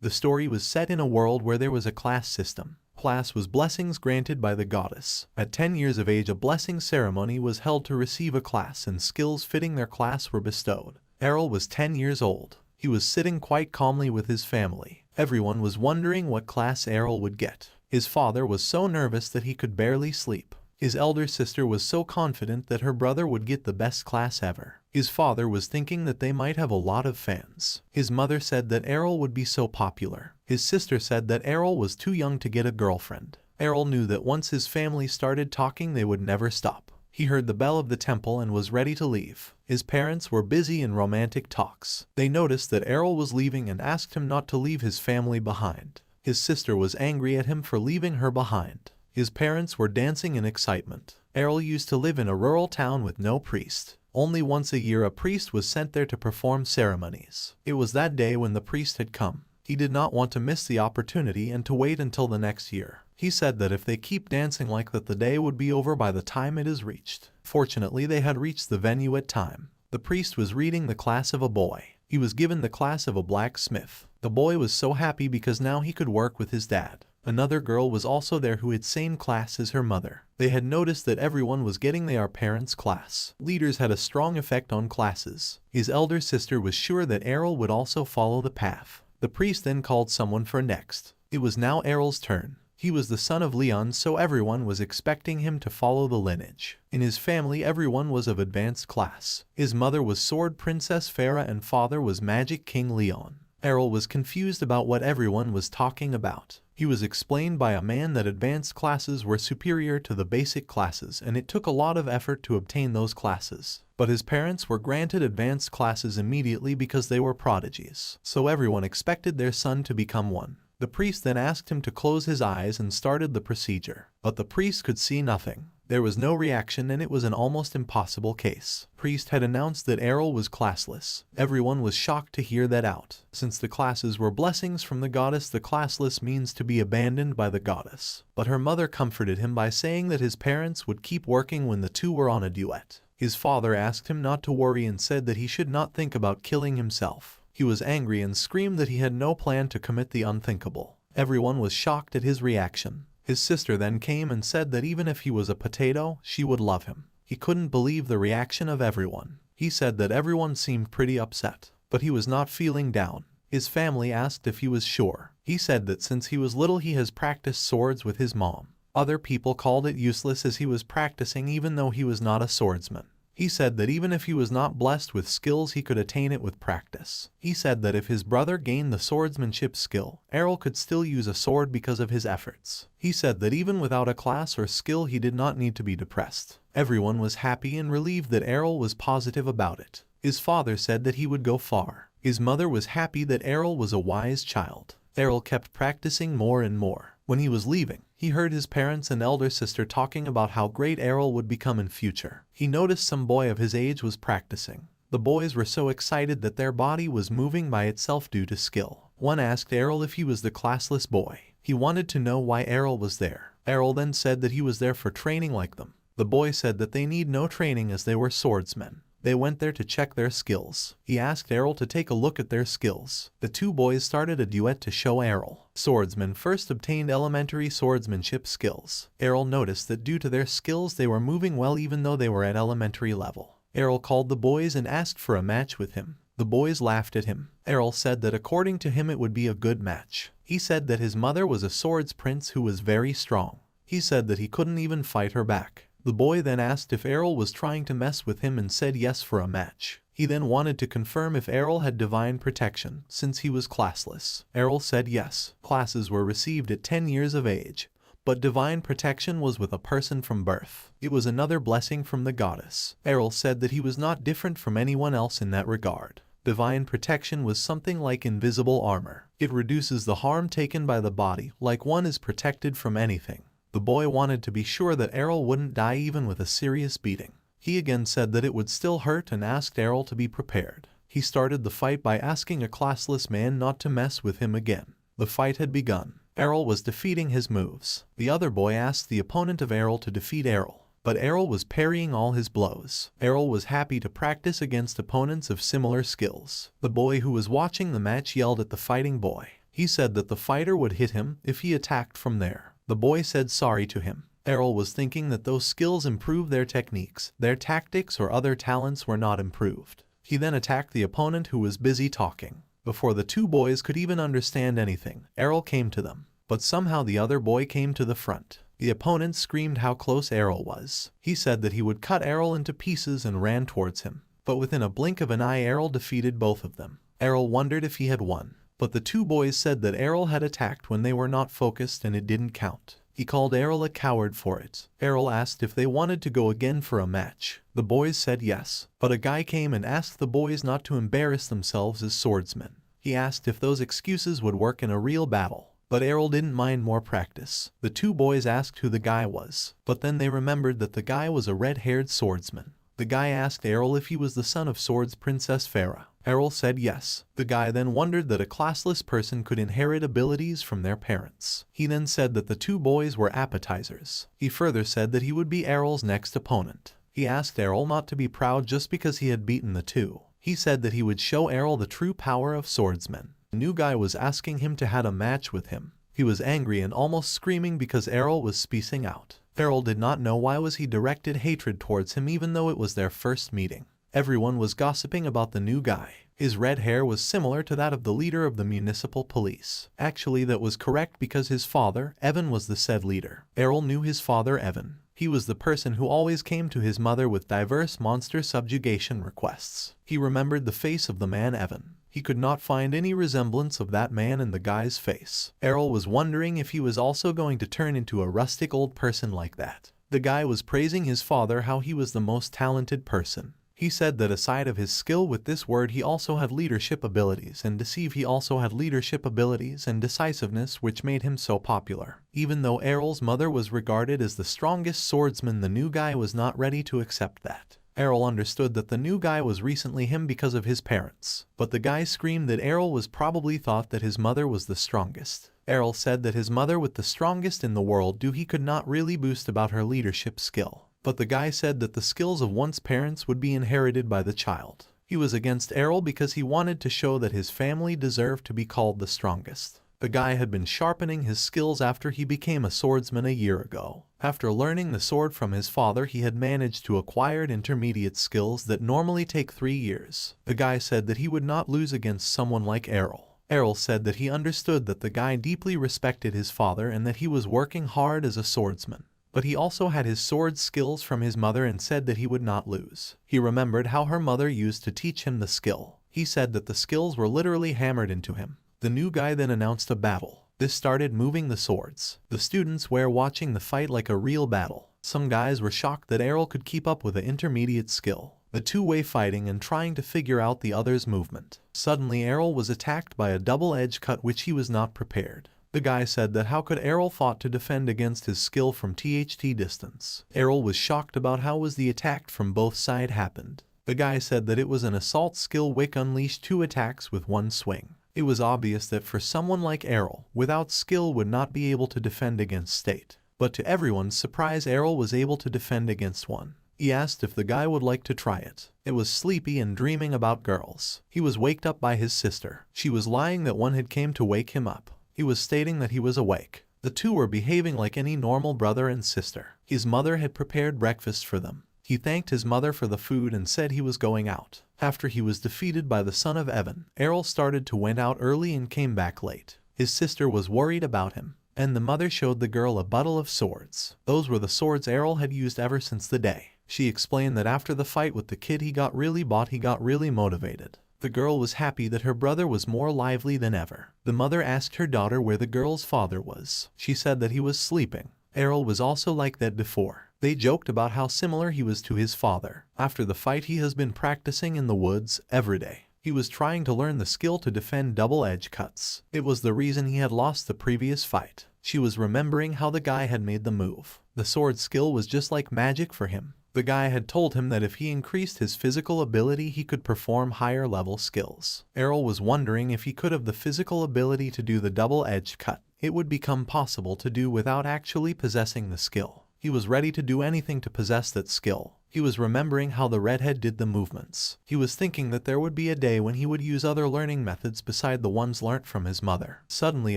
The story was set in a world where there was a class system. Class was blessings granted by the goddess. At 10 years of age, a blessing ceremony was held to receive a class, and skills fitting their class were bestowed. Errol was 10 years old. He was sitting quite calmly with his family. Everyone was wondering what class Errol would get. His father was so nervous that he could barely sleep. His elder sister was so confident that her brother would get the best class ever. His father was thinking that they might have a lot of fans. His mother said that Errol would be so popular. His sister said that Errol was too young to get a girlfriend. Errol knew that once his family started talking, they would never stop. He heard the bell of the temple and was ready to leave. His parents were busy in romantic talks. They noticed that Errol was leaving and asked him not to leave his family behind. His sister was angry at him for leaving her behind. His parents were dancing in excitement. Errol used to live in a rural town with no priest. Only once a year a priest was sent there to perform ceremonies. It was that day when the priest had come. He did not want to miss the opportunity and to wait until the next year. He said that if they keep dancing like that, the day would be over by the time it is reached. Fortunately, they had reached the venue at time. The priest was reading the class of a boy. He was given the class of a blacksmith. The boy was so happy because now he could work with his dad. Another girl was also there who had same class as her mother. They had noticed that everyone was getting their parents' class. Leaders had a strong effect on classes. His elder sister was sure that Errol would also follow the path. The priest then called someone for next. It was now Errol's turn. He was the son of Leon, so everyone was expecting him to follow the lineage. In his family, everyone was of advanced class. His mother was Sword Princess Farah and father was Magic King Leon. Errol was confused about what everyone was talking about. He was explained by a man that advanced classes were superior to the basic classes, and it took a lot of effort to obtain those classes. But his parents were granted advanced classes immediately because they were prodigies. So everyone expected their son to become one. The priest then asked him to close his eyes and started the procedure. But the priest could see nothing. There was no reaction and it was an almost impossible case. Priest had announced that Errol was classless. Everyone was shocked to hear that out. Since the classes were blessings from the goddess, the classless means to be abandoned by the goddess. But her mother comforted him by saying that his parents would keep working when the two were on a duet. His father asked him not to worry and said that he should not think about killing himself. He was angry and screamed that he had no plan to commit the unthinkable. Everyone was shocked at his reaction. His sister then came and said that even if he was a potato, she would love him. He couldn't believe the reaction of everyone. He said that everyone seemed pretty upset, but he was not feeling down. His family asked if he was sure. He said that since he was little he has practiced swords with his mom. Other people called it useless as he was practicing even though he was not a swordsman. He said that even if he was not blessed with skills, he could attain it with practice. He said that if his brother gained the swordsmanship skill, Errol could still use a sword because of his efforts. He said that even without a class or skill, he did not need to be depressed. Everyone was happy and relieved that Errol was positive about it. His father said that he would go far. His mother was happy that Errol was a wise child. Errol kept practicing more and more. When he was leaving, he heard his parents and elder sister talking about how great Errol would become in future. He noticed some boy of his age was practicing. The boys were so excited that their body was moving by itself due to skill. One asked Errol if he was the classless boy. He wanted to know why Errol was there. Errol then said that he was there for training like them. The boy said that they need no training as they were swordsmen. They went there to check their skills. He asked Errol to take a look at their skills. The two boys started a duet to show Errol. Swordsmen first obtained elementary swordsmanship skills. Errol noticed that due to their skills they were moving well even though they were at elementary level. Errol called the boys and asked for a match with him. The boys laughed at him. Errol said that according to him it would be a good match. He said that his mother was a swords prince who was very strong. He said that he couldn't even fight her back. The boy then asked if Errol was trying to mess with him and said yes for a match. He then wanted to confirm if Errol had divine protection, since he was classless. Errol said yes. Classes were received at 10 years of age, but divine protection was with a person from birth. It was another blessing from the goddess. Errol said that he was not different from anyone else in that regard. Divine protection was something like invisible armor. It reduces the harm taken by the body, like one is protected from anything. The boy wanted to be sure that Errol wouldn't die even with a serious beating. He again said that it would still hurt and asked Errol to be prepared. He started the fight by asking a classless man not to mess with him again. The fight had begun. Errol was defeating his moves. The other boy asked the opponent of Errol to defeat Errol, but Errol was parrying all his blows. Errol was happy to practice against opponents of similar skills. The boy who was watching the match yelled at the fighting boy. He said that the fighter would hit him if he attacked from there. The boy said sorry to him. Errol was thinking that those skills improved their techniques, their tactics or other talents were not improved. He then attacked the opponent who was busy talking. Before the two boys could even understand anything, Errol came to them. But somehow the other boy came to the front. The opponent screamed how close Errol was. He said that he would cut Errol into pieces and ran towards him. But within a blink of an eye Errol defeated both of them. Errol wondered if he had won. But the two boys said that Errol had attacked when they were not focused and it didn't count. He called Errol a coward for it. Errol asked if they wanted to go again for a match. The boys said yes. But a guy came and asked the boys not to embarrass themselves as swordsmen. He asked if those excuses would work in a real battle. But Errol didn't mind more practice. The two boys asked who the guy was. But then they remembered that the guy was a red-haired swordsman. The guy asked Errol if he was the son of Swords Princess Farah. Errol said yes. The guy then wondered that a classless person could inherit abilities from their parents. He then said that the two boys were appetizers. He further said that he would be Errol's next opponent. He asked Errol not to be proud just because he had beaten the two. He said that he would show Errol the true power of swordsmen. The new guy was asking him to have a match with him. He was angry and almost screaming because Errol was spacing out. Errol did not know why was he directed hatred towards him even though it was their first meeting. Everyone was gossiping about the new guy. His red hair was similar to that of the leader of the municipal police. Actually, that was correct because his father, Evan, was the said leader. Errol knew his father, Evan. He was the person who always came to his mother with diverse monster subjugation requests. He remembered the face of the man Evan. He could not find any resemblance of that man in the guy's face. Errol was wondering if he was also going to turn into a rustic old person like that. The guy was praising his father how he was the most talented person. He said that aside of his skill with this word he also had leadership abilities and deceive he also had leadership abilities and decisiveness which made him so popular. Even though Errol's mother was regarded as the strongest swordsman, the new guy was not ready to accept that. Errol understood that the new guy was recently him because of his parents. But the guy screamed that Errol was probably thought that his mother was the strongest. Errol said that his mother was the strongest in the world he could not really boast about her leadership skill. But the guy said that the skills of one's parents would be inherited by the child. He was against Errol because he wanted to show that his family deserved to be called the strongest. The guy had been sharpening his skills after he became a swordsman a year ago. After learning the sword from his father, he had managed to acquire intermediate skills that normally take 3 years. The guy said that he would not lose against someone like Errol. Errol said that he understood that the guy deeply respected his father and that he was working hard as a swordsman. But he also had his sword skills from his mother and said that he would not lose. He remembered how her mother used to teach him the skill. He said that the skills were literally hammered into him. The new guy then announced a battle. This started moving the swords. The students were watching the fight like a real battle. Some guys were shocked that Errol could keep up with an intermediate skill. The two-way fighting and trying to figure out the other's movement. Suddenly Errol was attacked by a double-edged cut which he was not prepared. The guy said that how could Errol fought to defend against his skill from THT distance. Errol was shocked about how was the attack from both sides happened. The guy said that it was an assault skill which unleashed 2 attacks with 1 swing. It was obvious that for someone like Errol, without skill would not be able to defend against state. But to everyone's surprise Errol was able to defend against one. He asked if the guy would like to try it. It was sleepy and dreaming about girls. He was waked up by his sister. She was lying that one had came to wake him up. He was stating that he was awake. The two were behaving like any normal brother and sister. His mother had prepared breakfast for them. He thanked his mother for the food and said he was going out. After he was defeated by the son of Evan, Errol started to went out early and came back late. His sister was worried about him, and the mother showed the girl a bottle of swords. Those were the swords Errol had used ever since the day. She explained that after the fight with the kid he got really motivated. The girl was happy that her brother was more lively than ever. The mother asked her daughter where the girl's father was. She said that he was sleeping. Errol was also like that before. They joked about how similar he was to his father. After the fight he has been practicing in the woods every day. He was trying to learn the skill to defend double-edged cuts. It was the reason he had lost the previous fight. She was remembering how the guy had made the move. The sword skill was just like magic for him. The guy had told him that if he increased his physical ability he could perform higher level skills. Errol was wondering if he could have the physical ability to do the double-edged cut. It would become possible to do without actually possessing the skill. He was ready to do anything to possess that skill. He was remembering how the redhead did the movements. He was thinking that there would be a day when he would use other learning methods beside the ones learnt from his mother. Suddenly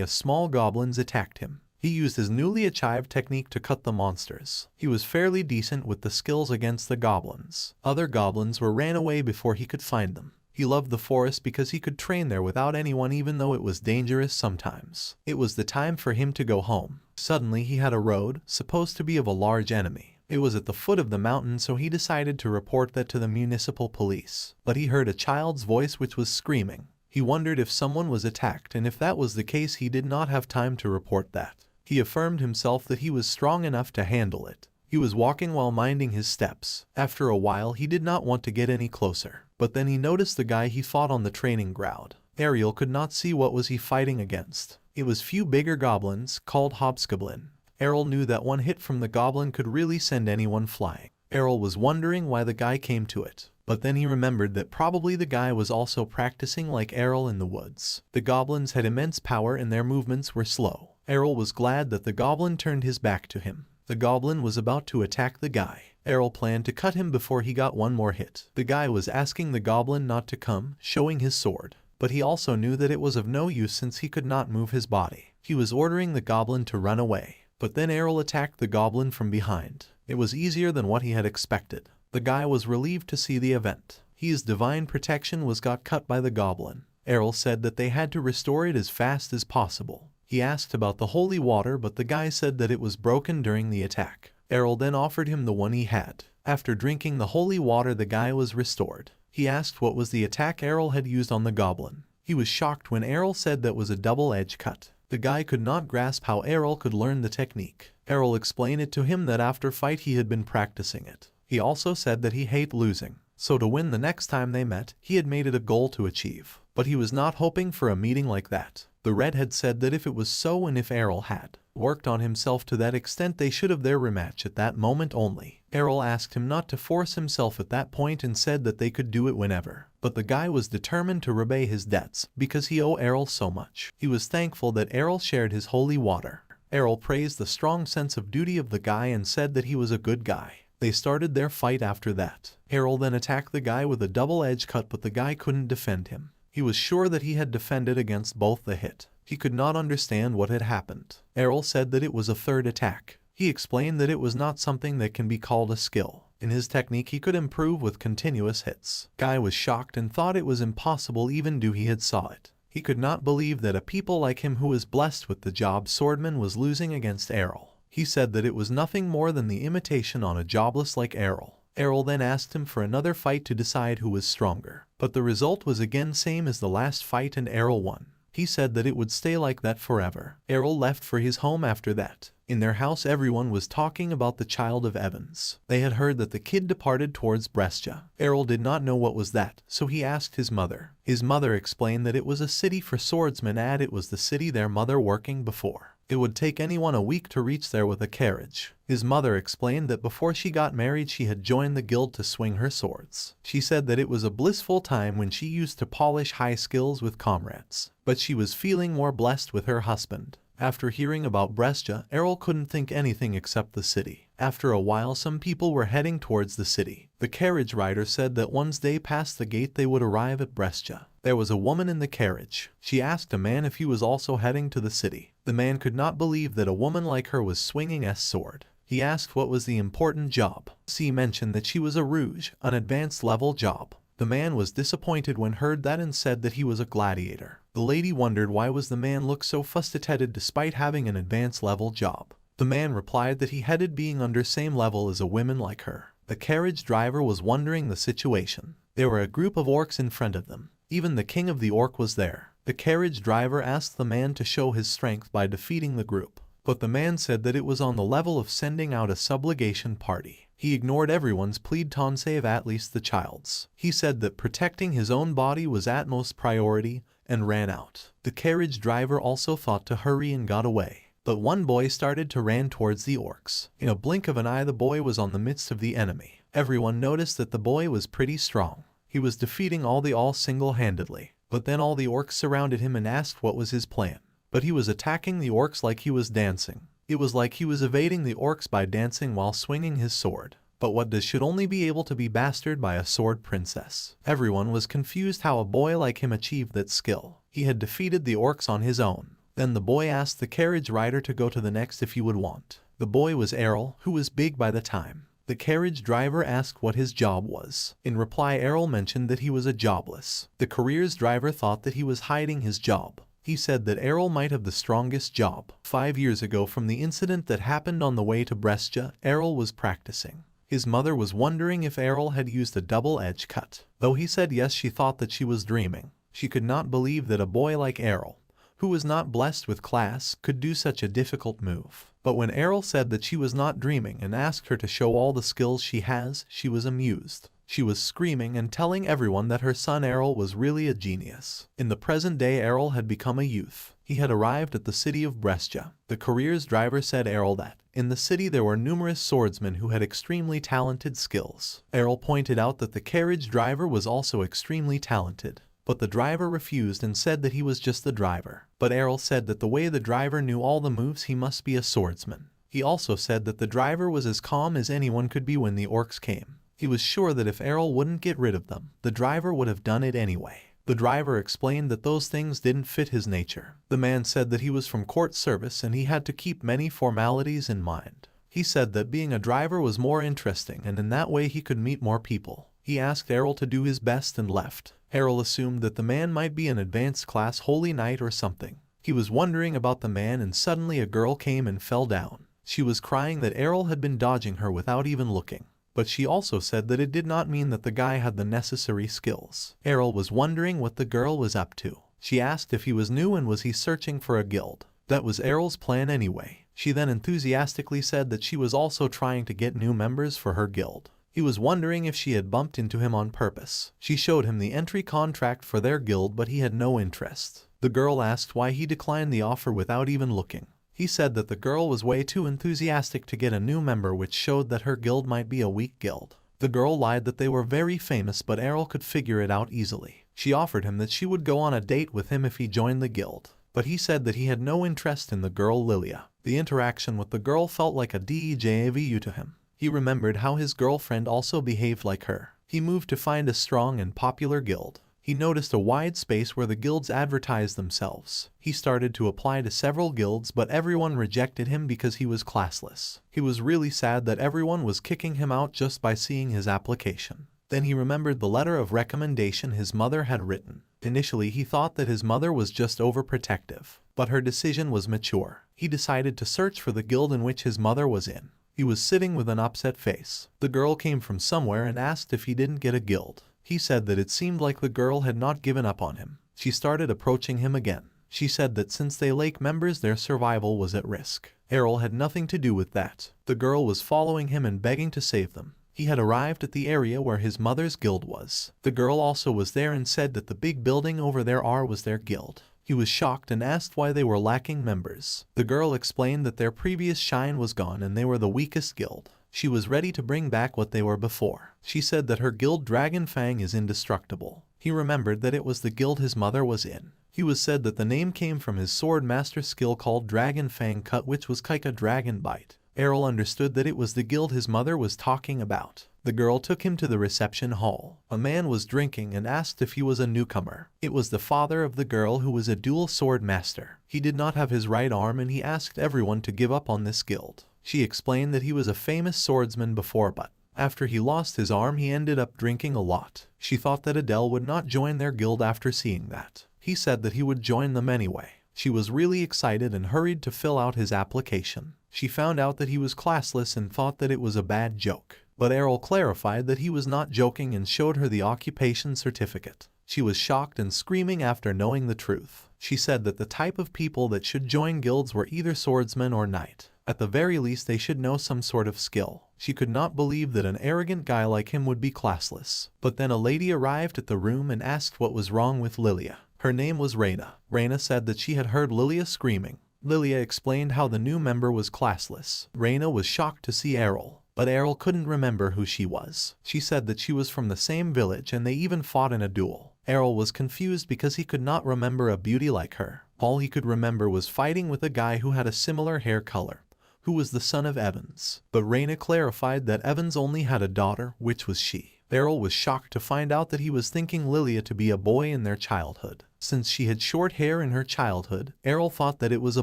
a small goblins attacked him. He used his newly achieved technique to cut the monsters. He was fairly decent with the skills against the goblins. Other goblins ran away before he could find them. He loved the forest because he could train there without anyone, even though it was dangerous sometimes. It was the time for him to go home. Suddenly he had a road, supposed to be of a large enemy. It was at the foot of the mountain, so he decided to report that to the municipal police. But he heard a child's voice which was screaming. He wondered if someone was attacked, and if that was the case he did not have time to report that. He affirmed himself that he was strong enough to handle it. He was walking while minding his steps. After a while he did not want to get any closer. But then he noticed the guy he fought on the training ground. Ariel could not see what was he fighting against. It was few bigger goblins, called hobgoblin. Ariel knew that one hit from the goblin could really send anyone flying. Ariel was wondering why the guy came to it. But then he remembered that probably the guy was also practicing like Ariel in the woods. The goblins had immense power and their movements were slow. Ariel was glad that the goblin turned his back to him. The goblin was about to attack the guy. Ariel planned to cut him before he got one more hit. The guy was asking the goblin not to come, showing his sword. But he also knew that it was of no use since he could not move his body. He was ordering the goblin to run away. But then Ariel attacked the goblin from behind. It was easier than what he had expected. The guy was relieved to see the event. His divine protection got cut by the goblin. Ariel said that they had to restore it as fast as possible. He asked about the holy water, but the guy said that it was broken during the attack. Ariel then offered him the one he had. After drinking the holy water, the guy was restored. He asked what was the attack Ariel had used on the goblin. He was shocked when Ariel said that was a double-edged cut. The guy could not grasp how Ariel could learn the technique. Ariel explained it to him that after fight he had been practicing it. He also said that he hated losing. So to win the next time they met, he had made it a goal to achieve. But he was not hoping for a meeting like that. The redhead said that if it was so and if Ariel had worked on himself to that extent, they should have their rematch at that moment only. Ariel asked him not to force himself at that point and said that they could do it whenever. But the guy was determined to repay his debts because he owed Ariel so much. He was thankful that Ariel shared his holy water. Ariel praised the strong sense of duty of the guy and said that he was a good guy. They started their fight after that. Ariel then attacked the guy with a double-edged cut, but the guy couldn't defend him. He was sure that he had defended against both the hit. He could not understand what had happened. Ariel said that it was a third attack. He explained that it was not something that can be called a skill. In his technique he could improve with continuous hits. Guy was shocked and thought it was impossible even though he had saw it. He could not believe that a people like him who was blessed with the job swordman was losing against Ariel. He said that it was nothing more than the imitation on a jobless like Ariel. Ariel then asked him for another fight to decide who was stronger. But the result was again same as the last fight and Ariel won. He said that it would stay like that forever. Ariel left for his home after that. In their house everyone was talking about the child of Evans. They had heard that the kid departed towards Brescia. Ariel did not know what was that, so he asked his mother. His mother explained that it was a city for swordsmen and it was the city their mother working before. It would take anyone a week to reach there with a carriage. His mother explained that before she got married she had joined the guild to swing her swords. She said that it was a blissful time when she used to polish high skills with comrades. But she was feeling more blessed with her husband. After hearing about Brescia, Ariel couldn't think anything except the city. After a while some people were heading towards the city. The carriage rider said that once they passed the gate they would arrive at Brescia. There was a woman in the carriage. She asked a man if he was also heading to the city. The man could not believe that a woman like her was swinging a sword. He asked what was the important job. She mentioned that she was a rouge, an advanced level job. The man was disappointed when heard that and said that he was a gladiator. The lady wondered why was the man look so frustrated despite having an advanced level job. The man replied that he hated being under same level as a woman like her. The carriage driver was wondering the situation. There were a group of orcs in front of them. Even the king of the orc was there. The carriage driver asked the man to show his strength by defeating the group. But the man said that it was on the level of sending out a subjugation party. He ignored everyone's plea to save at least the child's. He said that protecting his own body was utmost priority and ran out. The carriage driver also thought to hurry and got away. But one boy started to run towards the orcs. In a blink of an eye the boy was on the midst of the enemy. Everyone noticed that the boy was pretty strong. He was defeating all single-handedly. But then all the orcs surrounded him and asked what was his plan. But he was attacking the orcs like he was dancing. It was like he was evading the orcs by dancing while swinging his sword. But what does should only be able to be mastered by a sword princess? Everyone was confused how a boy like him achieved that skill. He had defeated the orcs on his own. Then the boy asked the carriage rider to go to the next if he would want. The boy was Errol, who was big by the time. The carriage driver asked what his job was. In reply, Errol mentioned that he was a jobless. The carriage driver thought that he was hiding his job. He said that Errol might have the strongest job. 5 years ago, from the incident that happened on the way to Brescia, Errol was practicing. His mother was wondering if Errol had used a double-edged cut. Though he said yes, she thought that she was dreaming. She could not believe that a boy like Errol, who was not blessed with class, could do such a difficult move. But when Errol said that she was not dreaming and asked her to show all the skills she has, she was amused. She was screaming and telling everyone that her son Errol was really a genius. In the present day, Errol had become a youth. He had arrived at the city of Brescia. The carriage driver said Errol that in the city there were numerous swordsmen who had extremely talented skills. Errol pointed out that the carriage driver was also extremely talented. But the driver refused and said that he was just the driver. But Errol said that the way the driver knew all the moves, he must be a swordsman. He also said that the driver was as calm as anyone could be when the orcs came. He was sure that if Errol wouldn't get rid of them, the driver would have done it anyway. The driver explained that those things didn't fit his nature. The man said that he was from court service and he had to keep many formalities in mind. He said that being a driver was more interesting and in that way he could meet more people. He asked Errol to do his best and left. Errol assumed that the man might be an advanced class holy knight or something. He was wondering about the man and suddenly a girl came and fell down. She was crying that Errol had been dodging her without even looking. But she also said that it did not mean that the guy had the necessary skills. Errol was wondering what the girl was up to. She asked if he was new and was he searching for a guild. That was Errol's plan anyway. She then enthusiastically said that she was also trying to get new members for her guild. He was wondering if she had bumped into him on purpose. She showed him the entry contract for their guild, but he had no interest. The girl asked why he declined the offer without even looking. He said that the girl was way too enthusiastic to get a new member, which showed that her guild might be a weak guild. The girl lied that they were very famous, but Errol could figure it out easily. She offered him that she would go on a date with him if he joined the guild. But he said that he had no interest in the girl Lilia. The interaction with the girl felt like a deja vu to him. He remembered how his girlfriend also behaved like her. He moved to find a strong and popular guild. He noticed a wide space where the guilds advertised themselves. He started to apply to several guilds, but everyone rejected him because he was classless. He was really sad that everyone was kicking him out just by seeing his application. Then he remembered the letter of recommendation his mother had written. Initially, he thought that his mother was just overprotective, but her decision was mature. He decided to search for the guild in which his mother was in. He was sitting with an upset face. The girl came from somewhere and asked if he didn't get a guild. He said that it seemed like the girl had not given up on him. She started approaching him again. She said that since they lack members, their survival was at risk. Errol had nothing to do with that. The girl was following him and begging to save them. He had arrived at the area where his mother's guild was. The girl also was there and said that the big building over there was their guild. He was shocked and asked why they were lacking members. The girl explained that their previous shine was gone and they were the weakest guild. She was ready to bring back what they were before. She said that her guild Dragon Fang is indestructible. He remembered that it was the guild his mother was in. He was said that the name came from his sword master skill called Dragon Fang Cut, which was Kaika Dragon Bite. Errol understood that it was the guild his mother was talking about. The girl took him to the reception hall. A man was drinking and asked if he was a newcomer. It was the father of the girl, who was a dual sword master. He did not have his right arm and he asked everyone to give up on this guild. She explained that he was a famous swordsman before, but after he lost his arm he ended up drinking a lot. She thought that Adele would not join their guild after seeing that. He said that he would join them anyway. She was really excited and hurried to fill out his application. She found out that he was classless and thought that it was a bad joke. But Errol clarified that he was not joking and showed her the occupation certificate. She was shocked and screaming after knowing the truth. She said that the type of people that should join guilds were either swordsman or knight. At the very least, they should know some sort of skill. She could not believe that an arrogant guy like him would be classless. But then a lady arrived at the room and asked what was wrong with Lilia. Her name was Reina. Reina said that she had heard Lilia screaming. Lilia explained how the new member was classless. Reina was shocked to see Errol, but Errol couldn't remember who she was. She said that she was from the same village and they even fought in a duel. Errol was confused because he could not remember a beauty like her. All he could remember was fighting with a guy who had a similar hair color, who was the son of Evans. But Reyna clarified that Evans only had a daughter, which was she. Errol was shocked to find out that he was thinking Lilia to be a boy in their childhood. Since she had short hair in her childhood, Errol thought that it was a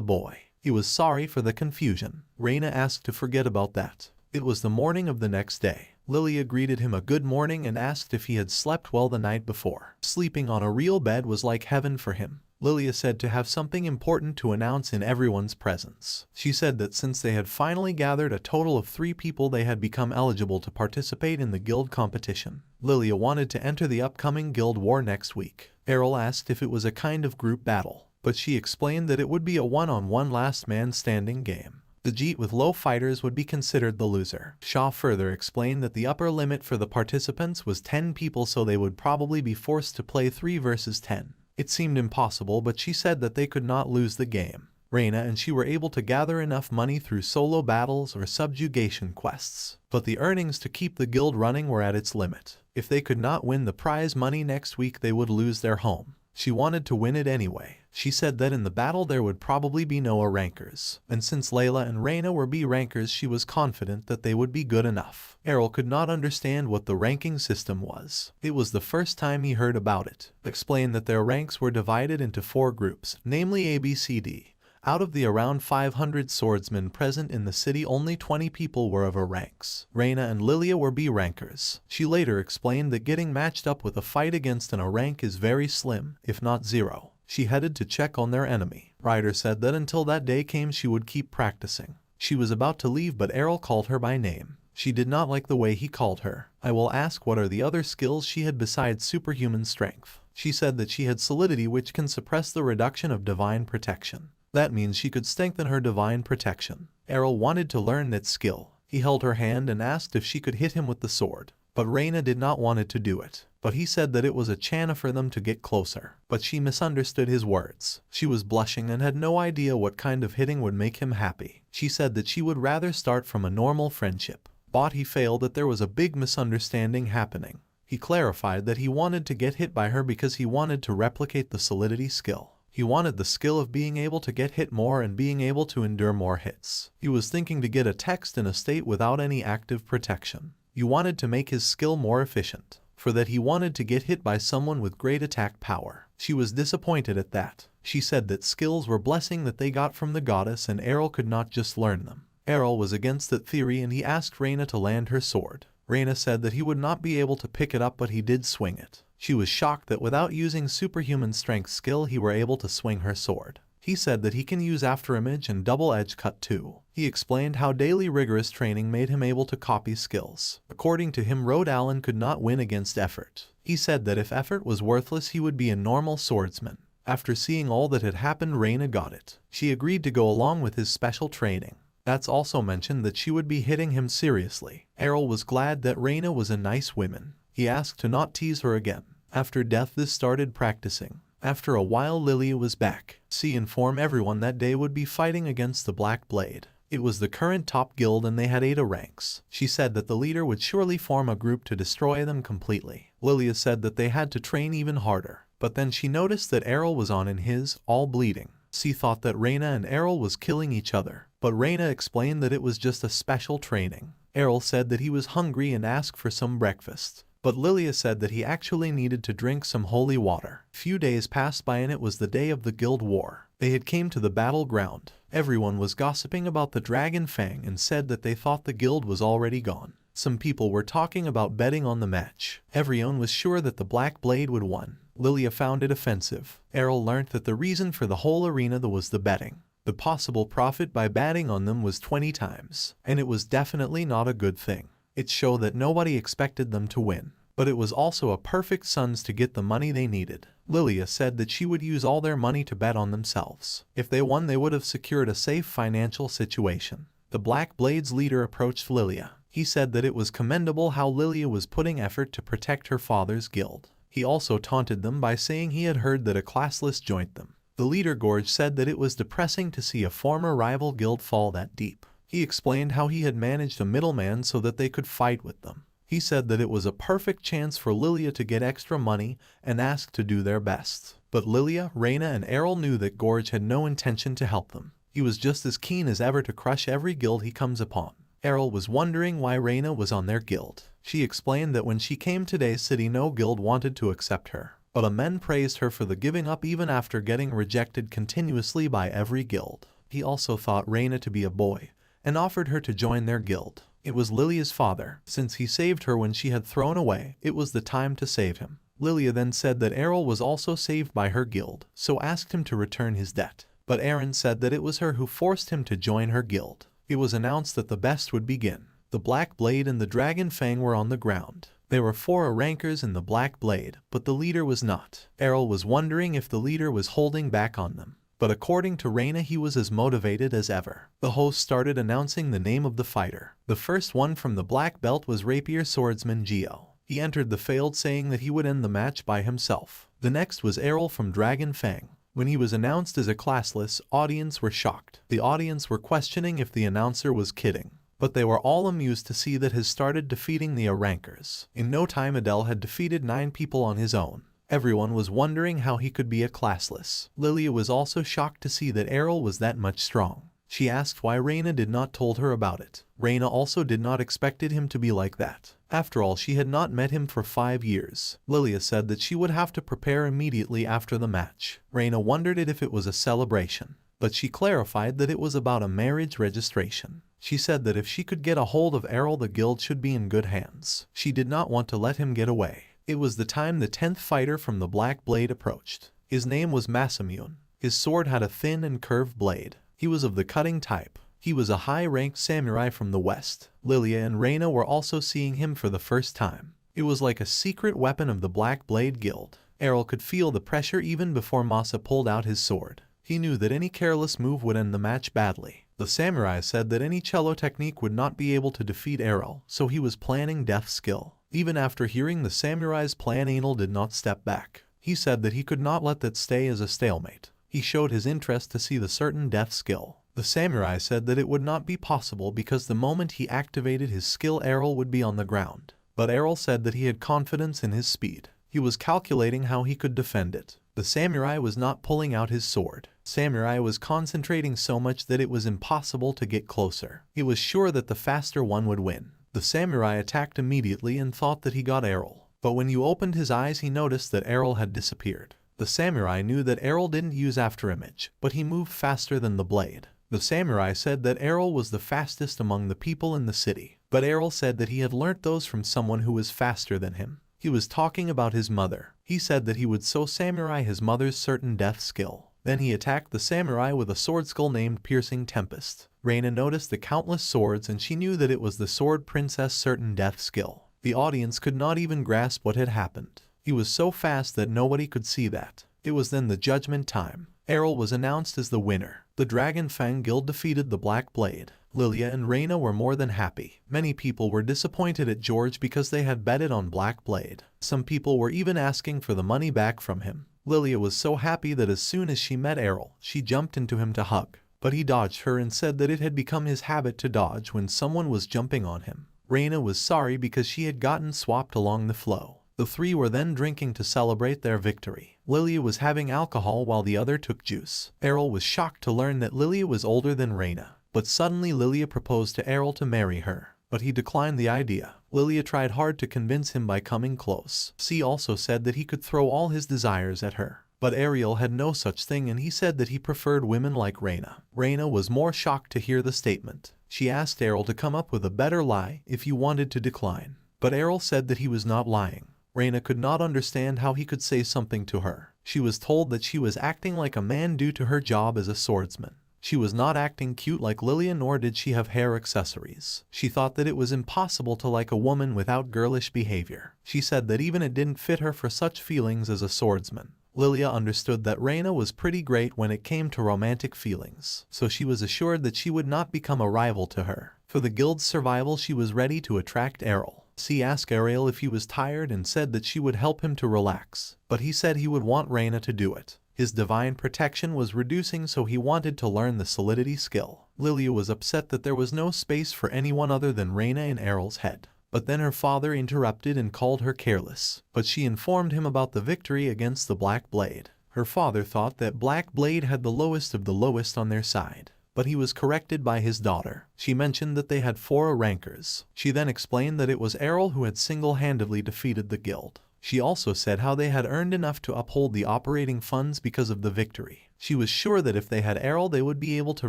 boy. He was sorry for the confusion. Reyna asked to forget about that. It was the morning of the next day. Lilia greeted him a good morning and asked if he had slept well the night before. Sleeping on a real bed was like heaven for him. Lilia said to have something important to announce in everyone's presence. She said that since they had finally gathered a total of 3 people, they had become eligible to participate in the guild competition. Lilia wanted to enter the upcoming guild war next week. Errol asked if it was a kind of group battle, but she explained that it would be a one-on-one last man standing game. The Jeet with low fighters would be considered the loser. Shaw further explained that the upper limit for the participants was 10 people, so they would probably be forced to play 3 versus 10. It seemed impossible, but she said that they could not lose the game. Reyna and she were able to gather enough money through solo battles or subjugation quests, but the earnings to keep the guild running were at its limit. If they could not win the prize money next week, they would lose their home. She wanted to win it anyway. She said that in the battle there would probably be no A rankers, and since Layla and Reyna were B rankers, she was confident that they would be good enough. Errol could not understand what the ranking system was. It was the first time he heard about it. Explained that their ranks were divided into 4 groups, namely A, B, C, D. Out of the around 500 swordsmen present in the city, only 20 people were of A ranks. Reyna and Lilia were B rankers. She later explained that getting matched up with a fight against an A rank is very slim, if not zero. She headed to check on their enemy. Ryder said that until that day came she would keep practicing. She was about to leave, but Errol called her by name. She did not like the way he called her. I will ask what are the other skills she had besides superhuman strength. She said that she had solidity, which can suppress the reduction of divine protection. That means she could strengthen her divine protection. Errol wanted to learn that skill. He held her hand and asked if she could hit him with the sword. But Reyna did not want to do it. But he said that it was a chance for them to get closer. But she misunderstood his words. She was blushing and had no idea what kind of hitting would make him happy. She said that she would rather start from a normal friendship. But he failed that there was a big misunderstanding happening. He clarified that he wanted to get hit by her because he wanted to replicate the solidity skill. He wanted the skill of being able to get hit more and being able to endure more hits. He was thinking to get a text in a state without any active protection. He wanted to make his skill more efficient. For that he wanted to get hit by someone with great attack power. She was disappointed at that. She said that skills were blessing that they got from the goddess and Errol could not just learn them. Errol was against that theory and he asked Reyna to land her sword. Reyna said that he would not be able to pick it up, but he did swing it. She was shocked that without using superhuman strength skill he were able to swing her sword. He said that he can use afterimage and double-edge cut too. He explained how daily rigorous training made him able to copy skills. According to him, Rhode Allen could not win against effort. He said that if effort was worthless he would be a normal swordsman. After seeing all that had happened, Reyna got it. She agreed to go along with his special training. That's also mentioned that she would be hitting him seriously. Errol was glad that Reyna was a nice woman. He asked to not tease her again. After death this started practicing. After a while Lilia was back. She informed everyone that they would be fighting against the Black Blade. It was the current top guild and they had 8 ranks. She said that the leader would surely form a group to destroy them completely. Lilia said that they had to train even harder. But then she noticed that Errol was on in his, all bleeding. She thought that Reyna and Errol was killing each other. But Reyna explained that it was just a special training. Errol said that he was hungry and asked for some breakfast. But Lilia said that he actually needed to drink some holy water. Few days passed by and it was the day of the guild war. They had came to the battleground. Everyone was gossiping about the Dragon Fang and said that they thought the guild was already gone. Some people were talking about betting on the match. Everyone was sure that the Black Blade would win. Lilia found it offensive. Errol learnt that the reason for the whole arena was the betting. The possible profit by betting on them was 20 times. And it was definitely not a good thing. It showed that nobody expected them to win. But it was also a perfect chance to get the money they needed. Lilia said that she would use all their money to bet on themselves. If they won they would have secured a safe financial situation. The Black Blade's leader approached Lilia. He said that it was commendable how Lilia was putting effort to protect her father's guild. He also taunted them by saying he had heard that a classless joined them. The leader Gorge said that it was depressing to see a former rival guild fall that deep. He explained how he had managed a middleman so that they could fight with them. He said that it was a perfect chance for Lilia to get extra money and asked to do their best. But Lilia, Reyna and Errol knew that Gorge had no intention to help them. He was just as keen as ever to crush every guild he comes upon. Errol was wondering why Reyna was on their guild. She explained that when she came to Day City no guild wanted to accept her, but the men praised her for the giving up even after getting rejected continuously by every guild. He also thought Reyna to be a boy, and offered her to join their guild. It was Lilia's father. Since he saved her when she had thrown away, it was the time to save him. Lilia then said that Errol was also saved by her guild, so asked him to return his debt. But Aaron said that it was her who forced him to join her guild. It was announced that the best would begin. The Black Blade and the Dragon Fang were on the ground. There were 4 rankers in the Black Blade, but the leader was not. Errol was wondering if the leader was holding back on them. But according to Reyna, he was as motivated as ever. The host started announcing the name of the fighter. The first one from the black belt was Rapier Swordsman Geo. He entered the field saying that he would end the match by himself. The next was Errol from Dragon Fang. When he was announced as a classless, audience were shocked. The audience were questioning if the announcer was kidding. But they were all amused to see that he started defeating the rankers. In no time Adele had defeated 9 people on his own. Everyone was wondering how he could be a classless. Lilia was also shocked to see that Errol was that much strong. She asked why Reyna did not told her about it. Reyna also did not expected him to be like that. After all, she had not met him for 5 years. Lilia said that she would have to prepare immediately after the match. Reyna wondered if it was a celebration, but she clarified that it was about a marriage registration. She said that if she could get a hold of Errol, the guild should be in good hands. She did not want to let him get away. It was the time the 10th fighter from the Black Blade approached. His name was Masamune. His sword had a thin and curved blade. He was of the cutting type. He was a high-ranked samurai from the west. Lilia and Reyna were also seeing him for the first time. It was like a secret weapon of the Black Blade Guild. Errol could feel the pressure even before Masa pulled out his sword. He knew that any careless move would end the match badly. The samurai said that any cello technique would not be able to defeat Errol, so he was planning death skill. Even after hearing the samurai's plan, Errol did not step back. He said that he could not let that stay as a stalemate. He showed his interest to see the certain death skill. The samurai said that it would not be possible because the moment he activated his skill, Errol would be on the ground. But Errol said that he had confidence in his speed. He was calculating how he could defend it. The samurai was not pulling out his sword. Samurai was concentrating so much that it was impossible to get closer. He was sure that the faster one would win. The samurai attacked immediately and thought that he got Errol. But when he opened his eyes, he noticed that Errol had disappeared. The samurai knew that Errol didn't use afterimage, but he moved faster than the blade. The samurai said that Errol was the fastest among the people in the city. But Errol said that he had learnt those from someone who was faster than him. He was talking about his mother. He said that he would show samurai his mother's certain death skill. Then he attacked the samurai with a sword skill named Piercing Tempest. Reyna noticed the countless swords and she knew that it was the Sword Princess certain death skill. The audience could not even grasp what had happened. He was so fast that nobody could see that. It was then the judgment time. Errol was announced as the winner. The Dragon Fang Guild defeated the Black Blade. Lilia and Reyna were more than happy. Many people were disappointed at George because they had betted on Black Blade. Some people were even asking for the money back from him. Lilia was so happy that as soon as she met Errol, she jumped into him to hug. But he dodged her and said that it had become his habit to dodge when someone was jumping on him. Reyna was sorry because she had gotten swapped along the flow. The 3 were then drinking to celebrate their victory. Lilia was having alcohol while the other took juice. Errol was shocked to learn that Lilia was older than Reyna. But suddenly Lilia proposed to Errol to marry her. But he declined the idea. Lilia tried hard to convince him by coming close. C also said that he could throw all his desires at her. But Ariel had no such thing and he said that he preferred women like Reyna. Reyna was more shocked to hear the statement. She asked Errol to come up with a better lie if he wanted to decline. But Errol said that he was not lying. Reyna could not understand how he could say something to her. She was told that she was acting like a man due to her job as a swordsman. She was not acting cute like Lilia, nor did she have hair accessories. She thought that it was impossible to like a woman without girlish behavior. She said that even it didn't fit her for such feelings as a swordsman. Lilia understood that Reyna was pretty great when it came to romantic feelings, so she was assured that she would not become a rival to her. For the guild's survival, she was ready to attract Errol. She asked Ariel if he was tired and said that she would help him to relax, but he said he would want Reyna to do it. His divine protection was reducing, so he wanted to learn the solidity skill. Lilia was upset that there was no space for anyone other than Reyna in Errol's head. But then her father interrupted and called her careless. But she informed him about the victory against the Black Blade. Her father thought that Black Blade had the lowest of the lowest on their side. but he was corrected by his daughter. She mentioned that they had 4 rankers. She then explained that it was Errol who had single-handedly defeated the guild. She also said how they had earned enough to uphold the operating funds because of the victory. She was sure that if they had Errol they would be able to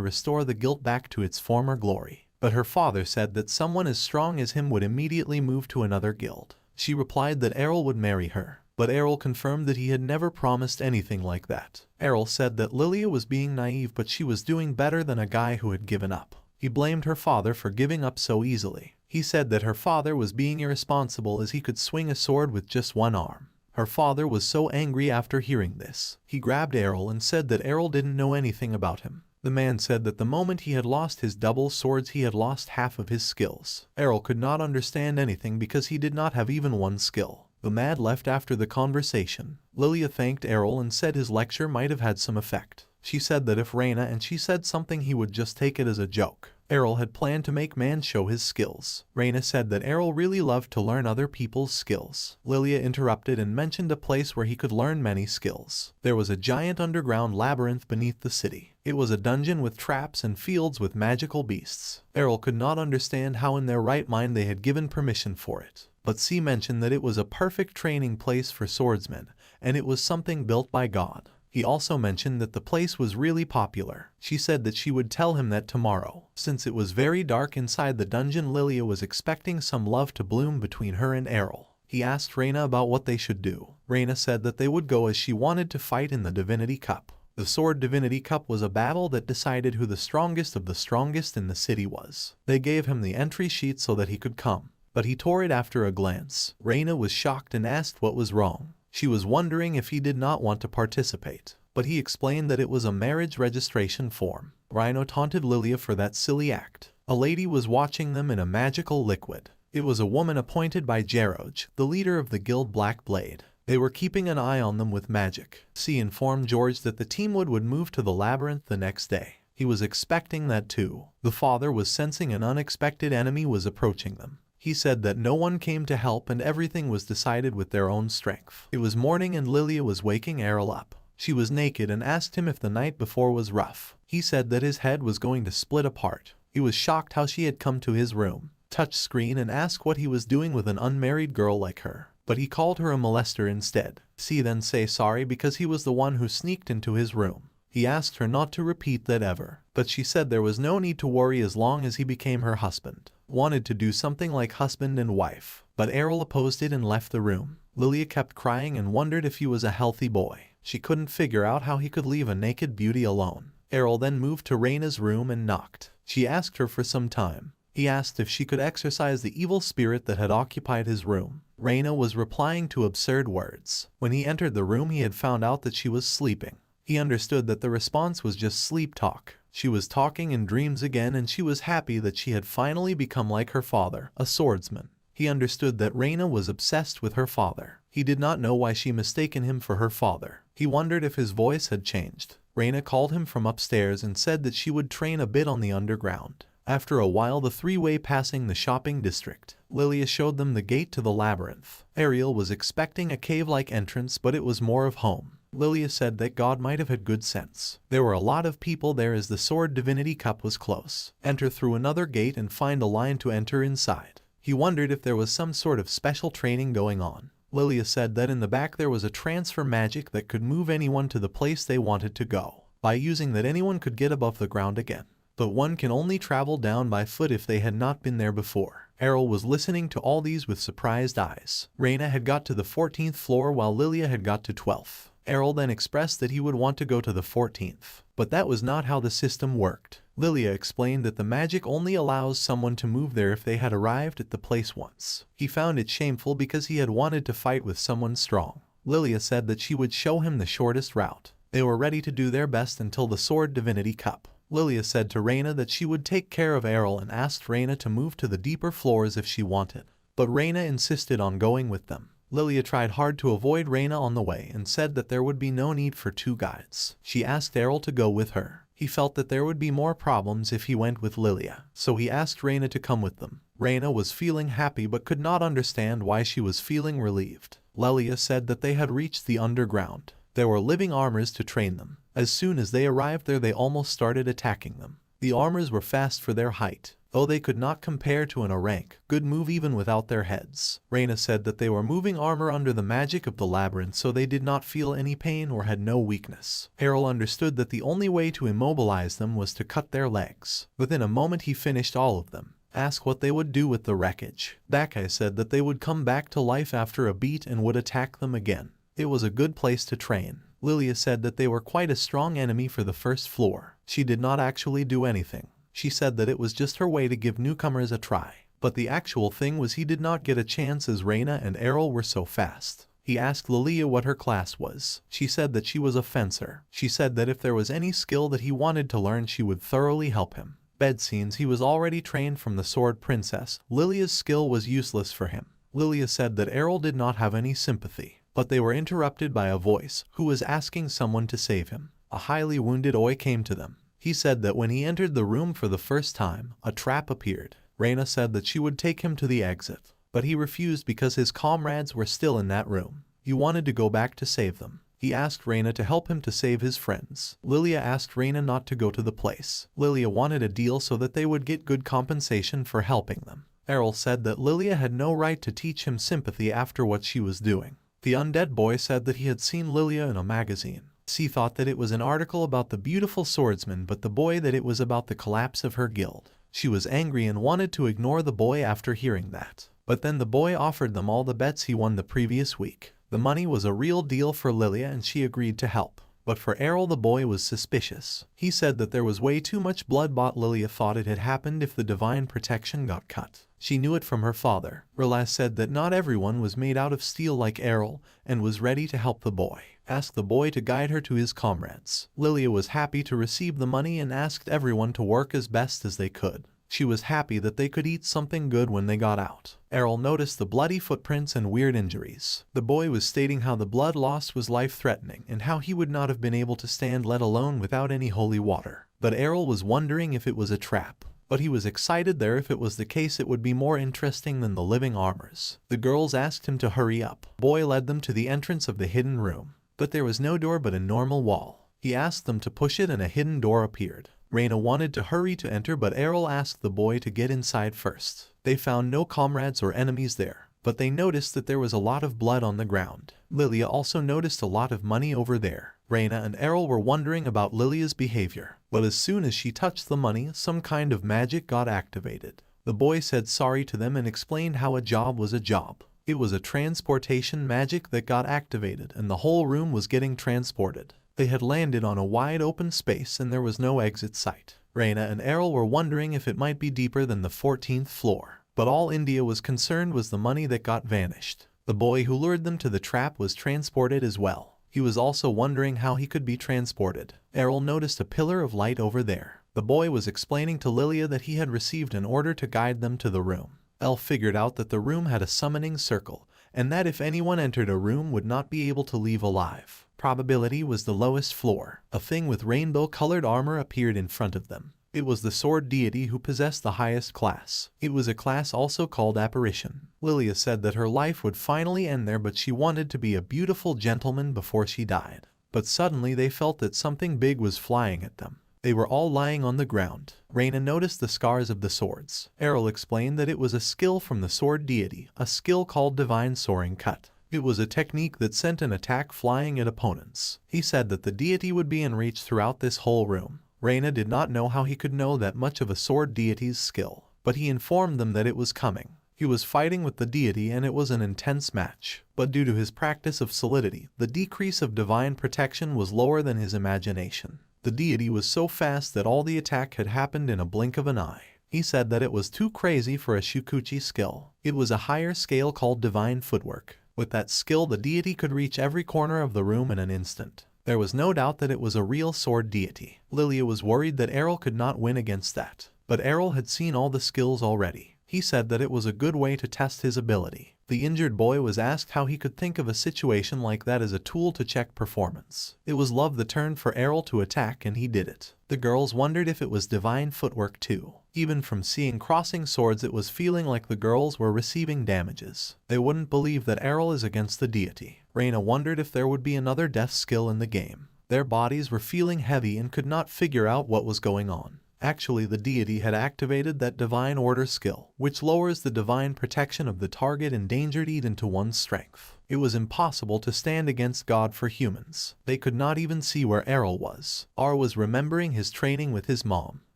restore the guild back to its former glory. But her father said that someone as strong as him would immediately move to another guild. She replied that Errol would marry her, but Errol confirmed that he had never promised anything like that. Errol said that Lilia was being naive, but she was doing better than a guy who had given up. He blamed her father for giving up so easily. He said that her father was being irresponsible as he could swing a sword with just one arm. Her father was so angry after hearing this. He grabbed Errol and said that Errol didn't know anything about him. The man said that the moment he had lost his double swords he had lost half of his skills. Errol could not understand anything because he did not have even one skill. The man left after the conversation. Lilia thanked Errol and said his lecture might have had some effect. She said that if Reina and she said something he would just take it as a joke. Errol had planned to make Man show his skills. Reina said that Errol really loved to learn other people's skills. Lilia interrupted and mentioned a place where he could learn many skills. There was a giant underground labyrinth beneath the city. It was a dungeon with traps and fields with magical beasts. Errol could not understand how in their right mind they had given permission for it. But C mentioned that it was a perfect training place for swordsmen, and it was something built by God. He also mentioned that the place was really popular. She said that she would tell him that tomorrow. Since it was very dark inside the dungeon, Lilia was expecting some love to bloom between her and Errol. He asked Reina about what they should do. Reina said that they would go as she wanted to fight in the Divinity Cup. The Sword Divinity Cup was a battle that decided who the strongest of the strongest in the city was. They gave him the entry sheet so that he could come, but he tore it after a glance. Reina was shocked and asked what was wrong. She was wondering if he did not want to participate, but he explained that it was a marriage registration form. Rhino taunted Lilia for that silly act. A lady was watching them in a magical liquid. It was a woman appointed by Jaroj, the leader of the guild Black Blade. They were keeping an eye on them with magic. C informed George that the team would move to the labyrinth the next day. He was expecting that too. The father was sensing an unexpected enemy was approaching them. He said that no one came to help and everything was decided with their own strength. It was morning and Lilia was waking Errol up. She was naked and asked him if the night before was rough. He said that his head was going to split apart. He was shocked how she had come to his room, touched screen and asked what he was doing with an unmarried girl like her. But he called her a molester instead. C then say sorry because he was the one who sneaked into his room. He asked her not to repeat that ever, but she said there was no need to worry as long as he became her husband. Wanted to do something like husband and wife, but Errol opposed it and left the room. Lilia kept crying and wondered if he was a healthy boy. She couldn't figure out how he could leave a naked beauty alone. Errol then moved to Reina's room and knocked. She asked her for some time. He asked if she could exorcise the evil spirit that had occupied his room. Reina was replying to absurd words. When he entered the room he had found out that she was sleeping. He understood that the response was just sleep talk. She was talking in dreams again and she was happy that she had finally become like her father, a swordsman. He understood that Reina was obsessed with her father. He did not know why she mistaken him for her father. He wondered if his voice had changed. Reina called him from upstairs and said that she would train a bit on the underground. After a while the three-way passing the shopping district. Lilia showed them the gate to the labyrinth. Ariel was expecting a cave-like entrance but it was more of home. Lilia said that God might have had good sense. There were a lot of people there as the Sword Divinity Cup was close. Enter through another gate and find a line to enter inside. He wondered if there was some sort of special training going on. Lilia said that in the back there was a transfer magic that could move anyone to the place they wanted to go. By using that anyone could get above the ground again. But one can only travel down by foot if they had not been there before. Errol was listening to all these with surprised eyes. Reina had got to the 14th floor while Lilia had got to 12th. Errol then expressed that he would want to go to the 14th. But that was not how the system worked. Lilia explained that the magic only allows someone to move there if they had arrived at the place once. He found it shameful because he had wanted to fight with someone strong. Lilia said that she would show him the shortest route. They were ready to do their best until the Sword Divinity Cup. Lilia said to Reina that she would take care of Errol and asked Reina to move to the deeper floors if she wanted. But Reina insisted on going with them. Lilia tried hard to avoid Reina on the way and said that there would be no need for two guides. She asked Errol to go with her. He felt that there would be more problems if he went with Lilia, so he asked Reina to come with them. Reina was feeling happy but could not understand why she was feeling relieved. Lilia said that they had reached the underground. There were living armors to train them. As soon as they arrived there they almost started attacking them. The armors were fast for their height, though they could not compare to an Arank, good move even without their heads. Reyna said that they were moving armor under the magic of the labyrinth, so they did not feel any pain or had no weakness. Errol understood that the only way to immobilize them was to cut their legs. Within a moment he finished all of them. Asked what they would do with the wreckage. Dakai said that they would come back to life after a beat and would attack them again. It was a good place to train. Lilia said that they were quite a strong enemy for the first floor. She did not actually do anything. She said that it was just her way to give newcomers a try. But the actual thing was he did not get a chance as Reyna and Errol were so fast. He asked Lilia what her class was. She said that she was a fencer. She said that if there was any skill that he wanted to learn she would thoroughly help him. Bed scenes, he was already trained from the Sword Princess. Lilia's skill was useless for him. Lilia said that Errol did not have any sympathy. But they were interrupted by a voice who was asking someone to save him. A highly wounded Oi came to them. He said that when he entered the room for the first time, a trap appeared. Reyna said that she would take him to the exit, but he refused because his comrades were still in that room. He wanted to go back to save them. He asked Reyna to help him to save his friends. Lilia asked Reyna not to go to the place. Lilia wanted a deal so that they would get good compensation for helping them. Errol said that Lilia had no right to teach him sympathy after what she was doing. The undead boy said that he had seen Lilia in a magazine. She thought that it was an article about the beautiful swordsman, but the boy that it was about the collapse of her guild. She was angry and wanted to ignore the boy after hearing that. But then the boy offered them all the bets he won the previous week. The money was a real deal for Lilia and she agreed to help. But for Errol the boy was suspicious. He said that there was way too much blood, but Lilia thought it had happened if the divine protection got cut. She knew it from her father. Relaz said that not everyone was made out of steel like Errol and was ready to help the boy. Asked the boy to guide her to his comrades. Lilia was happy to receive the money and asked everyone to work as best as they could. She was happy that they could eat something good when they got out. Errol noticed the bloody footprints and weird injuries. The boy was stating how the blood lost was life-threatening and how he would not have been able to stand, let alone without any holy water. But Errol was wondering if it was a trap. But he was excited there. If it was the case, it would be more interesting than the living armors. The girls asked him to hurry up. Boy led them to the entrance of the hidden room. But there was no door but a normal wall. He asked them to push it and a hidden door appeared. Reyna wanted to hurry to enter, but Errol asked the boy to get inside first. They found no comrades or enemies there, but they noticed that there was a lot of blood on the ground. Lilia also noticed a lot of money over there. Reyna and Errol were wondering about Lilia's behavior, but as soon as she touched the money, some kind of magic got activated. The boy said sorry to them and explained how a job was a job. It was a transportation magic that got activated and the whole room was getting transported. They had landed on a wide open space and there was no exit site. Reyna and Errol were wondering if it might be deeper than the 14th floor. But all India was concerned was the money that got vanished. The boy who lured them to the trap was transported as well. He was also wondering how he could be transported. Errol noticed a pillar of light over there. The boy was explaining to Lilia that he had received an order to guide them to the room. Elle figured out that the room had a summoning circle, and that if anyone entered a room would not be able to leave alive. Probability was the lowest floor. A thing with rainbow-colored armor appeared in front of them. It was the sword deity who possessed the highest class. It was a class also called apparition. Lilia said that her life would finally end there, but she wanted to be a beautiful gentleman before she died. But suddenly they felt that something big was flying at them. They were all lying on the ground. Reyna noticed the scars of the swords. Errol explained that it was a skill from the sword deity, a skill called Divine Soaring Cut. It was a technique that sent an attack flying at opponents. He said that the deity would be in reach throughout this whole room. Reyna did not know how he could know that much of a sword deity's skill, but he informed them that it was coming. He was fighting with the deity and it was an intense match. But due to his practice of solidity, the decrease of divine protection was lower than his imagination. The deity was so fast that all the attack had happened in a blink of an eye. He said that it was too crazy for a Shukuchi skill. It was a higher scale called divine footwork. With that skill, the deity could reach every corner of the room in an instant. There was no doubt that it was a real sword deity. Lilia was worried that Errol could not win against that. But Errol had seen all the skills already. He said that it was a good way to test his ability. The injured boy was asked how he could think of a situation like that as a tool to check performance. It was love the turn for Errol to attack and he did it. The girls wondered if it was divine footwork too. Even from seeing crossing swords, it was feeling like the girls were receiving damages. They wouldn't believe that Errol is against the deity. Reyna wondered if there would be another death skill in the game. Their bodies were feeling heavy and could not figure out what was going on. Actually, the deity had activated that divine order skill, which lowers the divine protection of the target endangered even to one's strength. It was impossible to stand against God for humans. They could not even see where Errol was. Ar was remembering his training with his mom.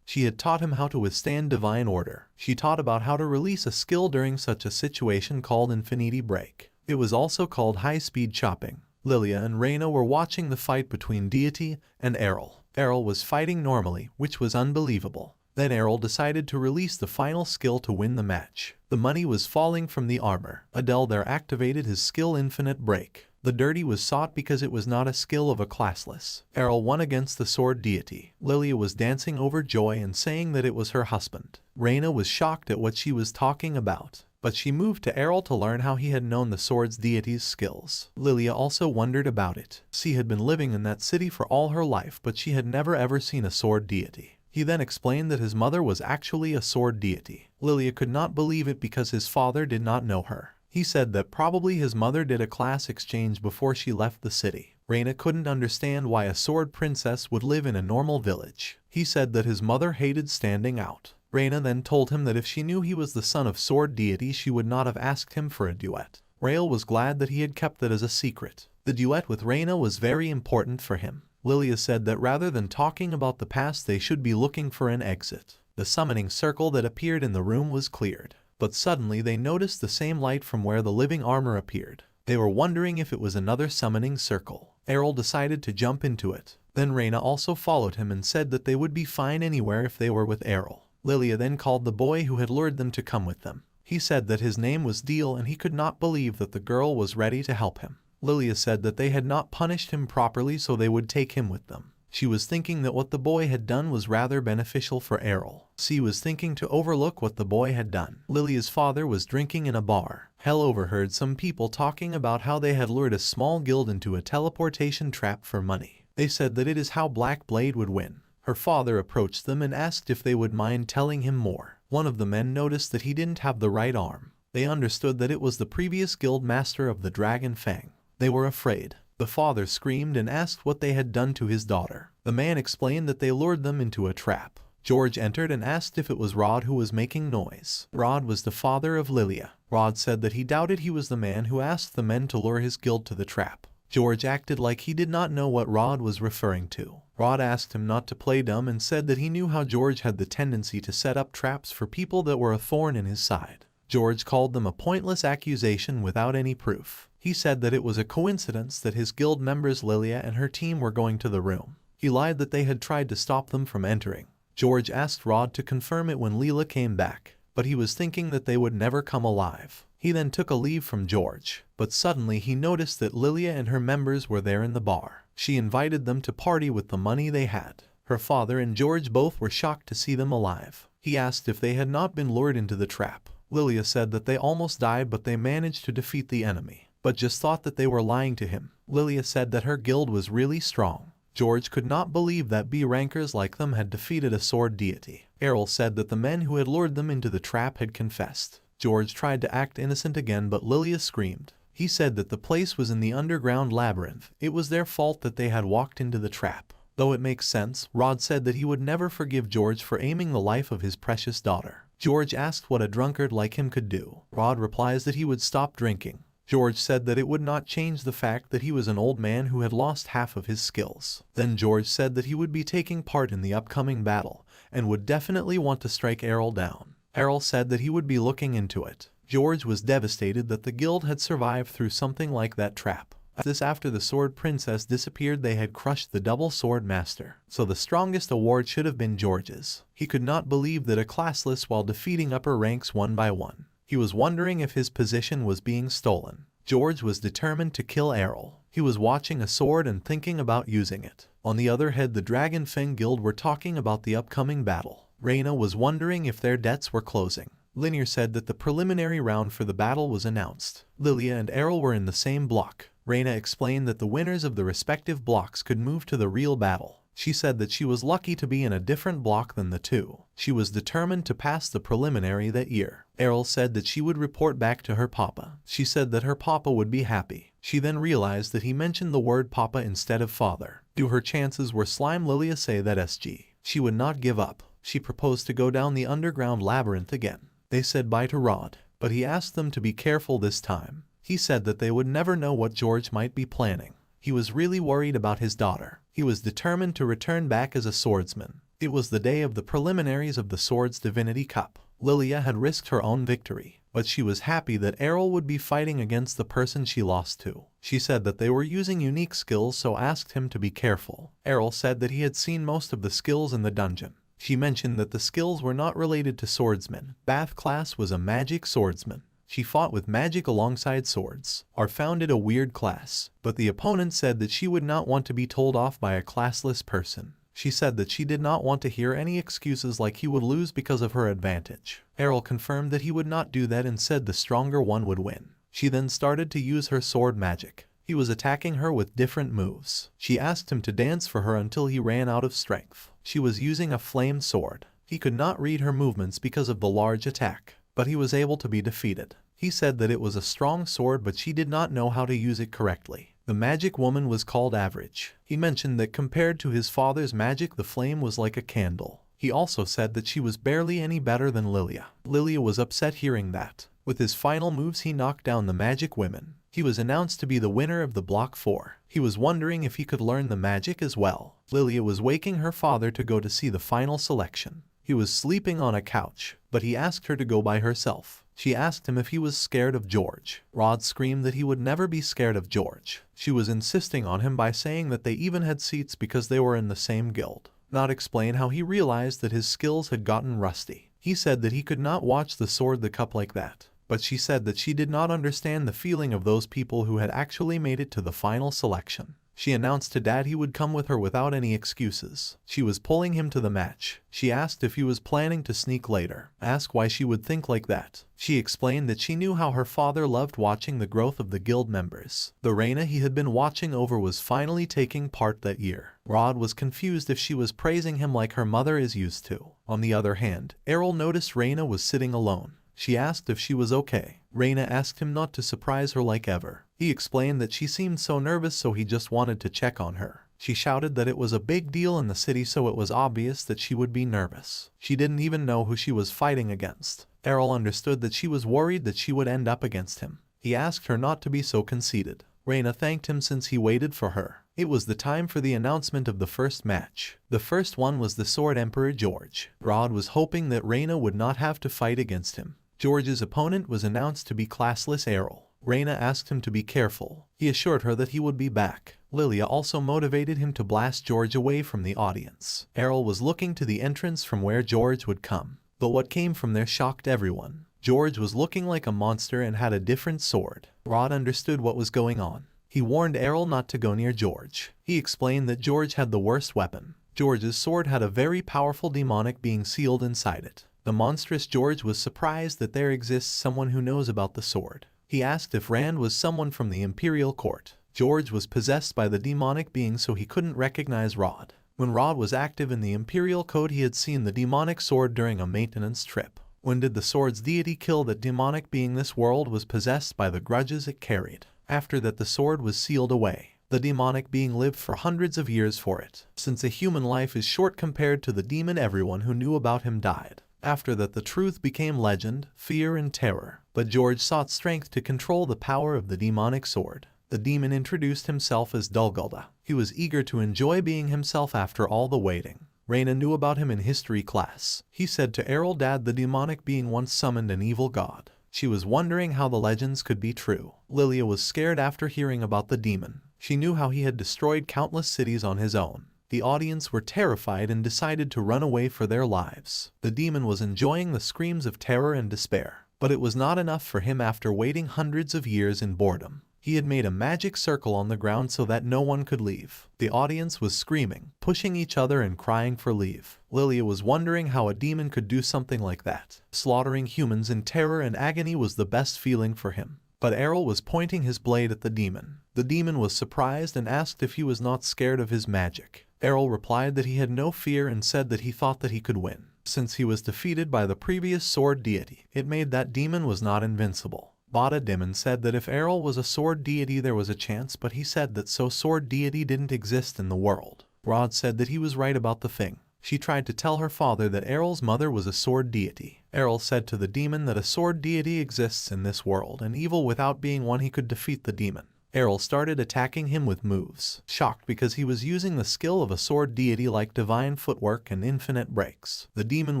She had taught him how to withstand divine order. She taught about how to release a skill during such a situation called Infinity Break. It was also called high-speed chopping. Lilia and Reyna were watching the fight between Deity and Errol. Errol was fighting normally, which was unbelievable. Then Errol decided to release the final skill to win the match. The money was falling from the armor. Adele there activated his skill Infinite Break. The dirty was sought because it was not a skill of a classless. Errol won against the sword deity. Lilia was dancing over joy and saying that it was her husband. Reyna was shocked at what she was talking about, but she moved to Errol to learn how he had known the sword's deity's skills. Lilia also wondered about it. She had been living in that city for all her life, but she had never ever seen a sword deity. He then explained that his mother was actually a sword deity. Lilia could not believe it because his father did not know her. He said that probably his mother did a class exchange before she left the city. Reyna couldn't understand why a sword princess would live in a normal village. He said that his mother hated standing out. Reyna then told him that if she knew he was the son of sword deity, she would not have asked him for a duet. Rael was glad that he had kept it as a secret. The duet with Reyna was very important for him. Lilia said that rather than talking about the past, they should be looking for an exit. The summoning circle that appeared in the room was cleared. But suddenly they noticed the same light from where the living armor appeared. They were wondering if it was another summoning circle. Errol decided to jump into it. Then Reyna also followed him and said that they would be fine anywhere if they were with Errol. Lilia then called the boy who had lured them to come with them. He said that his name was Deal and he could not believe that the girl was ready to help him. Lilia said that they had not punished him properly, so they would take him with them. She was thinking that what the boy had done was rather beneficial for Errol. She was thinking to overlook what the boy had done. Lilia's father was drinking in a bar. Hell overheard some people talking about how they had lured a small guild into a teleportation trap for money. They said that it is how Black Blade would win. Her father approached them and asked if they would mind telling him more. One of the men noticed that he didn't have the right arm. They understood that it was the previous guild master of the Dragon Fang. They were afraid. The father screamed and asked what they had done to his daughter. The man explained that they lured them into a trap. George entered and asked if it was Rod who was making noise. Rod was the father of Lilia. Rod said that he doubted he was the man who asked the men to lure his guild to the trap. George acted like he did not know what Rod was referring to. Rod asked him not to play dumb and said that he knew how George had the tendency to set up traps for people that were a thorn in his side. George called them a pointless accusation without any proof. He said that it was a coincidence that his guild members Lilia and her team were going to the room. He lied that they had tried to stop them from entering. George asked Rod to confirm it when Leela came back, but he was thinking that they would never come alive. He then took a leave from George, but suddenly he noticed that Lilia and her members were there in the bar. She invited them to party with the money they had. Her father and George both were shocked to see them alive. He asked if they had not been lured into the trap. Lilia said that they almost died, but they managed to defeat the enemy, but just thought that they were lying to him. Lilia said that her guild was really strong. George could not believe that B-rankers like them had defeated a sword deity. Errol said that the men who had lured them into the trap had confessed. George tried to act innocent again, but Lilia screamed. He said that the place was in the underground labyrinth. It was their fault that they had walked into the trap. Though it makes sense, Rod said that he would never forgive George for aiming the life of his precious daughter. George asked what a drunkard like him could do. Rod replies that he would stop drinking. George said that it would not change the fact that he was an old man who had lost half of his skills. Then George said that he would be taking part in the upcoming battle and would definitely want to strike Errol down. Errol said that he would be looking into it. George was devastated that the guild had survived through something like that trap. After the sword princess disappeared, they had crushed the double sword master, so the strongest award should have been George's. He could not believe that a classless while defeating upper ranks one by one. He was wondering if his position was being stolen. George was determined to kill Errol. He was watching a sword and thinking about using it. On the other hand, the Dragon Fang Guild were talking about the upcoming battle. Reyna was wondering if their debts were closing. Linear said that the preliminary round for the battle was announced. Lilia and Errol were in the same block. Reyna explained that the winners of the respective blocks could move to the real battle. She said that she was lucky to be in a different block than the two. She was determined to pass the preliminary that year. Errol said that she would report back to her papa. She said that her papa would be happy. She then realized that he mentioned the word papa instead of father. Her chances were slime. Lilia say that SG. She would not give up. She proposed to go down the underground labyrinth again. They said bye to Rod, but he asked them to be careful this time. He said that they would never know what George might be planning. He was really worried about his daughter. He was determined to return back as a swordsman. It was the day of the preliminaries of the Swords Divinity Cup. Lilia had risked her own victory, but she was happy that Errol would be fighting against the person she lost to. She said that they were using unique skills, so asked him to be careful. Errol said that he had seen most of the skills in the dungeon. She mentioned that the skills were not related to swordsmen. Bath class was a magic swordsman. She fought with magic alongside swords, or founded a weird class, but the opponent said that she would not want to be told off by a classless person. She said that she did not want to hear any excuses like he would lose because of her advantage. Errol confirmed that he would not do that and said the stronger one would win. She then started to use her sword magic. He was attacking her with different moves. She asked him to dance for her until he ran out of strength. She was using a flame sword. He could not read her movements because of the large attack, but he was able to be defeated. He said that it was a strong sword, but she did not know how to use it correctly. The magic woman was called Average. He mentioned that compared to his father's magic, the flame was like a candle. He also said that she was barely any better than Lilia. Lilia was upset hearing that. With his final moves, he knocked down the magic women. He was announced to be the winner of the Block 4. He was wondering if he could learn the magic as well. Lilia was waking her father to go to see the final selection. He was sleeping on a couch, but he asked her to go by herself. She asked him if he was scared of George. Rod screamed that he would never be scared of George. She was insisting on him by saying that they even had seats because they were in the same guild. Not explain how he realized that his skills had gotten rusty. He said that he could not watch the Sword the Cup like that. But she said that she did not understand the feeling of those people who had actually made it to the final selection. She announced to Dad he would come with her without any excuses. She was pulling him to the match. She asked if he was planning to sneak later. Asked why she would think like that. She explained that she knew how her father loved watching the growth of the guild members. The Reina he had been watching over was finally taking part that year. Rod was confused if she was praising him like her mother is used to. On the other hand, Errol noticed Reina was sitting alone. She asked if she was okay. Reina asked him not to surprise her like ever. He explained that she seemed so nervous, so he just wanted to check on her. She shouted that it was a big deal in the city, so it was obvious that she would be nervous. She didn't even know who she was fighting against. Errol understood that she was worried that she would end up against him. He asked her not to be so conceited. Reina thanked him since he waited for her. It was the time for the announcement of the first match. The first one was the Sword Emperor George. Rod was hoping that Reina would not have to fight against him. George's opponent was announced to be classless Errol. Reina asked him to be careful. He assured her that he would be back. Lilia also motivated him to blast George away from the audience. Errol was looking to the entrance from where George would come, but what came from there shocked everyone. George was looking like a monster and had a different sword. Rod understood what was going on. He warned Errol not to go near George. He explained that George had the worst weapon. George's sword had a very powerful demonic being sealed inside it. The monstrous George was surprised that there exists someone who knows about the sword. He asked if Rand was someone from the Imperial Court. George was possessed by the demonic being, so he couldn't recognize Rod. When Rod was active in the Imperial Code, he had seen the demonic sword during a maintenance trip. When did the sword's deity kill that demonic being? This world was possessed by the grudges it carried. After that, the sword was sealed away. The demonic being lived for hundreds of years for it. Since a human life is short compared to the demon, everyone who knew about him died. After that, the truth became legend, fear, and terror. But George sought strength to control the power of the demonic sword. The demon introduced himself as Dulgulda. He was eager to enjoy being himself after all the waiting. Reina knew about him in history class. He said to Errol, Dad, the demonic being once summoned an evil god. She was wondering how the legends could be true. Lilia was scared after hearing about the demon. She knew how he had destroyed countless cities on his own. The audience were terrified and decided to run away for their lives. The demon was enjoying the screams of terror and despair, but it was not enough for him after waiting hundreds of years in boredom. He had made a magic circle on the ground so that no one could leave. The audience was screaming, pushing each other and crying for leave. Lilia was wondering how a demon could do something like that. Slaughtering humans in terror and agony was the best feeling for him. But Errol was pointing his blade at the demon. The demon was surprised and asked if he was not scared of his magic. Errol replied that he had no fear and said that he thought that he could win. Since he was defeated by the previous sword deity, it made that demon was not invincible. Bada Demon said that if Errol was a sword deity there was a chance, but he said that so sword deity didn't exist in the world. Rod said that he was right about the thing. She tried to tell her father that Errol's mother was a sword deity. Errol said to the demon that a sword deity exists in this world and evil without being one he could defeat the demon. Errol started attacking him with moves, shocked because he was using the skill of a sword deity like divine footwork and infinite breaks. The demon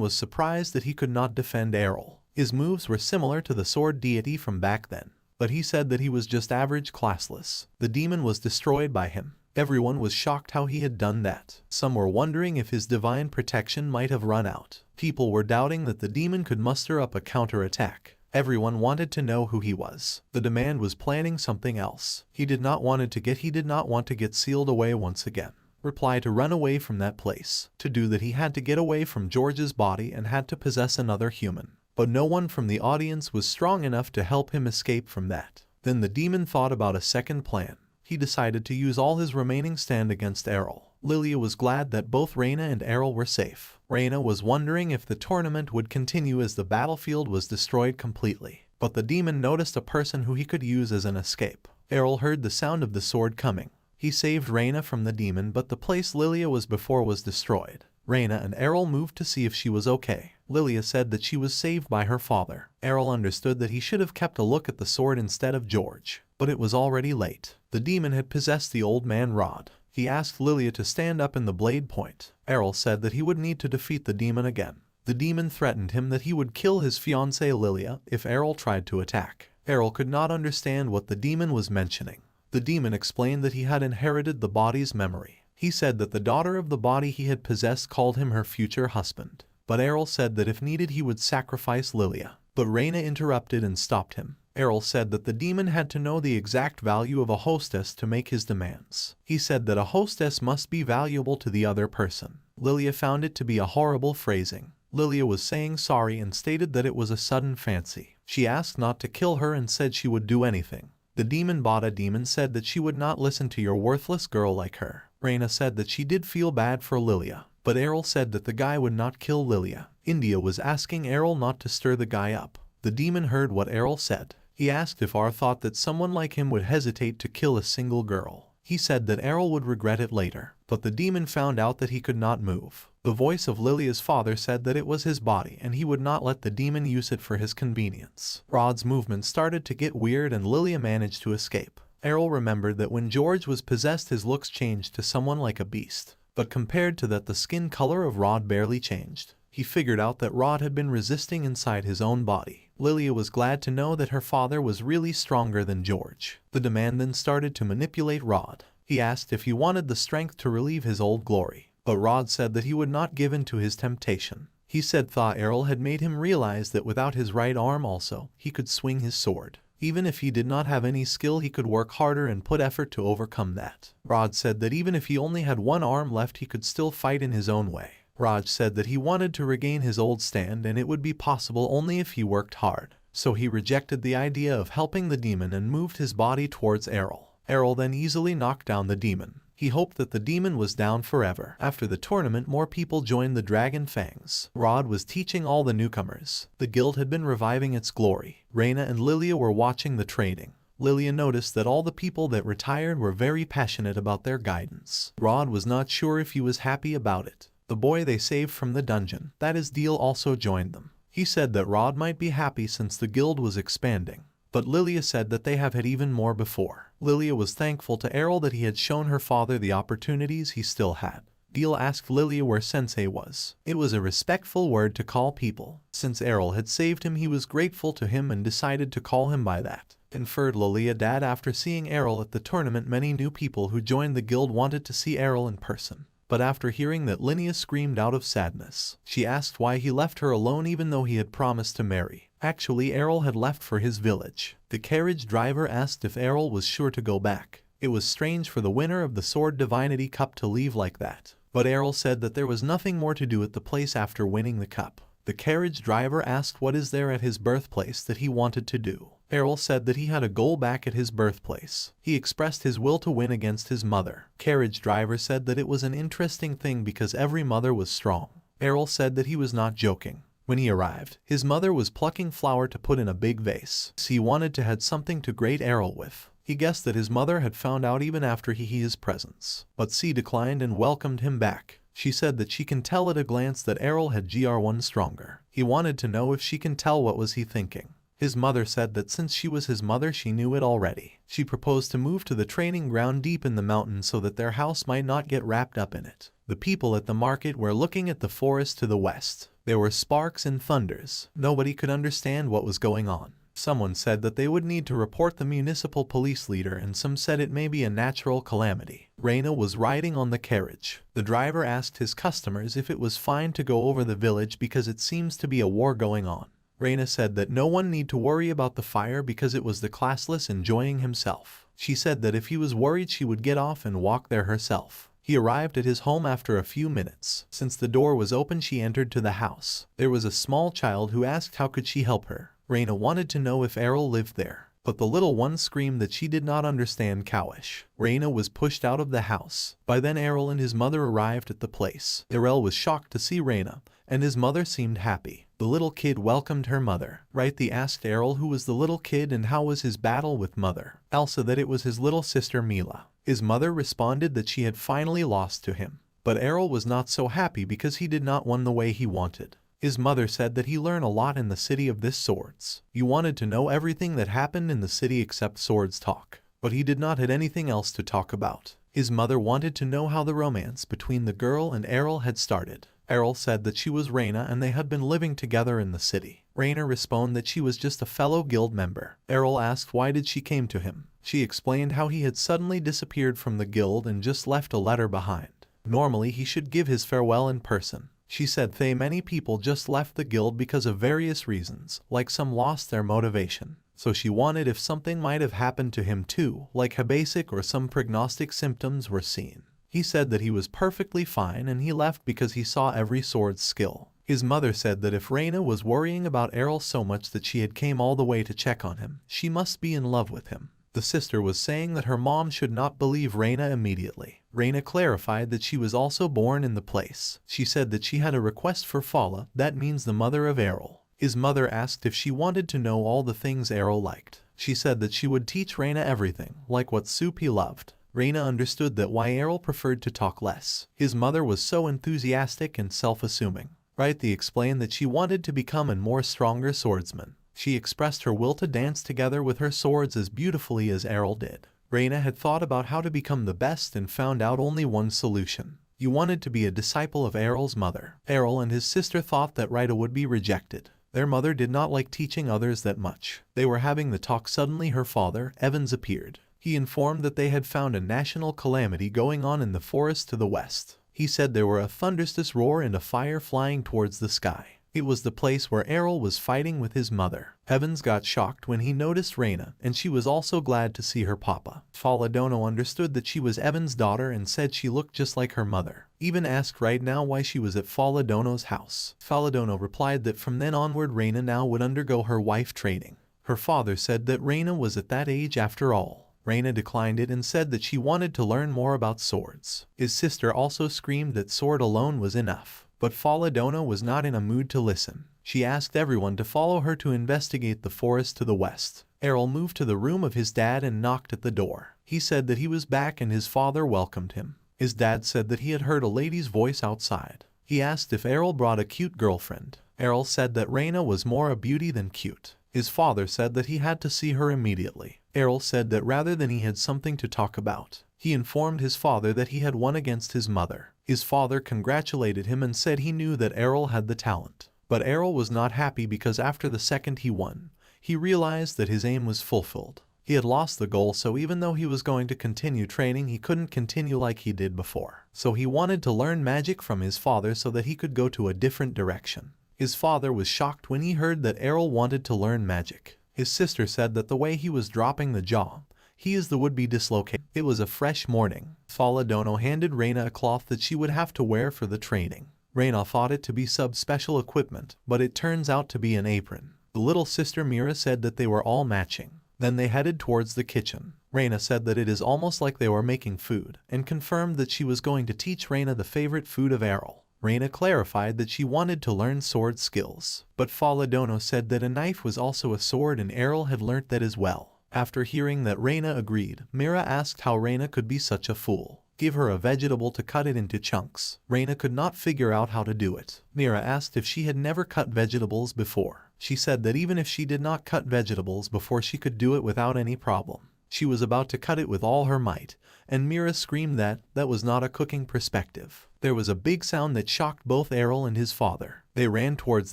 was surprised that he could not defend Errol. His moves were similar to the sword deity from back then, but he said that he was just average classless. The demon was destroyed by him. Everyone was shocked how he had done that. Some were wondering if his divine protection might have run out. People were doubting that the demon could muster up a counterattack. Everyone wanted to know who he was. The demand was planning something else. He did not want to get sealed away once again. Reply to run away from that place. To do that he had to get away from George's body and had to possess another human. But no one from the audience was strong enough to help him escape from that. Then the demon thought about a second plan. He decided to use all his remaining stand against Errol. Lilia was glad that both Raina and Errol were safe. Raina was wondering if the tournament would continue as the battlefield was destroyed completely. But the demon noticed a person who he could use as an escape. Errol heard the sound of the sword coming. He saved Raina from the demon, but the place Lilia was before was destroyed. Raina and Errol moved to see if she was okay. Lilia said that she was saved by her father. Errol understood that he should have kept a look at the sword instead of George. But it was already late. The demon had possessed the old man Rod. He asked Lilia to stand up in the blade point. Errol said that he would need to defeat the demon again. The demon threatened him that he would kill his fiancée Lilia if Errol tried to attack. Errol could not understand what the demon was mentioning. The demon explained that he had inherited the body's memory. He said that the daughter of the body he had possessed called him her future husband. But Errol said that if needed he would sacrifice Lilia. But Raina interrupted and stopped him. Errol said that the demon had to know the exact value of a hostess to make his demands. He said that a hostess must be valuable to the other person. Lilia found it to be a horrible phrasing. Lilia was saying sorry and stated that it was a sudden fancy. She asked not to kill her and said she would do anything. The demon Bada demon said that she would not listen to your worthless girl like her. Raina said that she did feel bad for Lilia. But Errol said that the guy would not kill Lilia. India was asking Errol not to stir the guy up. The demon heard what Errol said. He asked if R thought that someone like him would hesitate to kill a single girl. He said that Errol would regret it later. But the demon found out that he could not move. The voice of Lilia's father said that it was his body and he would not let the demon use it for his convenience. Rod's movement started to get weird and Lilia managed to escape. Errol remembered that when George was possessed his looks changed to someone like a beast. But compared to that the skin color of Rod barely changed. He figured out that Rod had been resisting inside his own body. Lilia was glad to know that her father was really stronger than George. The demand then started to manipulate Rod. He asked if he wanted the strength to relieve his old glory. But Rod said that he would not give in to his temptation. He said Errol had made him realize that without his right arm also, he could swing his sword. Even if he did not have any skill he could work harder and put effort to overcome that. Rod said that even if he only had one arm left he could still fight in his own way. Raj said that he wanted to regain his old stand and it would be possible only if he worked hard. So he rejected the idea of helping the demon and moved his body towards Errol. Errol then easily knocked down the demon. He hoped that the demon was down forever. After the tournament more people joined the Dragon Fangs. Rod was teaching all the newcomers. The guild had been reviving its glory. Raina and Lilia were watching the training. Lilia noticed that all the people that retired were very passionate about their guidance. Rod was not sure if he was happy about it. The boy they saved from the dungeon, that is Deal, also joined them. He said that Rod might be happy since the guild was expanding. But Lilia said that they have had even more before. Lilia was thankful to Errol that he had shown her father the opportunities he still had. Deal asked Lilia where Sensei was. It was a respectful word to call people. Since Errol had saved him he was grateful to him and decided to call him by that. Inferred Lilia dad after seeing Errol at the tournament many new people who joined the guild wanted to see Errol in person. But after hearing that Linia screamed out of sadness. She asked why he left her alone even though he had promised to marry. Actually Errol had left for his village. The carriage driver asked if Errol was sure to go back. It was strange for the winner of the Sword Divinity Cup to leave like that. But Errol said that there was nothing more to do at the place after winning the cup. The carriage driver asked what is there at his birthplace that he wanted to do. Errol said that he had a goal back at his birthplace. He expressed his will to win against his mother. Carriage driver said that it was an interesting thing because every mother was strong. Errol said that he was not joking. When he arrived, his mother was plucking flower to put in a big vase. He wanted to had something to greet Errol with. He guessed that his mother had found out even after his presence. But C declined and welcomed him back. She said that she can tell at a glance that Errol had GR1 stronger. He wanted to know if she can tell what was he thinking. His mother said that since she was his mother she knew it already. She proposed to move to the training ground deep in the mountains so that their house might not get wrapped up in it. The people at the market were looking at the forest to the west. There were sparks and thunders. Nobody could understand what was going on. Someone said that they would need to report the municipal police leader, and some said it may be a natural calamity. Reina was riding on the carriage. The driver asked his customers if it was fine to go over the village because it seems to be a war going on. Reina said that no one need to worry about the fire because it was the classless enjoying himself. She said that if he was worried she would get off and walk there herself. He arrived at his home after a few minutes. Since the door was open she entered to the house. There was a small child who asked how could she help her. Reina wanted to know if Errol lived there, but the little one screamed that she did not understand Cowish. Reina was pushed out of the house. By then Errol and his mother arrived at the place. Errol was shocked to see Reina, and his mother seemed happy. The little kid welcomed her mother. They asked Errol who was the little kid and how was his battle with mother. Elsa that it was his little sister Mila. His mother responded that she had finally lost to him. But Errol was not so happy because he did not win the way he wanted. His mother said that he learned a lot in the city of this swords. He wanted to know everything that happened in the city except swords talk. But he did not have anything else to talk about. His mother wanted to know how the romance between the girl and Errol had started. Errol said that she was Reina and they had been living together in the city. Reina responded that she was just a fellow guild member. Errol asked why did she came to him. She explained how he had suddenly disappeared from the guild and just left a letter behind. Normally he should give his farewell in person. She said that many people just left the guild because of various reasons, like some lost their motivation. So she wanted if something might have happened to him too, like basic or some prognostic symptoms were seen. He said that he was perfectly fine and he left because he saw every sword's skill. His mother said that if Reina was worrying about Errol so much that she had came all the way to check on him, she must be in love with him. The sister was saying that her mom should not believe Reina immediately. Reina clarified that she was also born in the place. She said that she had a request for Fala, that means the mother of Errol. His mother asked if she wanted to know all the things Errol liked. She said that she would teach Reina everything, like what soup he loved. Reina understood that why Errol preferred to talk less. His mother was so enthusiastic and self-assuming. They explained that she wanted to become a more stronger swordsman. She expressed her will to dance together with her swords as beautifully as Errol did. Reina had thought about how to become the best and found out only one solution. He wanted to be a disciple of Errol's mother. Errol and his sister thought that Rita would be rejected. Their mother did not like teaching others that much. They were having the talk. Suddenly her father, Evans, appeared. He informed that they had found a national calamity going on in the forest to the west. He said there were a thunderous roar and a fire flying towards the sky. It was the place where Errol was fighting with his mother. Evans got shocked when he noticed Reina, and she was also glad to see her papa. Faladono understood that she was Evans' daughter and said she looked just like her mother. Even asked right now why she was at Faladono's house. Faladono replied that from then onward Reina now would undergo her wife training. Her father said that Reina was at that age after all. Reina declined it and said that she wanted to learn more about swords. His sister also screamed that sword alone was enough. But Faladono was not in a mood to listen. She asked everyone to follow her to investigate the forest to the west. Errol moved to the room of his dad and knocked at the door. He said that he was back and his father welcomed him. His dad said that he had heard a lady's voice outside. He asked if Errol brought a cute girlfriend. Errol said that Reina was more a beauty than cute. His father said that he had to see her immediately. Errol said that rather than he had something to talk about. He informed his father that he had won against his mother. His father congratulated him and said he knew that Errol had the talent. But Errol was not happy because after the second he won, he realized that his aim was fulfilled. He had lost the goal, so even though he was going to continue training, he couldn't continue like he did before. So he wanted to learn magic from his father so that he could go to a different direction. His father was shocked when he heard that Errol wanted to learn magic. His sister said that the way he was dropping the jaw, he is the would-be dislocated. It was a fresh morning. Faladono handed Reina a cloth that she would have to wear for the training. Reina thought it to be special equipment, but it turns out to be an apron. The little sister Mira said that they were all matching. Then they headed towards the kitchen. Reina said that it is almost like they were making food, and confirmed that she was going to teach Reina the favorite food of Errol. Reina clarified that she wanted to learn sword skills, but Faladono said that a knife was also a sword and Errol had learnt that as well. After hearing that Reina agreed, Mira asked how Reina could be such a fool. Give her a vegetable to cut it into chunks. Reina could not figure out how to do it. Mira asked if she had never cut vegetables before. She said that even if she did not cut vegetables before, she could do it without any problem. She was about to cut it with all her might, and Mira screamed that that was not a cooking perspective. There was a big sound that shocked both Errol and his father. They ran towards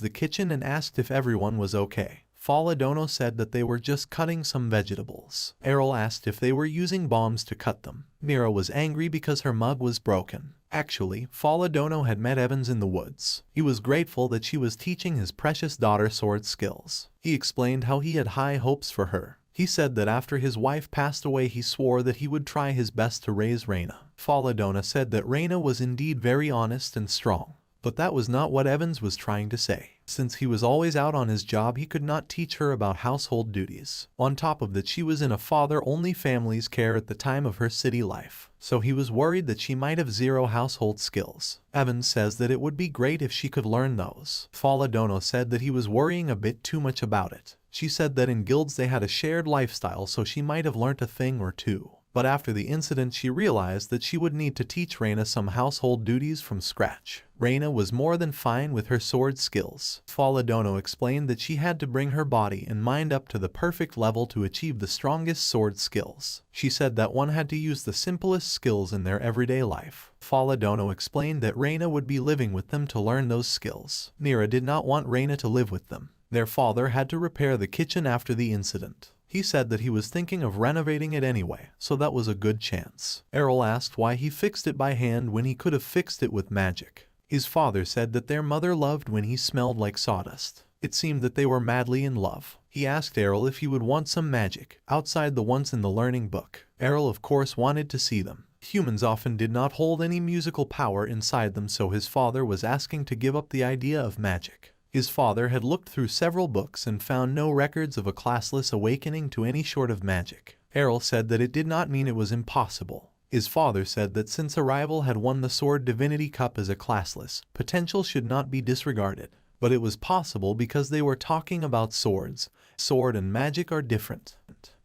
the kitchen and asked if everyone was okay. Fala Dono said that they were just cutting some vegetables. Errol asked if they were using bombs to cut them. Mira was angry because her mug was broken. Actually, Fala Dono had met Evans in the woods. He was grateful that she was teaching his precious daughter sword skills. He explained how he had high hopes for her. He said that after his wife passed away, he swore that he would try his best to raise Reina. Fala Dono said that Reina was indeed very honest and strong. But that was not what Evans was trying to say. Since he was always out on his job, he could not teach her about household duties. On top of that, she was in a father-only family's care at the time of her city life. So he was worried that she might have zero household skills. Evans says that it would be great if she could learn those. Fala Dono said that he was worrying a bit too much about it. She said that in guilds they had a shared lifestyle, so she might have learnt a thing or two. But after the incident, she realized that she would need to teach Reina some household duties from scratch. Reina was more than fine with her sword skills. Fala Dono explained that she had to bring her body and mind up to the perfect level to achieve the strongest sword skills. She said that one had to use the simplest skills in their everyday life. Fala Dono explained that Reina would be living with them to learn those skills. Mira did not want Reina to live with them. Their father had to repair the kitchen after the incident. He said that he was thinking of renovating it anyway, so that was a good chance. Errol asked why he fixed it by hand when he could have fixed it with magic. His father said that their mother loved when he smelled like sawdust. It seemed that they were madly in love. He asked Errol if he would want some magic, outside the ones in the learning book. Errol of course wanted to see them. Humans often did not hold any musical power inside them, so his father was asking to give up the idea of magic. His father had looked through several books and found no records of a classless awakening to any sort of magic. Errol said that it did not mean it was impossible. His father said that since a rival had won the Sword Divinity Cup as a classless, potential should not be disregarded. But it was possible because they were talking about swords. Sword and magic are different.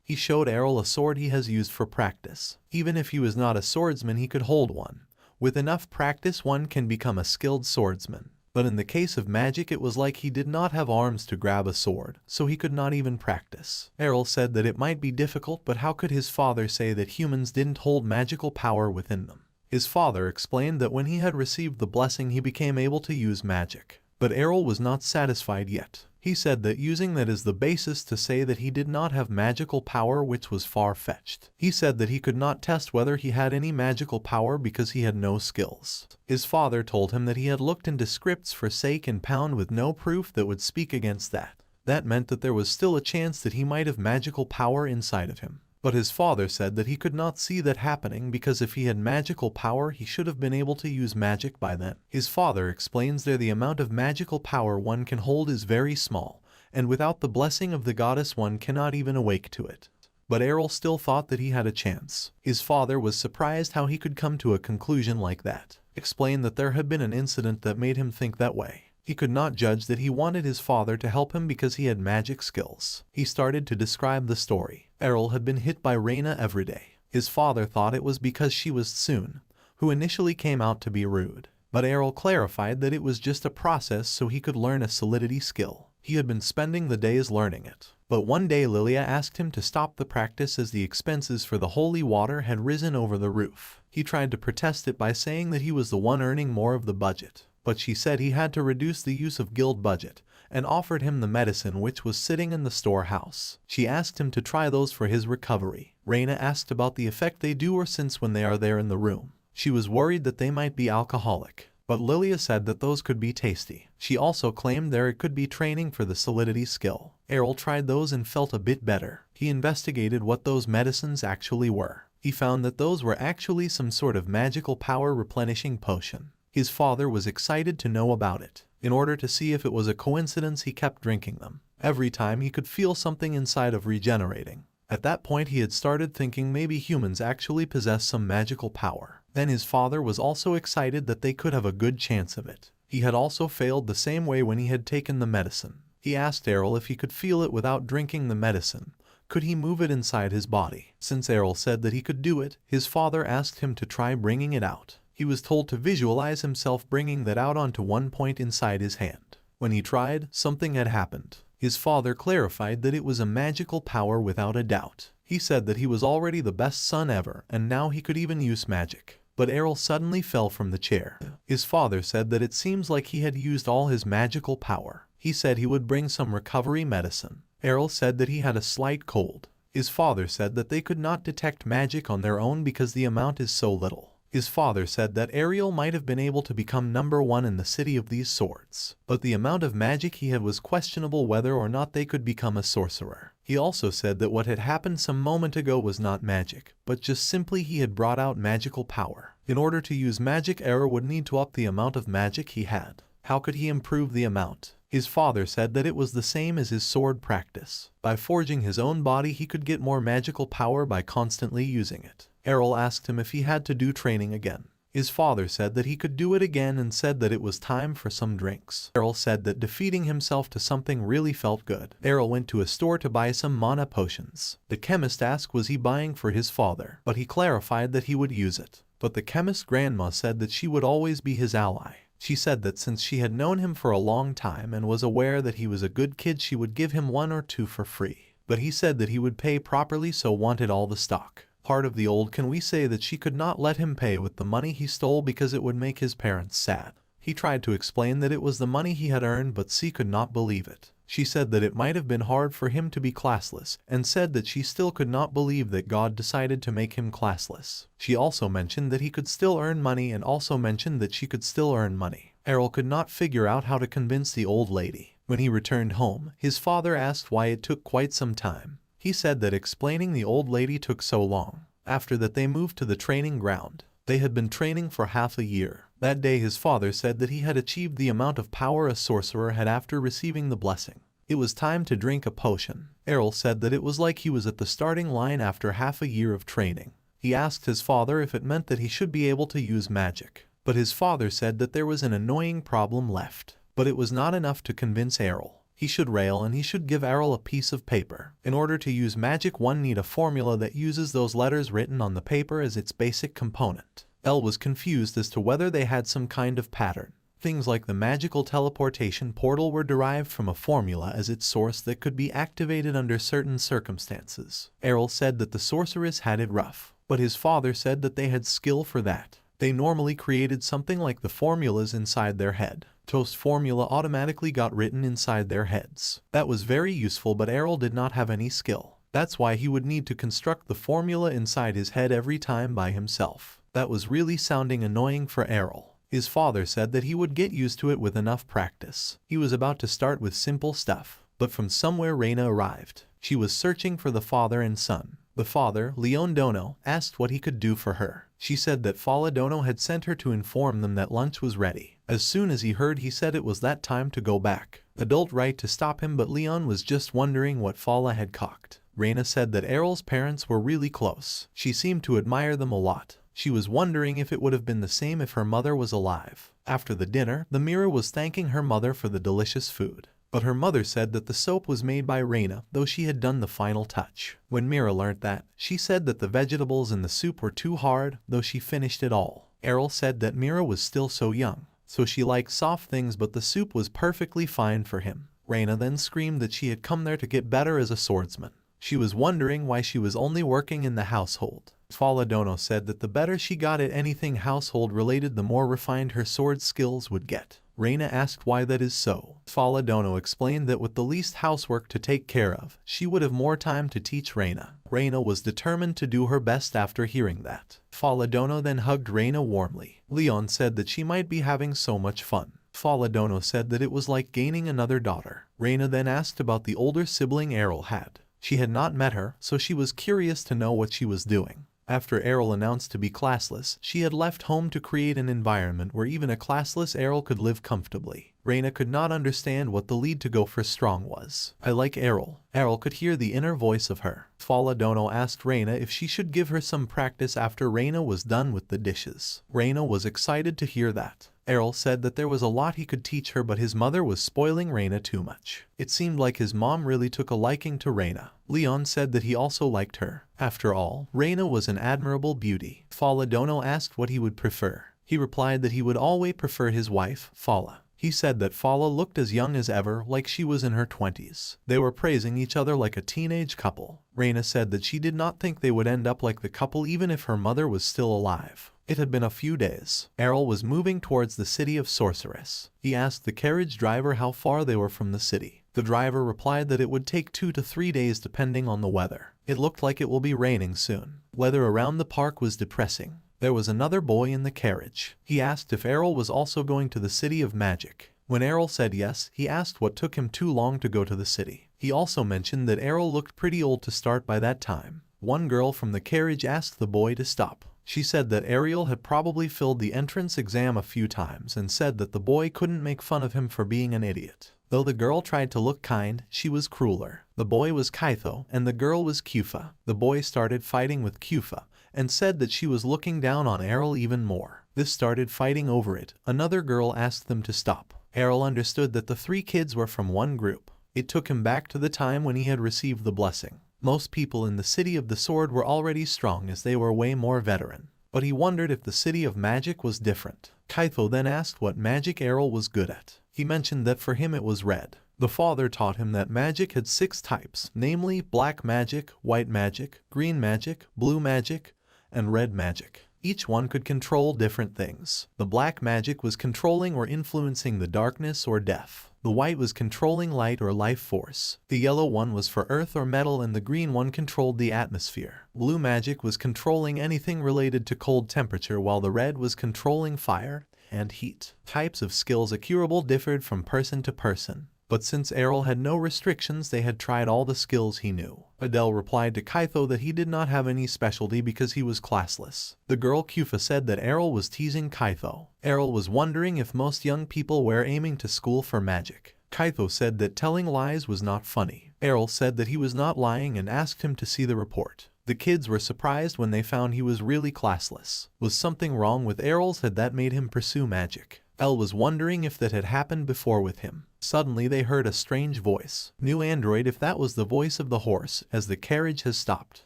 He showed Errol a sword he has used for practice. Even if he was not a swordsman, he could hold one. With enough practice, one can become a skilled swordsman. But in the case of magic, it was like he did not have arms to grab a sword, so he could not even practice. Errol said that it might be difficult, but how could his father say that humans didn't hold magical power within them? His father explained that when he had received the blessing, he became able to use magic. But Errol was not satisfied yet. He said that using that is the basis to say that he did not have magical power, which was far-fetched. He said that he could not test whether he had any magical power because he had no skills. His father told him that he had looked into scripts for Sake and Pound with no proof that would speak against that. That meant that there was still a chance that he might have magical power inside of him. But his father said that he could not see that happening because if he had magical power, he should have been able to use magic by then. His father explains there the amount of magical power one can hold is very small, and without the blessing of the goddess one cannot even awake to it. But Errol still thought that he had a chance. His father was surprised how he could come to a conclusion like that. Explained that there had been an incident that made him think that way. He could not judge that he wanted his father to help him because he had magic skills. He started to describe the story. Errol had been hit by Reina every day. His father thought it was because she was Tsun, who initially came out to be rude. But Errol clarified that it was just a process so he could learn a solidity skill. He had been spending the days learning it. But one day Lilia asked him to stop the practice as the expenses for the holy water had risen over the roof. He tried to protest it by saying that he was the one earning more of the budget. But she said he had to reduce the use of guild budget, and offered him the medicine which was sitting in the storehouse. She asked him to try those for his recovery. Reina asked about the effect they do or since when they are there in the room. She was worried that they might be alcoholic, but Lilia said that those could be tasty. She also claimed there it could be training for the solidity skill. Errol tried those and felt a bit better. He investigated what those medicines actually were. He found that those were actually some sort of magical power replenishing potion. His father was excited to know about it. In order to see if it was a coincidence, he kept drinking them. Every time he could feel something inside of regenerating. At that point he had started thinking maybe humans actually possess some magical power. Then his father was also excited that they could have a good chance of it. He had also failed the same way when he had taken the medicine. He asked Errol if he could feel it without drinking the medicine, Could he move it inside his body? Since Errol said that he could do it, his father asked him to try bringing it out. He was told to visualize himself bringing that out onto one point inside his hand. When he tried, something had happened. His father clarified that it was a magical power without a doubt. He said that he was already the best son ever, and now he could even use magic. But Errol suddenly fell from the chair. His father said that it seems like he had used all his magical power. He said he would bring some recovery medicine. Errol said that he had a slight cold. His father said that they could not detect magic on their own because the amount is so little. His father said that Ariel might have been able to become #1 in the city of these swords, but the amount of magic he had was questionable whether or not they could become a sorcerer. He also said that what had happened some moment ago was not magic, but just simply he had brought out magical power. In order to use magic, Errol would need to up the amount of magic he had. How could he improve the amount? His father said that it was the same as his sword practice. By forging his own body, he could get more magical power by constantly using it. Errol asked him if he had to do training again. His father said that he could do it again and said that it was time for some drinks. Errol said that defeating himself to something really felt good. Errol went to a store to buy some mana potions. The chemist asked was he buying for his father, but he clarified that he would use it. But the chemist's grandma said that she would always be his ally. She said that since she had known him for a long time and was aware that he was a good kid, she would give him 1 or 2 for free. But he said that he would pay properly, so wanted all the stock. Part of the old can we say that she could not let him pay with the money he stole because it would make his parents sad. He tried to explain that it was the money he had earned, but she could not believe it. She said that it might have been hard for him to be classless, and said that she still could not believe that God decided to make him classless. She also mentioned that he could still earn money and also mentioned that she could still earn money. Errol could not figure out how to convince the old lady. When he returned home, his father asked why it took quite some time. He said that explaining the old lady took so long. After that they moved to the training ground. They had been training for half a year. That day his father said that he had achieved the amount of power a sorcerer had after receiving the blessing. It was time to drink a potion. Errol said that it was like he was at the starting line after half a year of training. He asked his father if it meant that he should be able to use magic. But his father said that there was an annoying problem left. But it was not enough to convince Errol. He should rail and he should give Errol a piece of paper. In order to use magic, one need a formula that uses those letters written on the paper as its basic component. El was confused as to whether they had some kind of pattern. Things like the magical teleportation portal were derived from a formula as its source that could be activated under certain circumstances. Errol said that the sorceress had it rough, but his father said that they had skill for that. They normally created something like the formulas inside their head. Toast formula automatically got written inside their heads. That was very useful, but Errol did not have any skill. That's why he would need to construct the formula inside his head every time by himself. That was really sounding annoying for Errol. His father said that he would get used to it with enough practice. He was about to start with simple stuff, but from somewhere Reina arrived. She was searching for the father and son. The father, Leon Dono, asked what he could do for her. She said that Fala Dono had sent her to inform them that lunch was ready. As soon as he heard, he said it was that time to go back. Adult right to stop him, but Leon was just wondering what Fala had cocked. Reina said that Errol's parents were really close. She seemed to admire them a lot. She was wondering if it would have been the same if her mother was alive. After the dinner, the mirror was thanking her mother for the delicious food. But her mother said that the soap was made by Reina, though she had done the final touch. When Mira learnt that, she said that the vegetables in the soup were too hard, though she finished it all. Errol said that Mira was still so young, so she liked soft things, but the soup was perfectly fine for him. Reina then screamed that she had come there to get better as a swordsman. She was wondering why she was only working in the household. Fala Dono said that the better she got at anything household related, the more refined her sword skills would get. Reina asked why that is so. Fala Dono explained that with the least housework to take care of, she would have more time to teach Reina. Reina was determined to do her best after hearing that. Fala Dono then hugged Reina warmly. Leon said that she might be having so much fun. Fala Dono said that it was like gaining another daughter. Reina then asked about the older sibling Errol had. She had not met her, so she was curious to know what she was doing. After Errol announced to be classless, she had left home to create an environment where even a classless Errol could live comfortably. Reina could not understand what the lead to go for strong was. I like Errol. Errol could hear the inner voice of her. Fala Dono asked Reina if she should give her some practice after Reina was done with the dishes. Reina was excited to hear that. Errol said that there was a lot he could teach her, but his mother was spoiling Reyna too much. It seemed like his mom really took a liking to Reyna. Leon said that he also liked her. After all, Reyna was an admirable beauty. Faldono asked what he would prefer. He replied that he would always prefer his wife, Fala. He said that Fala looked as young as ever, like she was in her 20s. They were praising each other like a teenage couple. Reyna said that she did not think they would end up like the couple even if her mother was still alive. It had been a few days. Errol was moving towards the city of Sorceress. He asked the carriage driver how far they were from the city. The driver replied that it would take 2 to 3 days depending on the weather. It looked like it will be raining soon. Weather around the park was depressing. There was another boy in the carriage. He asked if Errol was also going to the City of Magic. When Errol said yes, he asked what took him too long to go to the city. He also mentioned that Errol looked pretty old to start by that time. One girl from the carriage asked the boy to stop. She said that Ariel had probably failed the entrance exam a few times and said that the boy couldn't make fun of him for being an idiot. Though the girl tried to look kind, she was crueler. The boy was Kaitho and the girl was Kufa. The boy started fighting with Kufa and said that she was looking down on Errol even more. This started fighting over it. Another girl asked them to stop. Errol understood that the 3 kids were from one group. It took him back to the time when he had received the blessing. Most people in the City of the Sword were already strong as they were way more veteran. But he wondered if the City of Magic was different. Kaitho then asked what magic Errol was good at. He mentioned that for him it was red. The father taught him that magic had 6 types, namely black magic, white magic, green magic, blue magic, and red magic. Each one could control different things. The black magic was controlling or influencing the darkness or death. The white was controlling light or life force. The yellow one was for earth or metal and the green one controlled the atmosphere. Blue magic was controlling anything related to cold temperature while the red was controlling fire and heat. Types of skills accurable differed from person to person. But since Errol had no restrictions, they had tried all the skills he knew. Adele replied to Kaitho that he did not have any specialty because he was classless. The girl Kufa said that Errol was teasing Kaitho. Errol was wondering if most young people were aiming to school for magic. Kaitho said that telling lies was not funny. Errol said that he was not lying and asked him to see the report. The kids were surprised when they found he was really classless. Was something wrong with Errol's head that made him pursue magic? Elle was wondering if that had happened before with him. Suddenly they heard a strange voice. New android, if that was the voice of the horse, as the carriage has stopped.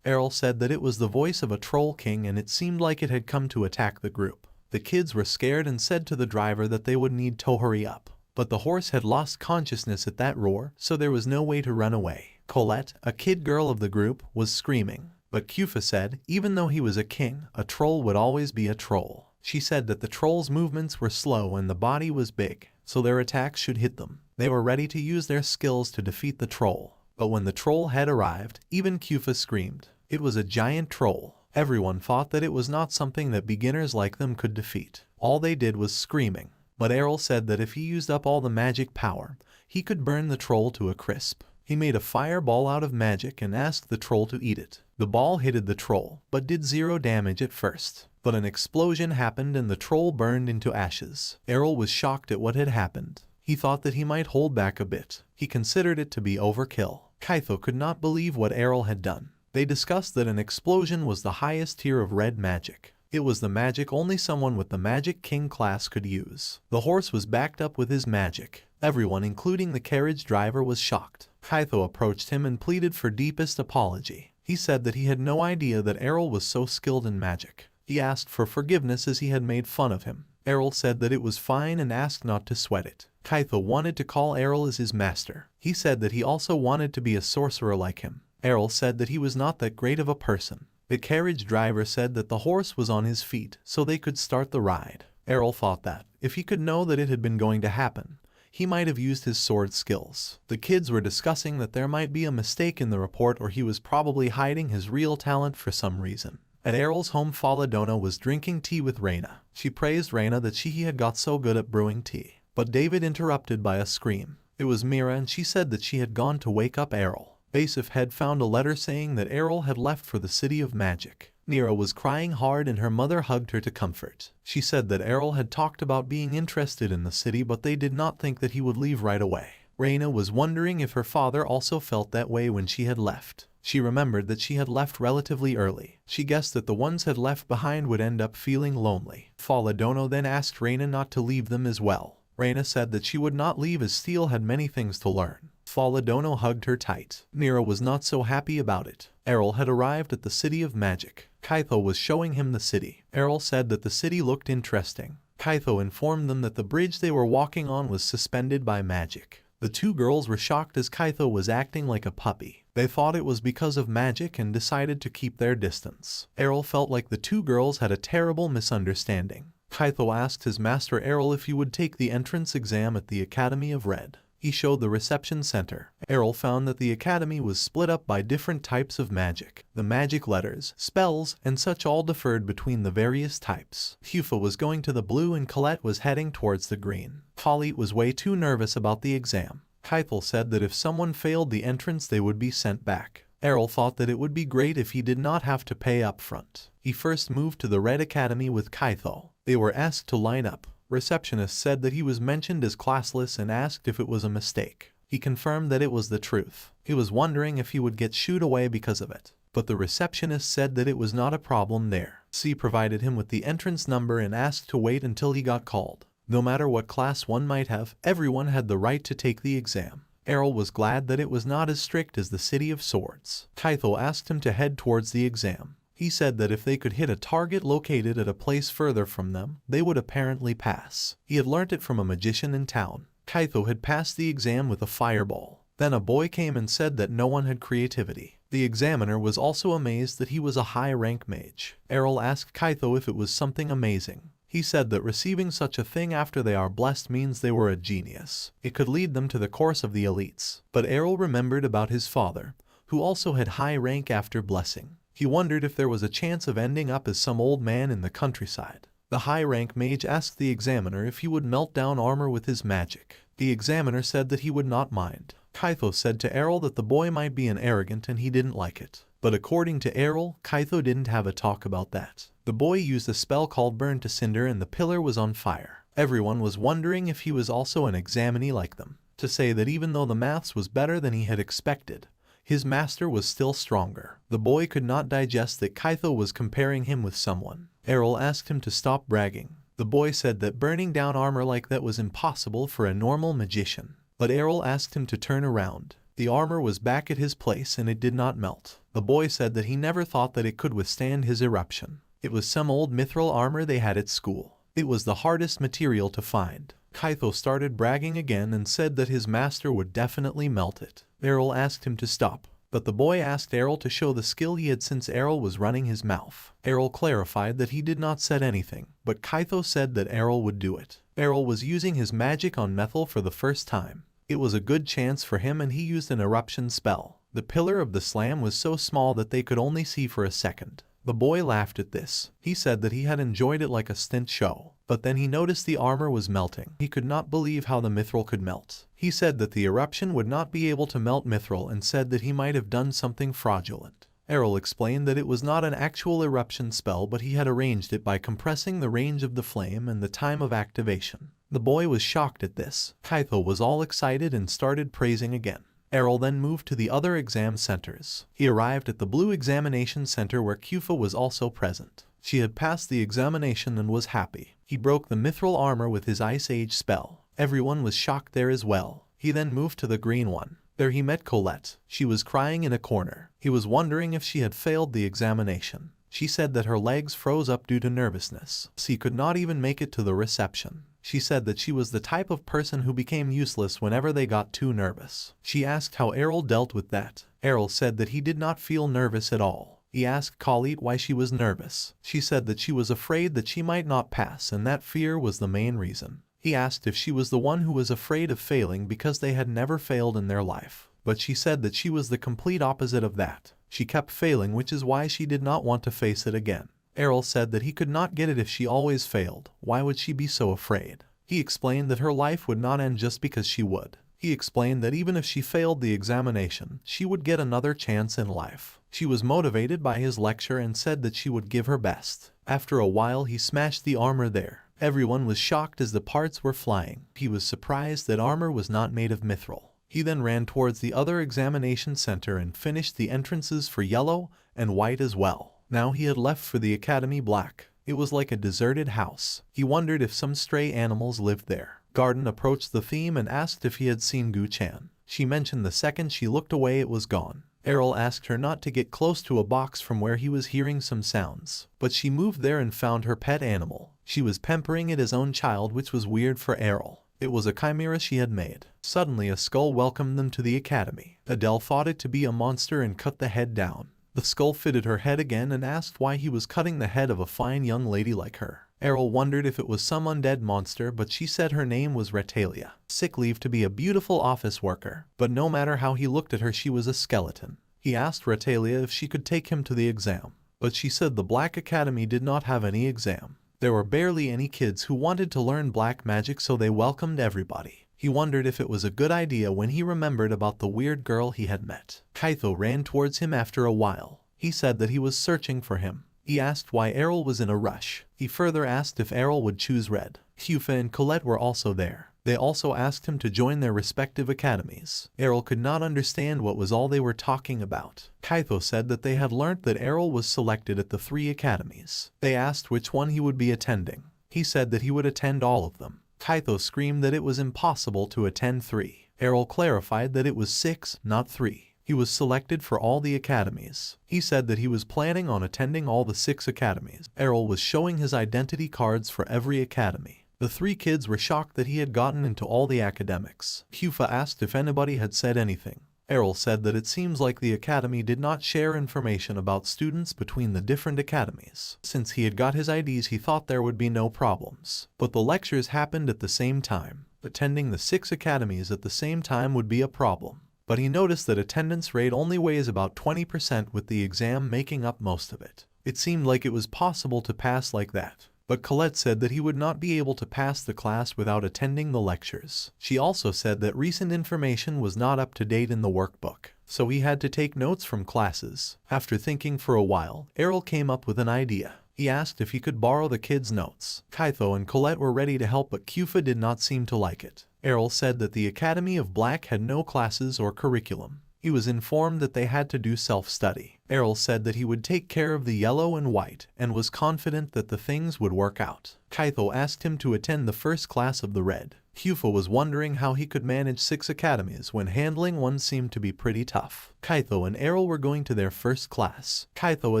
Errol said that it was the voice of a troll king and it seemed like it had come to attack the group. The kids were scared and said to the driver that they would need to hurry up. But the horse had lost consciousness at that roar, so there was no way to run away. Colette, a kid girl of the group, was screaming. But Kufa said, even though he was a king, a troll would always be a troll. She said that the troll's movements were slow and the body was big, so their attacks should hit them. They were ready to use their skills to defeat the troll. But when the troll had arrived, even Kufa screamed. It was a giant troll. Everyone thought that it was not something that beginners like them could defeat. All they did was screaming. But Errol said that if he used up all the magic power, he could burn the troll to a crisp. He made a fireball out of magic and asked the troll to eat it. The ball hit the troll, but did 0 damage at first. But an explosion happened and the troll burned into ashes. Errol was shocked at what had happened. He thought that he might hold back a bit. He considered it to be overkill. Kaitho could not believe what Errol had done. They discussed that an explosion was the highest tier of red magic. It was the magic only someone with the Magic King class could use. The horse was backed up with his magic. Everyone, including the carriage driver, was shocked. Kaitho approached him and pleaded for deepest apology. He said that he had no idea that Errol was so skilled in magic. He asked for forgiveness as he had made fun of him. Errol said that it was fine and asked not to sweat it. Kaitho wanted to call Errol as his master. He said that he also wanted to be a sorcerer like him. Errol said that he was not that great of a person. The carriage driver said that the horse was on his feet so they could start the ride. Errol thought that, if he could know that it had been going to happen, he might have used his sword skills. The kids were discussing that there might be a mistake in the report or he was probably hiding his real talent for some reason. At Errol's home, Faldono was drinking tea with Reyna. She praised Reyna that she had got so good at brewing tea. But David interrupted by a scream. It was Mira and she said that she had gone to wake up Errol. Basif had found a letter saying that Errol had left for the City of Magic. Nira was crying hard and her mother hugged her to comfort. She said that Errol had talked about being interested in the city but they did not think that he would leave right away. Reyna was wondering if her father also felt that way when she had left. She remembered that she had left relatively early. She guessed that the ones had left behind would end up feeling lonely. Faldono then asked Reina not to leave them as well. Reina said that she would not leave as Steel had many things to learn. Faldono hugged her tight. Nero was not so happy about it. Errol had arrived at the City of Magic. Kaito was showing him the city. Errol said that the city looked interesting. Kaito informed them that the bridge they were walking on was suspended by magic. The two girls were shocked as Kaito was acting like a puppy. They thought it was because of magic and decided to keep their distance. Errol felt like the two girls had a terrible misunderstanding. Kaito asked his master Errol if he would take the entrance exam at the Academy of Red. He showed the reception center. Errol found that the academy was split up by different types of magic. The magic letters, spells, and such all differed between the various types. Hufa was going to the blue and Colette was heading towards the green. Colette was way too nervous about the exam. Kaito said that if someone failed the entrance they would be sent back. Errol thought that it would be great if he did not have to pay up front. He first moved to the Red Academy with Kaito. They were asked to line up. Receptionist said that he was mentioned as classless and asked if it was a mistake. He confirmed that it was the truth. He was wondering if he would get shooed away because of it. But the receptionist said that it was not a problem there. C provided him with the entrance number and asked to wait until he got called. No matter what class one might have, everyone had the right to take the exam. Errol was glad that it was not as strict as the City of Swords. Kaito asked him to head towards the exam. He said that if they could hit a target located at a place further from them, they would apparently pass. He had learnt it from a magician in town. Kaito had passed the exam with a fireball. Then a boy came and said that no one had creativity. The examiner was also amazed that he was a high-rank mage. Errol asked Kaito if it was something amazing. He said that receiving such a thing after they are blessed means they were a genius. It could lead them to the course of the elites. But Errol remembered about his father, who also had high rank after blessing. He wondered if there was a chance of ending up as some old man in the countryside. The high-rank mage asked the examiner if he would melt down armor with his magic. The examiner said that he would not mind. Kaito said to Errol that the boy might be an arrogant and he didn't like it. But according to Errol, Kaito didn't have a talk about that. The boy used a spell called Burn to Cinder and the pillar was on fire. Everyone was wondering if he was also an examinee like them. To say that even though the maths was better than he had expected, his master was still stronger. The boy could not digest that Kaito was comparing him with someone. Errol asked him to stop bragging. The boy said that burning down armor like that was impossible for a normal magician. But Errol asked him to turn around. The armor was back at his place and it did not melt. The boy said that he never thought that it could withstand his eruption. It was some old mithril armor they had at school. It was the hardest material to find. Kaito started bragging again and said that his master would definitely melt it. Errol asked him to stop, but the boy asked Errol to show the skill he had since Errol was running his mouth. Errol clarified that he did not said anything, but Kaito said that Errol would do it. Errol was using his magic on Methil for the first time. It was a good chance for him and he used an eruption spell. The pillar of the slam was so small that they could only see for a second. The boy laughed at this. He said that he had enjoyed it like a stunt show. But then he noticed the armor was melting. He could not believe how the mithril could melt. He said that the eruption would not be able to melt mithril and said that he might have done something fraudulent. Errol explained that it was not an actual eruption spell but he had arranged it by compressing the range of the flame and the time of activation. The boy was shocked at this. Kaito was all excited and started praising again. Errol then moved to the other exam centers. He arrived at the Blue Examination Center where Kufa was also present. She had passed the examination and was happy. He broke the mithril armor with his Ice Age spell. Everyone was shocked there as well. He then moved to the green one. There he met Colette. She was crying in a corner. He was wondering if she had failed the examination. She said that her legs froze up due to nervousness. She could not even make it to the reception. She said that she was the type of person who became useless whenever they got too nervous. She asked how Errol dealt with that. Errol said that he did not feel nervous at all. He asked Colette why she was nervous. She said that she was afraid that she might not pass and that fear was the main reason. He asked if she was the one who was afraid of failing because they had never failed in their life. But she said that she was the complete opposite of that. She kept failing, which is why she did not want to face it again. Errol said that he could not get it if she always failed. Why would she be so afraid? He explained that her life would not end just because she would. He explained that even if she failed the examination, she would get another chance in life. She was motivated by his lecture and said that she would give her best. After a while he smashed the armor there. Everyone was shocked as the parts were flying. He was surprised that armor was not made of mithril. He then ran towards the other examination center and finished the entrances for yellow and white as well. Now he had left for the Academy Black. It was like a deserted house. He wondered if some stray animals lived there. Garden approached the theme and asked if he had seen Gu-chan. She mentioned the second she looked away it was gone. Errol asked her not to get close to a box from where he was hearing some sounds, but she moved there and found her pet animal. She was pampering it as own child, which was weird for Errol. It was a chimera she had made. Suddenly a skull welcomed them to the academy. Adele thought it to be a monster and cut the head down. The skull fitted her head again and asked why he was cutting the head of a fine young lady like her. Errol wondered if it was some undead monster, but she said her name was Retalia. Sick leave to be a beautiful office worker, but no matter how he looked at her she was a skeleton. He asked Retalia if she could take him to the exam, but she said the Black Academy did not have any exam. There were barely any kids who wanted to learn black magic, so they welcomed everybody. He wondered if it was a good idea when he remembered about the weird girl he had met. Kaito ran towards him after a while. He said that he was searching for him. He asked why Errol was in a rush. He further asked if Errol would choose red. Hyufa and Colette were also there. They also asked him to join their respective academies. Errol could not understand what was all they were talking about. Kaito said that they had learnt that Errol was selected at the 3 academies. They asked which one he would be attending. He said that he would attend all of them. Kaito screamed that it was impossible to attend 3. Errol clarified that it was 6, not 3. He was selected for all the academies. He said that he was planning on attending all the 6 academies. Errol was showing his identity cards for every academy. The 3 kids were shocked that he had gotten into all the academics. Hyufa asked if anybody had said anything. Errol said that it seems like the academy did not share information about students between the different academies. Since he had got his IDs, he thought there would be no problems. But the lectures happened at the same time. Attending the 6 academies at the same time would be a problem. But he noticed that attendance rate only weighs about 20%, with the exam making up most of it. It seemed like it was possible to pass like that. But Colette said that he would not be able to pass the class without attending the lectures. She also said that recent information was not up to date in the workbook, so he had to take notes from classes. After thinking for a while, Errol came up with an idea. He asked if he could borrow the kids' notes. Kaito and Colette were ready to help, but Kyufa did not seem to like it. Errol said that the Academy of Black had no classes or curriculum. He was informed that they had to do self-study. Errol said that he would take care of the yellow and white, and was confident that the things would work out. Kaito asked him to attend the first class of the red. Hyufa was wondering how he could manage 6 academies when handling one seemed to be pretty tough. Kaito and Errol were going to their first class. Kaito,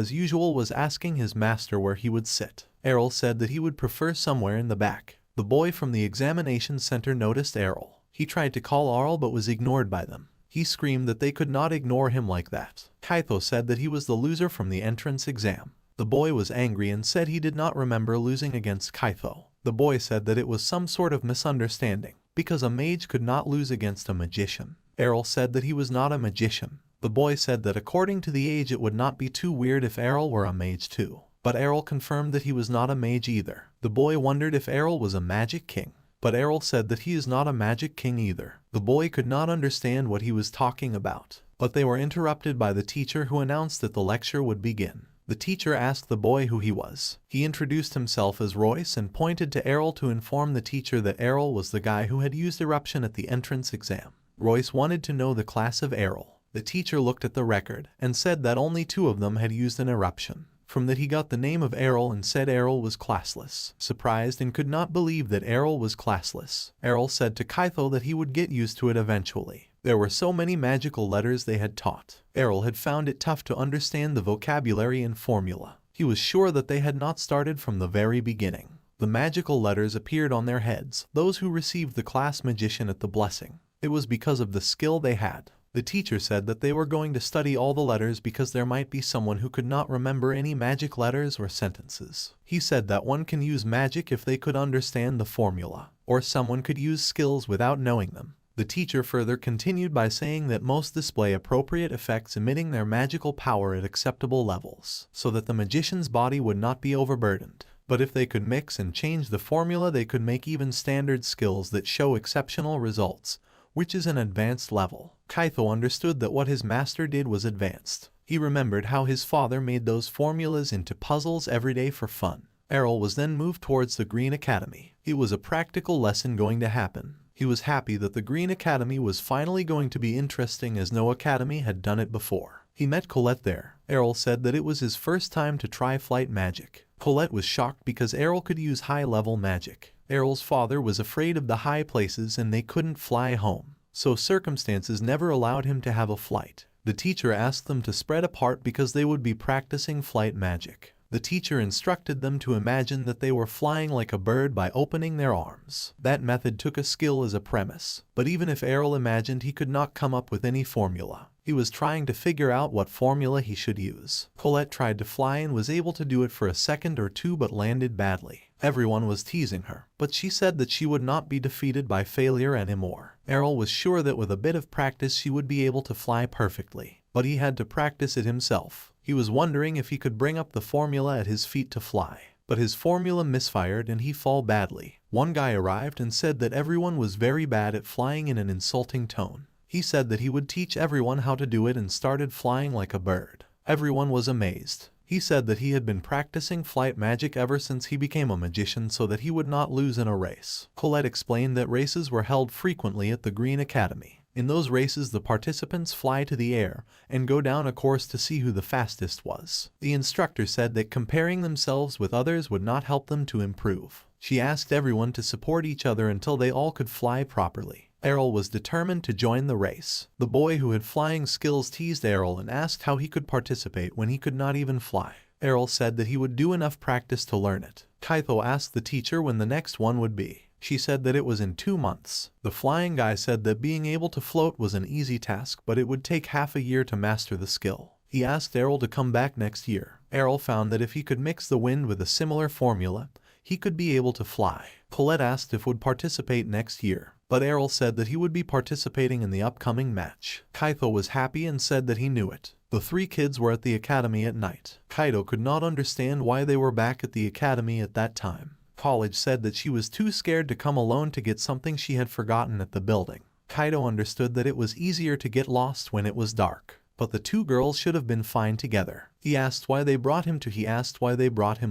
as usual, was asking his master where he would sit. Errol said that he would prefer somewhere in the back. The boy from the examination center noticed Errol. He tried to call Arl but was ignored by them. He screamed that they could not ignore him like that. Kaito said that he was the loser from the entrance exam. The boy was angry and said he did not remember losing against Kaito. The boy said that it was some sort of misunderstanding, because a mage could not lose against a magician. Errol said that he was not a magician. The boy said that according to the age it would not be too weird if Errol were a mage too. But Errol confirmed that he was not a mage either. The boy wondered if Errol was a magic king. But Errol said that he is not a magic king either. The boy could not understand what he was talking about. But they were interrupted by the teacher, who announced that the lecture would begin. The teacher asked the boy who he was. He introduced himself as Royce and pointed to Errol to inform the teacher that Errol was the guy who had used eruption at the entrance exam. Royce wanted to know the class of Errol. The teacher looked at the record and said that only 2 of them had used an eruption. From that he got the name of Errol and said Errol was classless. Surprised and could not believe that Errol was classless, Errol said to Kaito that he would get used to it eventually. There were so many magical letters they had taught. Errol had found it tough to understand the vocabulary and formula. He was sure that they had not started from the very beginning. The magical letters appeared on their heads, those who received the class magician at the blessing. It was because of the skill they had. The teacher said that they were going to study all the letters because there might be someone who could not remember any magic letters or sentences. He said that one can use magic if they could understand the formula, or someone could use skills without knowing them. The teacher further continued by saying that most display appropriate effects emitting their magical power at acceptable levels, so that the magician's body would not be overburdened. But if they could mix and change the formula, they could make even standard skills that show exceptional results, which is an advanced level. Kaito understood that what his master did was advanced. He remembered how his father made those formulas into puzzles every day for fun. Errol was then moved towards the Green Academy. It was a practical lesson going to happen. He was happy that the Green Academy was finally going to be interesting as no academy had done it before. He met Colette there. Errol said that it was his first time to try flight magic. Colette was shocked because Errol could use high-level magic. Errol's father was afraid of the high places and they couldn't fly home, so circumstances never allowed him to have a flight. The teacher asked them to spread apart because they would be practicing flight magic. The teacher instructed them to imagine that they were flying like a bird by opening their arms. That method took a skill as a premise, but even if Errol imagined, he could not come up with any formula. He was trying to figure out what formula he should use. Colette tried to fly and was able to do it for a second or two but landed badly. Everyone was teasing her, but she said that she would not be defeated by failure anymore. Errol was sure that with a bit of practice she would be able to fly perfectly, but he had to practice it himself. He was wondering if he could bring up the formula at his feet to fly, but his formula misfired and he fell badly. One guy arrived and said that everyone was very bad at flying in an insulting tone. He said that he would teach everyone how to do it and started flying like a bird. Everyone was amazed. He said that he had been practicing flight magic ever since he became a magician so that he would not lose in a race. Colette explained that races were held frequently at the Green Academy. In those races, the participants fly to the air and go down a course to see who the fastest was. The instructor said that comparing themselves with others would not help them to improve. She asked everyone to support each other until they all could fly properly. Errol was determined to join the race. The boy who had flying skills teased Errol and asked how he could participate when he could not even fly. Errol said that he would do enough practice to learn it. Kaito asked the teacher when the next one would be. She said that it was in 2 months. The flying guy said that being able to float was an easy task, but it would take half a year to master the skill. He asked Errol to come back next year. Errol found that if he could mix the wind with a similar formula, he could be able to fly. Colette asked if would participate next year, but Errol said that he would be participating in the upcoming match. Kaito was happy and said that he knew it. The 3 kids were at the academy at night. Kaito could not understand why they were back at the academy at that time. College said that she was too scared to come alone to get something she had forgotten at the building. Kaito understood that it was easier to get lost when it was dark, but the 2 girls should have been fine together. He asked why they brought him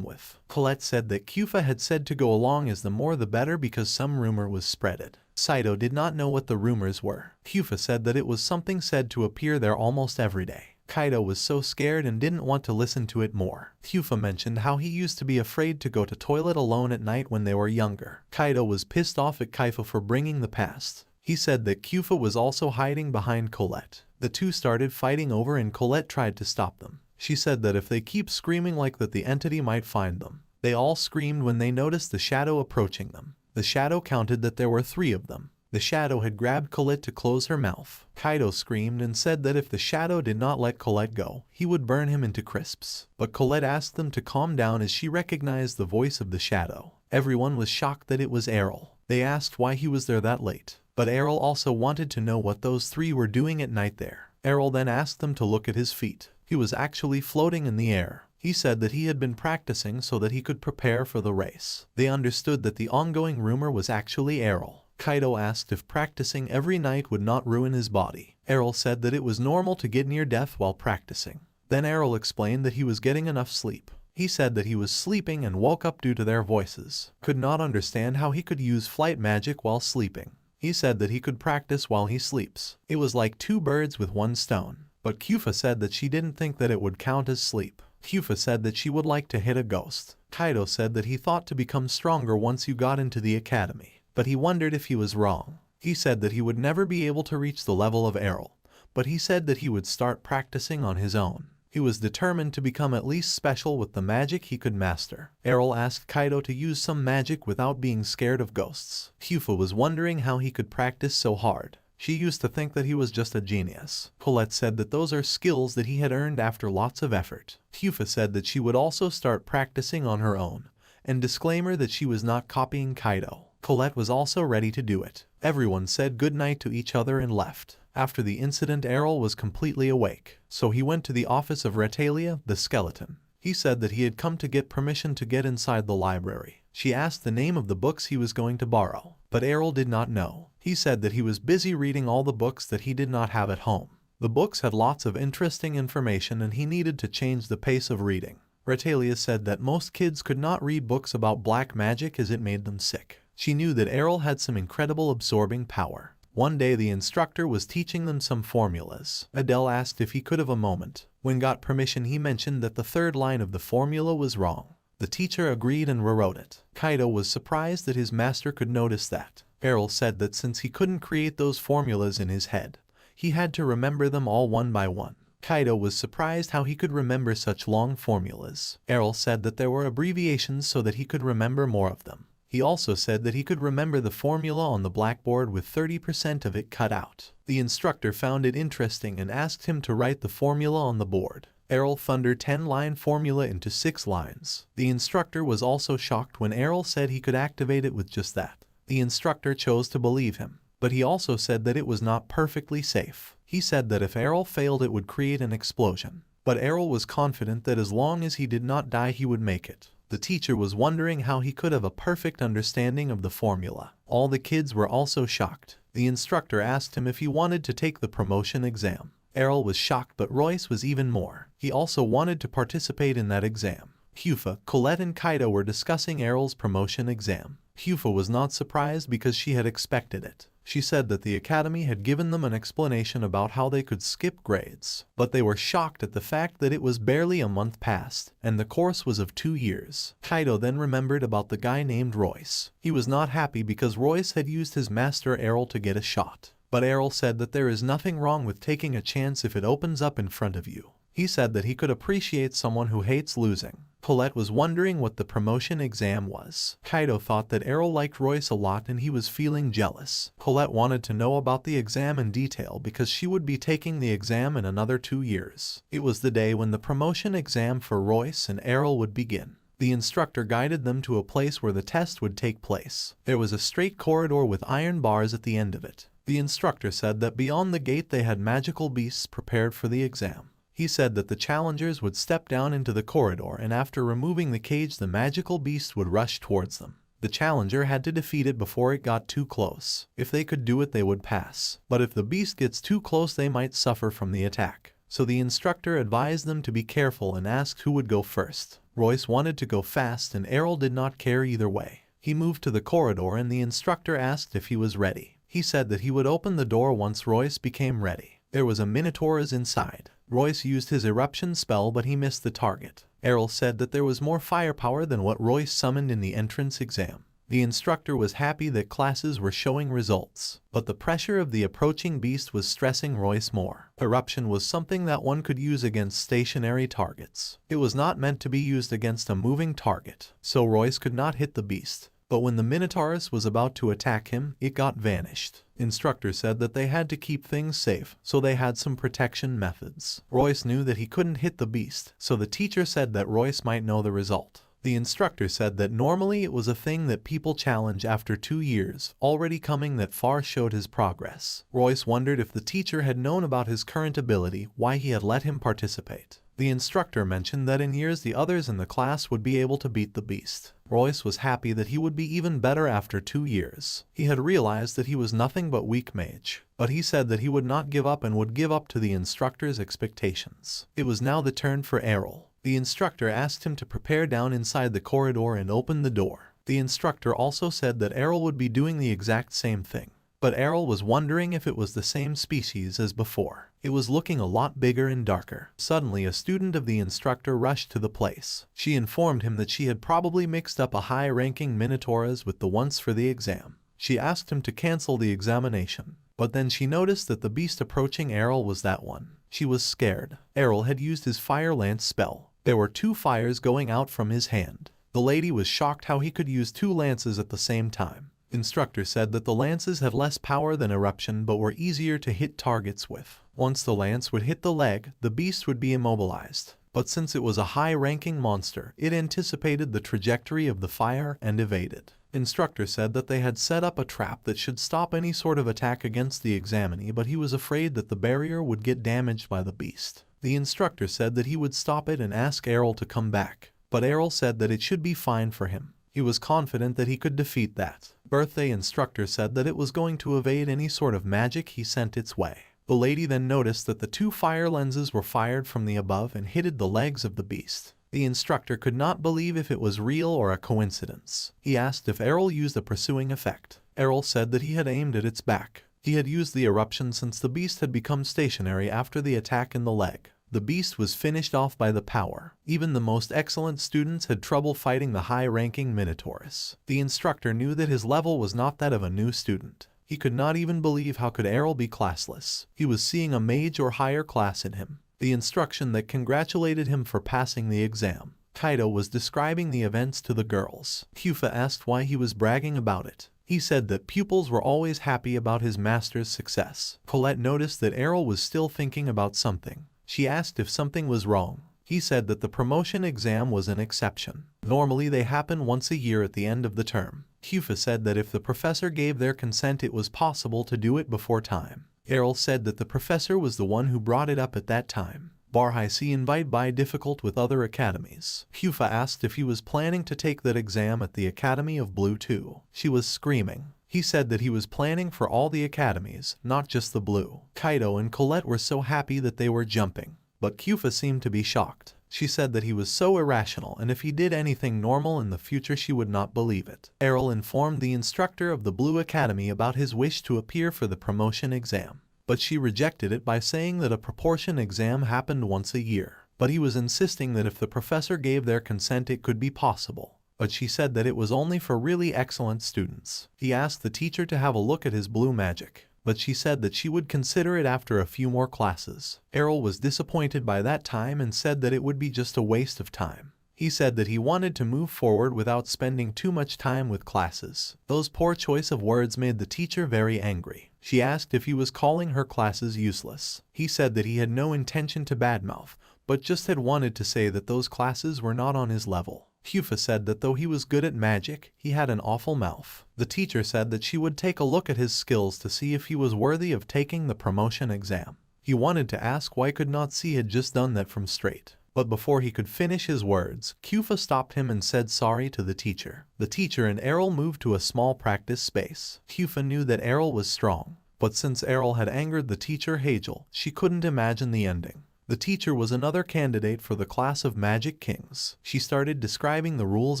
with. Colette said that Kyufa had said to go along as the more the better because some rumor was spreaded. Saito did not know what the rumors were. Kyufa said that it was something said to appear there almost every day. Kaito was so scared and didn't want to listen to it more. Kyufa mentioned how he used to be afraid to go to toilet alone at night when they were younger. Kaito was pissed off at Kyufa for bringing the past. He said that Kyufa was also hiding behind Colette. The 2 started fighting over and Colette tried to stop them. She said that if they keep screaming like that, the entity might find them. They all screamed when they noticed the shadow approaching them. The shadow counted that there were 3 of them. The shadow had grabbed Colette to close her mouth. Kaito screamed and said that if the shadow did not let Colette go, he would burn him into crisps. But Colette asked them to calm down as she recognized the voice of the shadow. Everyone was shocked that it was Errol. They asked why he was there that late. But Errol also wanted to know what those 3 were doing at night there. Errol then asked them to look at his feet. He was actually floating in the air. He said that he had been practicing so that he could prepare for the race. They understood that the ongoing rumor was actually Errol. Kaito asked if practicing every night would not ruin his body. Errol said that it was normal to get near death while practicing. Then Errol explained that he was getting enough sleep. He said that he was sleeping and woke up due to their voices. Could not understand how he could use flight magic while sleeping. He said that he could practice while he sleeps. It was like 2 birds with 1 stone. But Kyufa said that she didn't think that it would count as sleep. Kyufa said that she would like to hit a ghost. Kaito said that he thought to become stronger once you got into the academy. But he wondered if he was wrong. He said that he would never be able to reach the level of Errol, but he said that he would start practicing on his own. He was determined to become at least special with the magic he could master. Errol asked Kaito to use some magic without being scared of ghosts. Kyufa was wondering how he could practice so hard. She used to think that he was just a genius. Colette said that those are skills that he had earned after lots of effort. Kyufa said that she would also start practicing on her own, and disclaimer that she was not copying Kaito. Colette was also ready to do it. Everyone said goodnight to each other and left. After the incident, Errol was completely awake, so he went to the office of Retalia, the skeleton. He said that he had come to get permission to get inside the library. She asked the name of the books he was going to borrow, but Errol did not know. He said that he was busy reading all the books that he did not have at home. The books had lots of interesting information and he needed to change the pace of reading. Retalia said that most kids could not read books about black magic as it made them sick. She knew that Errol had some incredible absorbing power. One day the instructor was teaching them some formulas. Adele asked if he could have a moment. When got permission, he mentioned that the third line of the formula was wrong. The teacher agreed and rewrote it. Kaido was surprised that his master could notice that. Errol said that since he couldn't create those formulas in his head, he had to remember them all one by one. Kaido was surprised how he could remember such long formulas. Errol said that there were abbreviations so that he could remember more of them. He also said that he could remember the formula on the blackboard with 30% of it cut out. The instructor found it interesting and asked him to write the formula on the board. Errol thundered 10-line formula into 6 lines. The instructor was also shocked when Errol said he could activate it with just that. The instructor chose to believe him, but he also said that it was not perfectly safe. He said that if Errol failed it would create an explosion. But Errol was confident that as long as he did not die he would make it. The teacher was wondering how he could have a perfect understanding of the formula. All the kids were also shocked. The instructor asked him if he wanted to take the promotion exam. Errol was shocked, but Royce was even more. He also wanted to participate in that exam. Hyufa, Colette and Kaido were discussing Errol's promotion exam. Hyufa was not surprised because she had expected it. She said that the academy had given them an explanation about how they could skip grades, but they were shocked at the fact that it was barely a month past, and the course was of 2 years. Kaido then remembered about the guy named Royce. He was not happy because Royce had used his master Errol to get a shot. But Errol said that there is nothing wrong with taking a chance if it opens up in front of you. He said that he could appreciate someone who hates losing. Colette was wondering what the promotion exam was. Kaido thought that Errol liked Royce a lot and he was feeling jealous. Colette wanted to know about the exam in detail because she would be taking the exam in another 2 years. It was the day when the promotion exam for Royce and Errol would begin. The instructor guided them to a place where the test would take place. There was a straight corridor with iron bars at the end of it. The instructor said that beyond the gate they had magical beasts prepared for the exam. He said that the challengers would step down into the corridor and after removing the cage the magical beast would rush towards them. The challenger had to defeat it before it got too close. If they could do it they would pass. But if the beast gets too close they might suffer from the attack. So the instructor advised them to be careful and asked who would go first. Royce wanted to go fast and Errol did not care either way. He moved to the corridor and the instructor asked if he was ready. He said that he would open the door once Royce became ready. There was a Minotaurus inside. Royce used his eruption spell but he missed the target. Errol said that there was more firepower than what Royce summoned in the entrance exam. The instructor was happy that classes were showing results, but the pressure of the approaching beast was stressing Royce more. Eruption was something that one could use against stationary targets. It was not meant to be used against a moving target, so Royce could not hit the beast. But when the Minotaurus was about to attack him, it got vanished. Instructor said that they had to keep things safe, so they had some protection methods. Royce knew that he couldn't hit the beast, so the teacher said that Royce might know the result. The instructor said that normally it was a thing that people challenge after 2 years, already coming that far showed his progress. Royce wondered if the teacher had known about his current ability, why he had let him participate. The instructor mentioned that in years the others in the class would be able to beat the beast. Royce was happy that he would be even better after 2 years. He had realized that he was nothing but weak mage, but he said that he would not give up and would give up to the instructor's expectations. It was now the turn for Errol. The instructor asked him to prepare down inside the corridor and open the door. The instructor also said that Errol would be doing the exact same thing. But Errol was wondering if it was the same species as before. It was looking a lot bigger and darker. Suddenly a student of the instructor rushed to the place. She informed him that she had probably mixed up a high-ranking Minotaurus with the ones for the exam. She asked him to cancel the examination. But then she noticed that the beast approaching Errol was that one. She was scared. Errol had used his Fire Lance spell. There were 2 fires going out from his hand. The lady was shocked how he could use 2 lances at the same time. Instructor said that the lances had less power than eruption but were easier to hit targets with. Once the lance would hit the leg, the beast would be immobilized. But since it was a high-ranking monster, it anticipated the trajectory of the fire and evaded. Instructor said that they had set up a trap that should stop any sort of attack against the examinee, but he was afraid that the barrier would get damaged by the beast. The instructor said that he would stop it and ask Errol to come back. But Errol said that it should be fine for him. He was confident that he could defeat that. Birthday instructor said that it was going to evade any sort of magic he sent its way. The lady then noticed that the 2 fire lenses were fired from the above and hit the legs of the beast. The instructor could not believe if it was real or a coincidence. He asked if Errol used a pursuing effect. Errol said that he had aimed at its back. He had used the eruption since the beast had become stationary after the attack in the leg. The beast was finished off by the power. Even the most excellent students had trouble fighting the high-ranking Minotaurus. The instructor knew that his level was not that of a new student. He could not even believe how could Errol be classless. He was seeing a mage or higher class in him. The instruction that congratulated him for passing the exam. Kaido was describing the events to the girls. Hyufa asked why he was bragging about it. He said that pupils were always happy about his master's success. Colette noticed that Errol was still thinking about something. She asked if something was wrong. He said that the promotion exam was an exception. Normally they happen once a year at the end of the term. Hyufa said that if the professor gave their consent it was possible to do it before time. Errol said that the professor was the one who brought it up at that time. Barhaisi invite by difficult with other academies. Hyufa asked if he was planning to take that exam at the Academy of Blue too. She was screaming. He said that he was planning for all the academies, not just the Blue. Kaido and Colette were so happy that they were jumping. But Hyufa seemed to be shocked. She said that he was so irrational and if he did anything normal in the future she would not believe it. Errol informed the instructor of the Blue Academy about his wish to appear for the promotion exam. But she rejected it by saying that a proportion exam happened once a year. But he was insisting that if the professor gave their consent it could be possible. But she said that it was only for really excellent students. He asked the teacher to have a look at his blue magic, but she said that she would consider it after a few more classes. Errol was disappointed by that time and said that it would be just a waste of time. He said that he wanted to move forward without spending too much time with classes. Those poor choice of words made the teacher very angry. She asked if he was calling her classes useless. He said that he had no intention to badmouth, but just had wanted to say that those classes were not on his level. Hyufa said that though he was good at magic, he had an awful mouth. The teacher said that she would take a look at his skills to see if he was worthy of taking the promotion exam. He wanted to ask why could not see had just done that from straight. But before he could finish his words, Hyufa stopped him and said sorry to the teacher. The teacher and Errol moved to a small practice space. Hyufa knew that Errol was strong, but since Errol had angered the teacher Hagel, she couldn't imagine the ending. The teacher was another candidate for the class of Magic Kings. She started describing the rules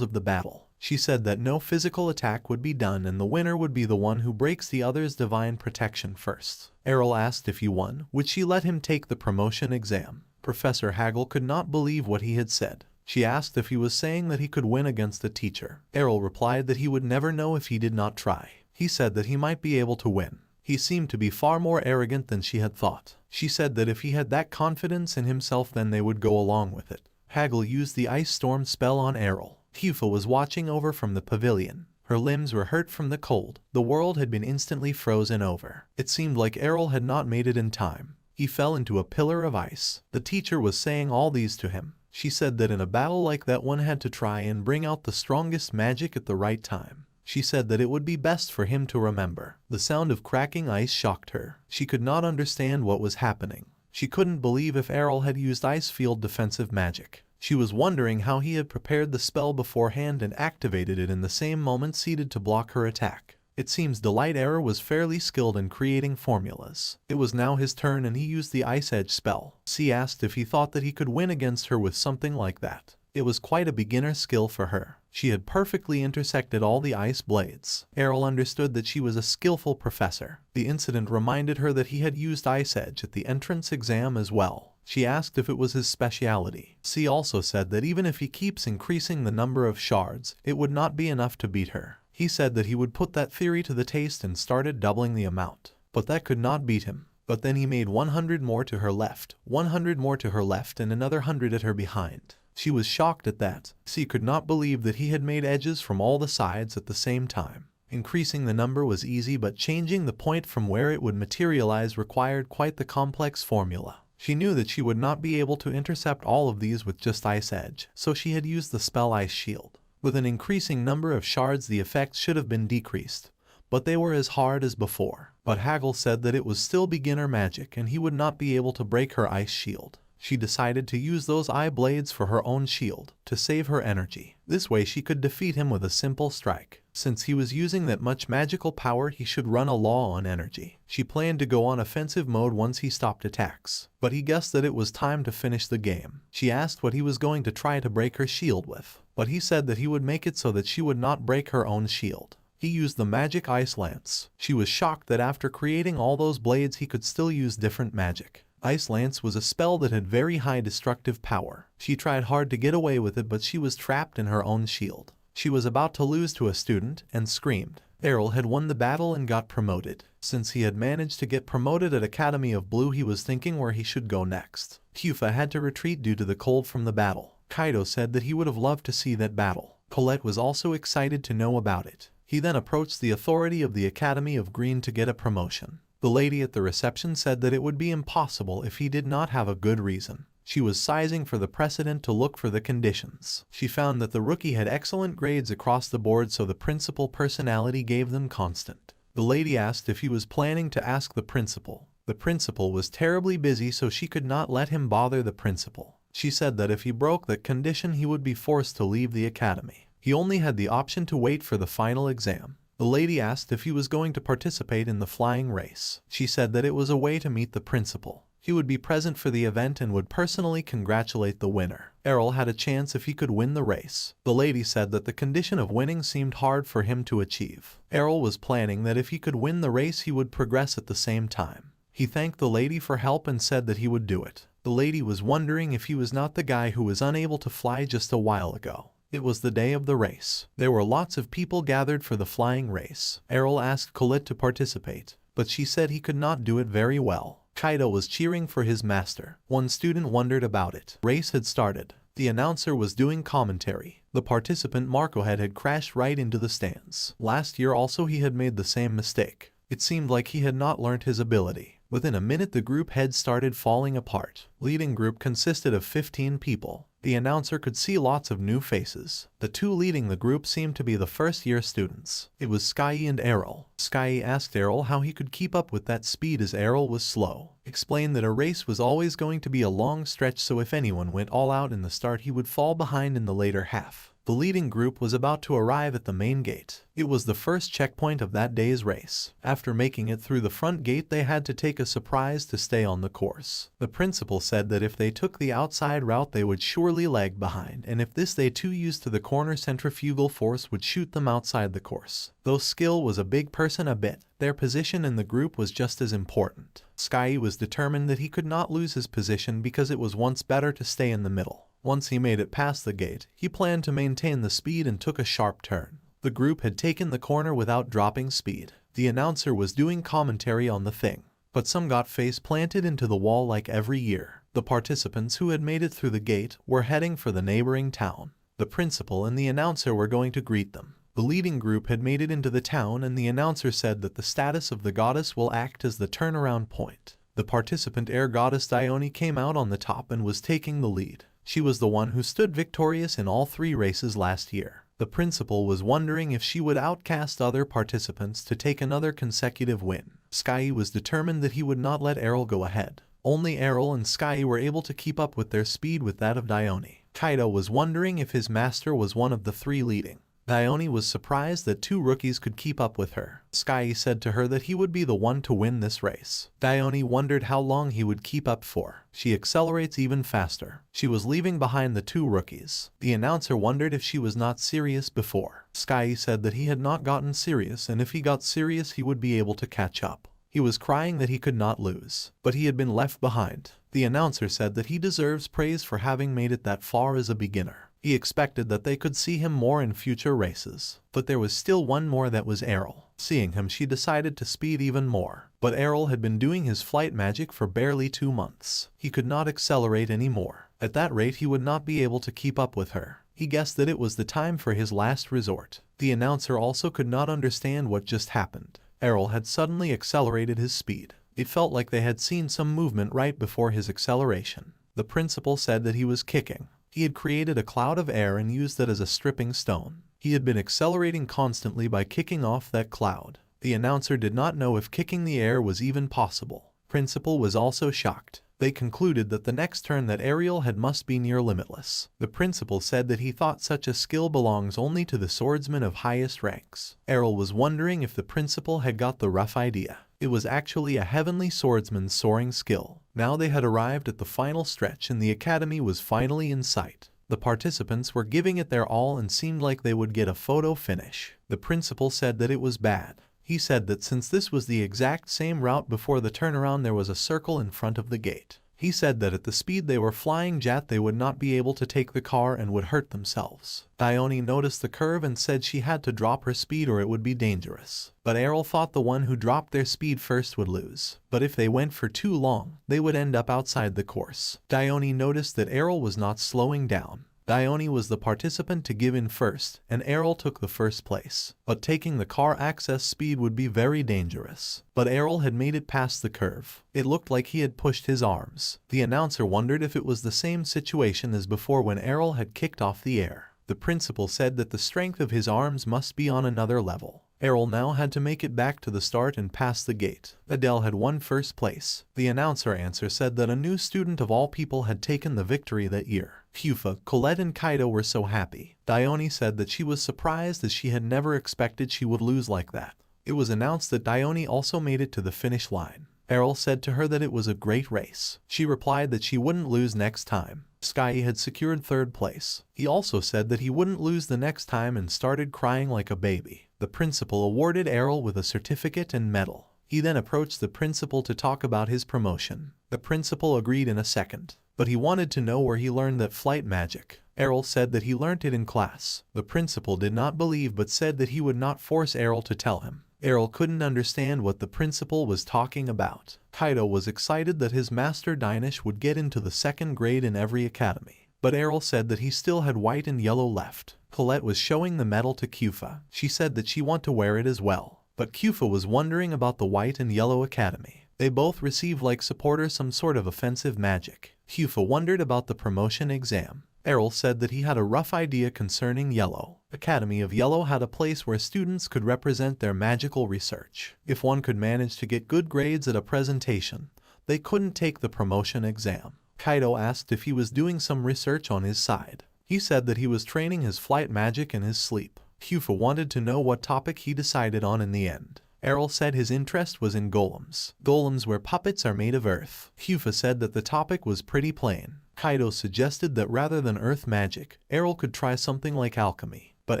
of the battle. She said that no physical attack would be done and the winner would be the one who breaks the other's divine protection first. Errol asked if he won, would she let him take the promotion exam? Professor Hagel could not believe what he had said. She asked if he was saying that he could win against the teacher. Errol replied that he would never know if he did not try. He said that he might be able to win. He seemed to be far more arrogant than she had thought. She said that if he had that confidence in himself then they would go along with it. Hagel used the ice storm spell on Errol. Hyufa was watching over from the pavilion. Her limbs were hurt from the cold. The world had been instantly frozen over. It seemed like Errol had not made it in time. He fell into a pillar of ice. The teacher was saying all these to him. She said that in a battle like that one had to try and bring out the strongest magic at the right time. She said that it would be best for him to remember. The sound of cracking ice shocked her. She could not understand what was happening. She couldn't believe if Errol had used ice field defensive magic. She was wondering how he had prepared the spell beforehand and activated it in the same moment seated to block her attack. It seems Delight Error was fairly skilled in creating formulas. It was now his turn and he used the Ice Edge spell. C asked if he thought that he could win against her with something like that. It was quite a beginner skill for her. She had perfectly intersected all the ice blades. Errol understood that she was a skillful professor. The incident reminded her that he had used Ice Edge at the entrance exam as well. She asked if it was his speciality. C also said that even if he keeps increasing the number of shards, it would not be enough to beat her. He said that he would put that theory to the test and started doubling the amount. But that could not beat him. But then he made 100 more to her left, 100 more to her left and another 100 at her behind. She was shocked at that. C could not believe that he had made edges from all the sides at the same time. Increasing the number was easy but changing the point from where it would materialize required quite the complex formula. She knew that she would not be able to intercept all of these with just Ice Edge, so she had used the spell Ice Shield. With an increasing number of shards the effects should have been decreased, but they were as hard as before. But Hagel said that it was still beginner magic and he would not be able to break her ice shield. She decided to use those eye blades for her own shield, to save her energy. This way she could defeat him with a simple strike. Since he was using that much magical power, he should run a law on energy. She planned to go on offensive mode once he stopped attacks, but he guessed that it was time to finish the game. She asked what he was going to try to break her shield with, but he said that he would make it so that she would not break her own shield. He used the magic ice lance. She was shocked that after creating all those blades he could still use different magic. Ice Lance was a spell that had very high destructive power. She tried hard to get away with it, but she was trapped in her own shield. She was about to lose to a student and screamed. Errol had won the battle and got promoted. Since he had managed to get promoted at Academy of Blue, he was thinking where he should go next. Hyufa had to retreat due to the cold from the battle. Kaido said that he would have loved to see that battle. Colette was also excited to know about it. He then approached the authority of the Academy of Green to get a promotion. The lady at the reception said that it would be impossible if he did not have a good reason. She was sizing for the precedent to look for the conditions. She found that the rookie had excellent grades across the board, so the principal personality gave them constant. The lady asked if he was planning to ask the principal. The principal was terribly busy, so she could not let him bother the principal. She said that if he broke that condition he would be forced to leave the academy. He only had the option to wait for the final exam. The lady asked if he was going to participate in the flying race. She said that it was a way to meet the principal. He would be present for the event and would personally congratulate the winner. Errol had a chance if he could win the race. The lady said that the condition of winning seemed hard for him to achieve. Errol was planning that if he could win the race he would progress at the same time. He thanked the lady for help and said that he would do it. The lady was wondering if he was not the guy who was unable to fly just a while ago. It was the day of the race. There were lots of people gathered for the flying race. Errol asked Colette to participate, but she said he could not do it very well. Kaido was cheering for his master. One student wondered about it. Race had started. The announcer was doing commentary. The participant Marco had crashed right into the stands. Last year also he had made the same mistake. It seemed like he had not learned his ability. Within a minute the group had started falling apart. Leading group consisted of 15 people. The announcer could see lots of new faces. The two leading the group seemed to be the first-year students. It was Sky and Errol. Sky asked Errol how he could keep up with that speed as Errol was slow. Explained that a race was always going to be a long stretch, so if anyone went all out in the start he would fall behind in the later half. The leading group was about to arrive at the main gate. It was the first checkpoint of that day's race. After making it through the front gate they had to take a surprise to stay on the course. The principal said that if they took the outside route they would surely lag behind, and if this they too used to the corner centrifugal force would shoot them outside the course. Though skill was a big person a bit, their position in the group was just as important. Sky was determined that he could not lose his position because it was once better to stay in the middle. Once he made it past the gate, he planned to maintain the speed and took a sharp turn. The group had taken the corner without dropping speed. The announcer was doing commentary on the thing, but some got face planted into the wall like every year. The participants who had made it through the gate were heading for the neighboring town. The principal and the announcer were going to greet them. The leading group had made it into the town, and the announcer said that the status of the goddess will act as the turnaround point. The participant air goddess Dione came out on the top and was taking the lead. She was the one who stood victorious in all 3 races last year. The principal was wondering if she would outcast other participants to take another consecutive win. Sky was determined that he would not let Errol go ahead. Only Errol and Sky were able to keep up with their speed with that of Dione. Kaido was wondering if his master was one of the 3 leading. Dione was surprised that 2 rookies could keep up with her. Sky said to her that he would be the one to win this race. Dione wondered how long he would keep up for. She accelerates even faster. She was leaving behind the 2 rookies. The announcer wondered if she was not serious before. Sky said that he had not gotten serious, and if he got serious he would be able to catch up. He was crying that he could not lose, but he had been left behind. The announcer said that he deserves praise for having made it that far as a beginner. He expected that they could see him more in future races, but there was still one more, that was Errol. Seeing him she decided to speed even more, but Errol had been doing his flight magic for barely 2 months. He could not accelerate anymore. At that rate he would not be able to keep up with her. He guessed that it was the time for his last resort. The announcer also could not understand what just happened. Errol had suddenly accelerated his speed. It felt like they had seen some movement right before his acceleration. The principal said that he was kicking. He had created a cloud of air and used that as a stripping stone. He had been accelerating constantly by kicking off that cloud. The announcer did not know if kicking the air was even possible. Principal was also shocked. They concluded that the next turn that Ariel had must be near limitless. The principal said that he thought such a skill belongs only to the swordsmen of highest ranks. Ariel was wondering if the principal had got the rough idea. It was actually a heavenly swordsman's soaring skill. Now they had arrived at the final stretch and the academy was finally in sight. The participants were giving it their all and seemed like they would get a photo finish. The principal said that it was bad. He said that since this was the exact same route before the turnaround, there was a circle in front of the gate. He said that at the speed they were flying jet they would not be able to take the car and would hurt themselves. Dione noticed the curve and said she had to drop her speed or it would be dangerous. But Ariel thought the one who dropped their speed first would lose. But if they went for too long, they would end up outside the course. Dione noticed that Ariel was not slowing down. Dione was the participant to give in first, and Ariel took the first place. But taking the car access speed would be very dangerous. But Ariel had made it past the curve. It looked like he had pushed his arms. The announcer wondered if it was the same situation as before when Ariel had kicked off the air. The principal said that the strength of his arms must be on another level. Ariel now had to make it back to the start and pass the gate. Adele had won first place. The announcer said that a new student of all people had taken the victory that year. Kyufa, Colette and Kaido were so happy. Dione said that she was surprised as she had never expected she would lose like that. It was announced that Dione also made it to the finish line. Ariel said to her that it was a great race. She replied that she wouldn't lose next time. Sky had secured third place. He also said that he wouldn't lose the next time and started crying like a baby. The principal awarded Ariel with a certificate and medal. He then approached the principal to talk about his promotion. The principal agreed in a second, but he wanted to know where he learned that flight magic. Ariel said that he learnt it in class. The principal did not believe but said that he would not force Ariel to tell him. Ariel couldn't understand what the principal was talking about. Kaido was excited that his master Dinesh would get into the second grade in every academy. But Ariel said that he still had white and yellow left. Colette was showing the medal to Kyufa. She said that she wanted to wear it as well. But Kyufa was wondering about the white and yellow academy. They both received like supporters some sort of offensive magic. Kyufa wondered about the promotion exam. Ariel said that he had a rough idea concerning Yellow. Academy of Yellow had a place where students could represent their magical research. If one could manage to get good grades at a presentation, they couldn't take the promotion exam. Kaido asked if he was doing some research on his side. He said that he was training his flight magic in his sleep. Kyufa wanted to know what topic he decided on in the end. Ariel said his interest was in golems. Golems where puppets are made of earth. Kyufa said that the topic was pretty plain. Kaido suggested that rather than earth magic, Ariel could try something like alchemy. But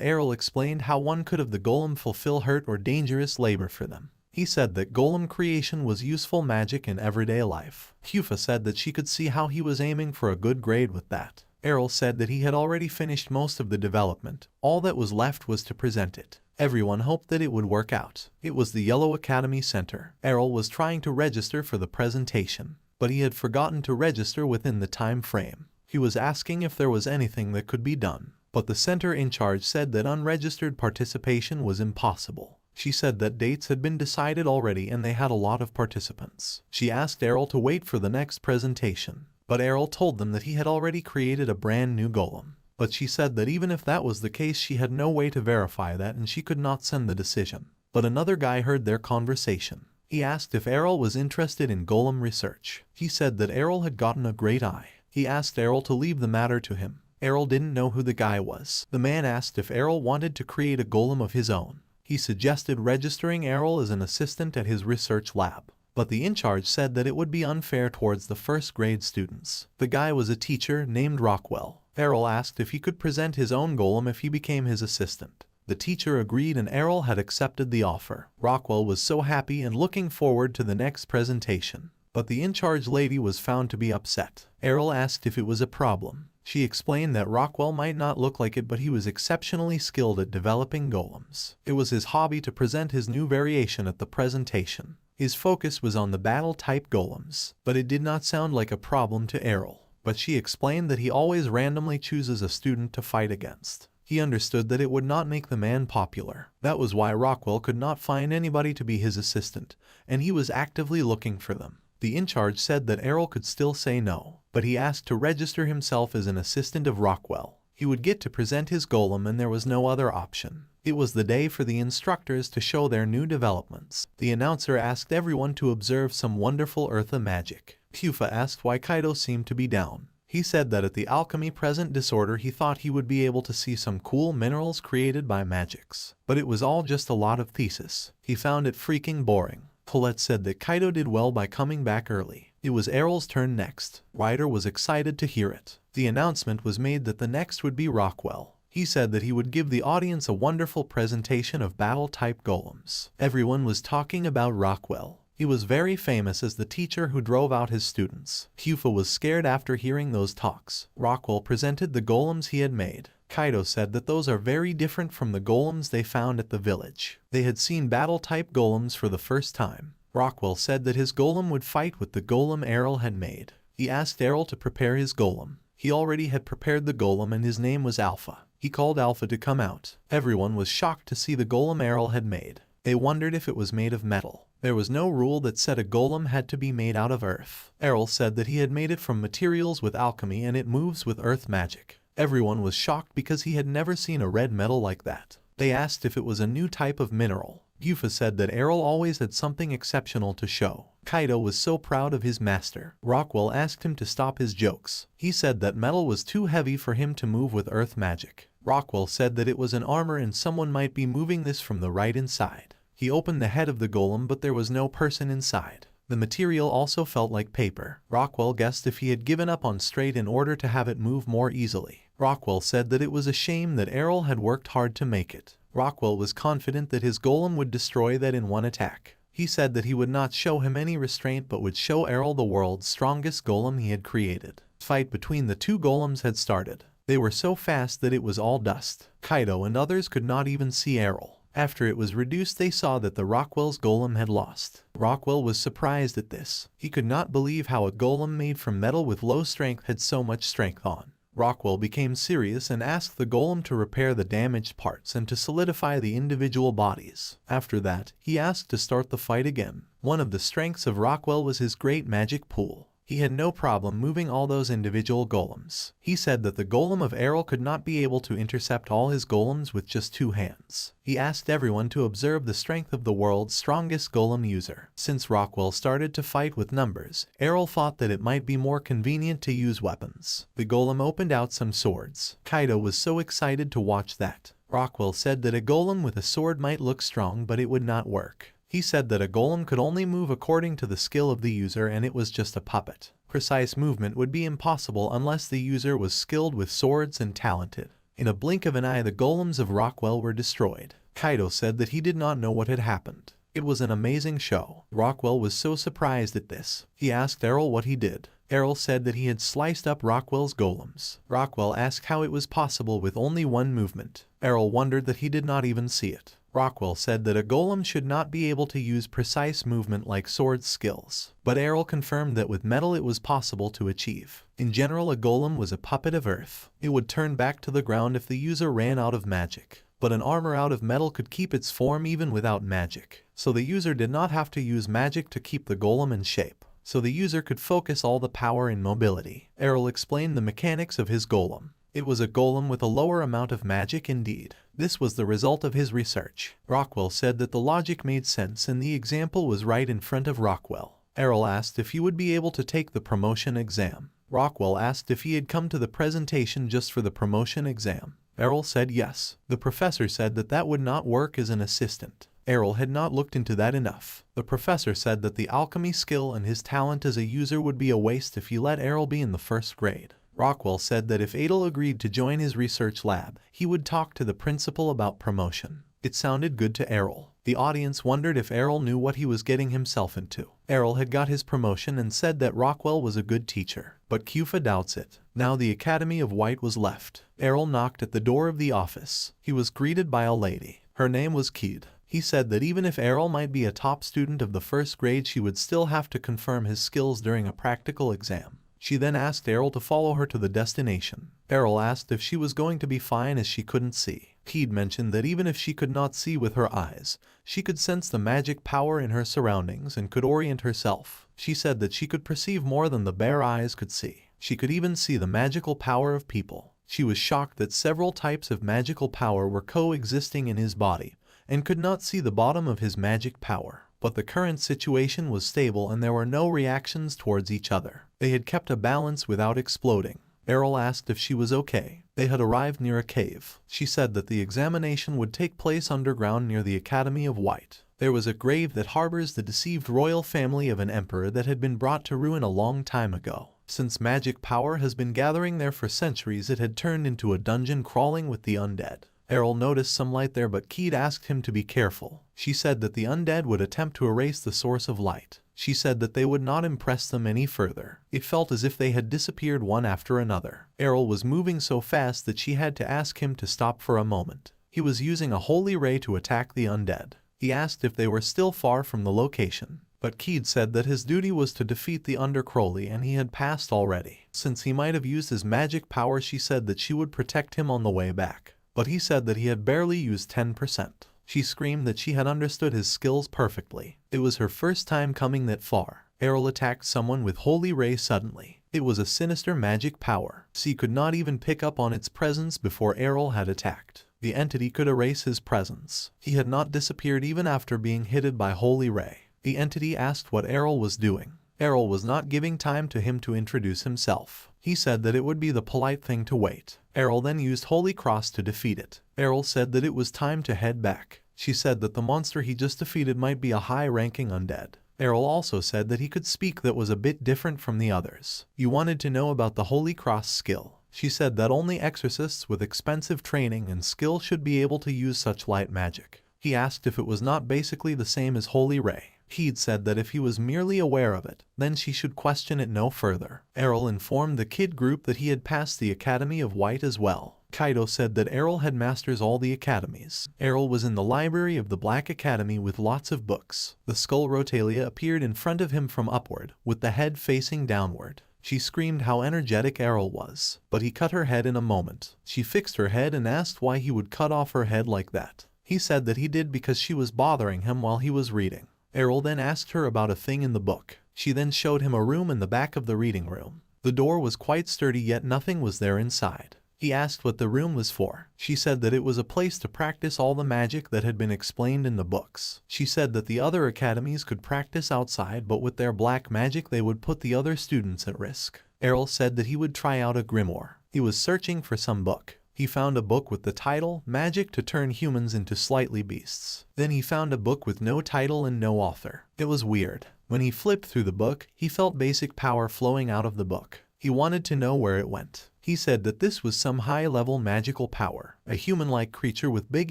Ariel explained how one could have the golem fulfill hurt or dangerous labor for them. He said that golem creation was useful magic in everyday life. Kyufa said that she could see how he was aiming for a good grade with that. Ariel said that he had already finished most of the development. All that was left was to present it. Everyone hoped that it would work out. It was the Yellow Academy Center. Ariel was trying to register for the presentation, but he had forgotten to register within the time frame. He was asking if there was anything that could be done, but the center in charge said that unregistered participation was impossible. She said that dates had been decided already and they had a lot of participants. She asked Ariel to wait for the next presentation, but Ariel told them that he had already created a brand new golem. But she said that even if that was the case, she had no way to verify that and she could not send the decision. But another guy heard their conversation. He asked if Ariel was interested in golem research. He said that Ariel had gotten a great eye. He asked Ariel to leave the matter to him. Ariel didn't know who the guy was. The man asked if Ariel wanted to create a golem of his own. He suggested registering Ariel as an assistant at his research lab. But the in-charge said that it would be unfair towards the first grade students. The guy was a teacher named Rockwell. Ariel asked if he could present his own golem if he became his assistant. The teacher agreed and Ariel had accepted the offer. Rockwell was so happy and looking forward to the next presentation. But the in-charge lady was found to be upset. Ariel asked if it was a problem. She explained that Rockwell might not look like it, but he was exceptionally skilled at developing golems. It was his hobby to present his new variation at the presentation. His focus was on the battle-type golems, but it did not sound like a problem to Ariel. But she explained that he always randomly chooses a student to fight against. He understood that it would not make the man popular. That was why Rockwell could not find anybody to be his assistant, and he was actively looking for them. The in-charge said that Ariel could still say no, but he asked to register himself as an assistant of Rockwell. He would get to present his golem and there was no other option. It was the day for the instructors to show their new developments. The announcer asked everyone to observe some wonderful Eartha magic. Kyufa asked why Kaido seemed to be down. He said that at the alchemy present disorder he thought he would be able to see some cool minerals created by magics. But it was all just a lot of thesis. He found it freaking boring. Colette said that Kaido did well by coming back early. It was Errol's turn next. Ryder was excited to hear it. The announcement was made that the next would be Rockwell. He said that he would give the audience a wonderful presentation of battle-type golems. Everyone was talking about Rockwell. He was very famous as the teacher who drove out his students. Kyufa was scared after hearing those talks. Rockwell presented the golems he had made. Kaido said that those are very different from the golems they found at the village. They had seen battle-type golems for the first time. Rockwell said that his golem would fight with the golem Errol had made. He asked Errol to prepare his golem. He already had prepared the golem and his name was Alpha. He called Alpha to come out. Everyone was shocked to see the golem Errol had made. They wondered if it was made of metal. There was no rule that said a golem had to be made out of earth. Errol said that he had made it from materials with alchemy and it moves with earth magic. Everyone was shocked because he had never seen a red metal like that. They asked if it was a new type of mineral. Yufa said that Errol always had something exceptional to show. Kaido was so proud of his master. Rockwell asked him to stop his jokes. He said that metal was too heavy for him to move with earth magic. Rockwell said that it was an armor and someone might be moving this from the right inside. He opened the head of the golem but there was no person inside. The material also felt like paper. Rockwell guessed if he had given up on straight in order to have it move more easily. Rockwell said that it was a shame that Errol had worked hard to make it. Rockwell was confident that his golem would destroy that in one attack. He said that he would not show him any restraint but would show Errol the world's strongest golem he had created. Fight between the two golems had started. They were so fast that it was all dust. Kaido and others could not even see Errol. After it was reduced they saw that the Rockwell's golem had lost. Rockwell was surprised at this. He could not believe how a golem made from metal with low strength had so much strength on. Rockwell became serious and asked the golem to repair the damaged parts and to solidify the individual bodies. After that, he asked to start the fight again. One of the strengths of Rockwell was his great magic pool. He had no problem moving all those individual golems. He said that the golem of Errol could not be able to intercept all his golems with just 2 hands. He asked everyone to observe the strength of the world's strongest golem user. Since Rockwell started to fight with numbers, Errol thought that it might be more convenient to use weapons. The golem opened out some swords. Kaido was so excited to watch that. Rockwell said that a golem with a sword might look strong but it would not work. He said that a golem could only move according to the skill of the user and it was just a puppet. Precise movement would be impossible unless the user was skilled with swords and talented. In a blink of an eye the golems of Rockwell were destroyed. Kaido said that he did not know what had happened. It was an amazing show. Rockwell was so surprised at this. He asked Errol what he did. Errol said that he had sliced up Rockwell's golems. Rockwell asked how it was possible with only one movement. Errol wondered that he did not even see it. Rockwell said that a golem should not be able to use precise movement like sword skills, but Errol confirmed that with metal it was possible to achieve. In general, a golem was a puppet of earth. It would turn back to the ground if the user ran out of magic, but an armor out of metal could keep its form even without magic, so the user did not have to use magic to keep the golem in shape. So the user could focus all the power in mobility. Errol explained the mechanics of his golem. It was a golem with a lower amount of magic indeed. This was the result of his research. Rockwell said that the logic made sense and the example was right in front of Rockwell. Errol asked if he would be able to take the promotion exam. Rockwell asked if he had come to the presentation just for the promotion exam. Errol said yes. The professor said that that would not work as an assistant. Errol had not looked into that enough. The professor said that the alchemy skill and his talent as a user would be a waste if he let Errol be in the first grade. Rockwell said that if Adel agreed to join his research lab, he would talk to the principal about promotion. It sounded good to Errol. The audience wondered if Errol knew what he was getting himself into. Errol had got his promotion and said that Rockwell was a good teacher, but Kyufa doubts it. Now the Academy of White was left. Errol knocked at the door of the office. He was greeted by a lady. Her name was Kid. He said that even if Errol might be a top student of the first grade, she would still have to confirm his skills during a practical exam. She then asked Errol to follow her to the destination. Errol asked if she was going to be fine as she couldn't see. He'd mentioned that even if she could not see with her eyes, she could sense the magic power in her surroundings and could orient herself. She said that she could perceive more than the bare eyes could see. She could even see the magical power of people. She was shocked that several types of magical power were coexisting in his body and could not see the bottom of his magic power. but the current situation was stable and there were no reactions towards each other. They had kept a balance without exploding. Errol asked if she was okay. They had arrived near a cave. She said that the examination would take place underground near the Academy of White. There was a grave that harbors the deceived royal family of an emperor that had been brought to ruin a long time ago. Since magic power has been gathering there for centuries, it had turned into a dungeon crawling with the undead. Errol noticed some light there, but Keed asked him to be careful. She said that the undead would attempt to erase the source of light. She said that they would not impress them any further. It felt as if they had disappeared one after another. Errol was moving so fast that she had to ask him to stop for a moment. He was using a holy ray to attack the undead. He asked if they were still far from the location, but Keed said that his duty was to defeat the Undercrowley and he had passed already. Since he might have used his magic power, she said that she would protect him on the way back. But he said that he had barely used 10%. She screamed that she had understood his skills perfectly. It was her first time coming that far. Errol attacked someone with Holy Ray suddenly. It was a sinister magic power. She could not even pick up on its presence before Errol had attacked. The entity could erase his presence. He had not disappeared even after being hit by Holy Ray. The entity asked what Errol was doing. Errol was not giving time to him to introduce himself. He said that it would be the polite thing to wait. Errol then used Holy Cross to defeat it. Errol said that it was time to head back. She said that the monster he just defeated might be a high-ranking undead. Errol also said that he could speak that was a bit different from the others. You wanted to know about the Holy Cross skill. She said that only exorcists with expensive training and skill should be able to use such light magic. He asked if it was not basically the same as Holy Ray. He'd said that if he was merely aware of it, then she should question it no further. Errol informed the kid group that he had passed the Academy of White as well. Kaido said that Errol had masters all the academies. Errol was in the library of the Black Academy with lots of books. The skull Rotalia appeared in front of him from upward, with the head facing downward. She screamed how energetic Errol was, but he cut her head in a moment. She fixed her head and asked why he would cut off her head like that. He said that he did because she was bothering him while he was reading. Errol then asked her about a thing in the book. She then showed him a room in the back of the reading room. The door was quite sturdy, yet nothing was there inside. He asked what the room was for. She said that it was a place to practice all the magic that had been explained in the books. She said that the other academies could practice outside, but with their black magic they would put the other students at risk. Errol said that he would try out a grimoire. He was searching for some book. He found a book with the title, Magic to Turn Humans into Slightly Beasts. Then he found a book with no title and no author. It was weird. When he flipped through the book, he felt basic power flowing out of the book. He wanted to know where it went. He said that this was some high-level magical power. A human-like creature with big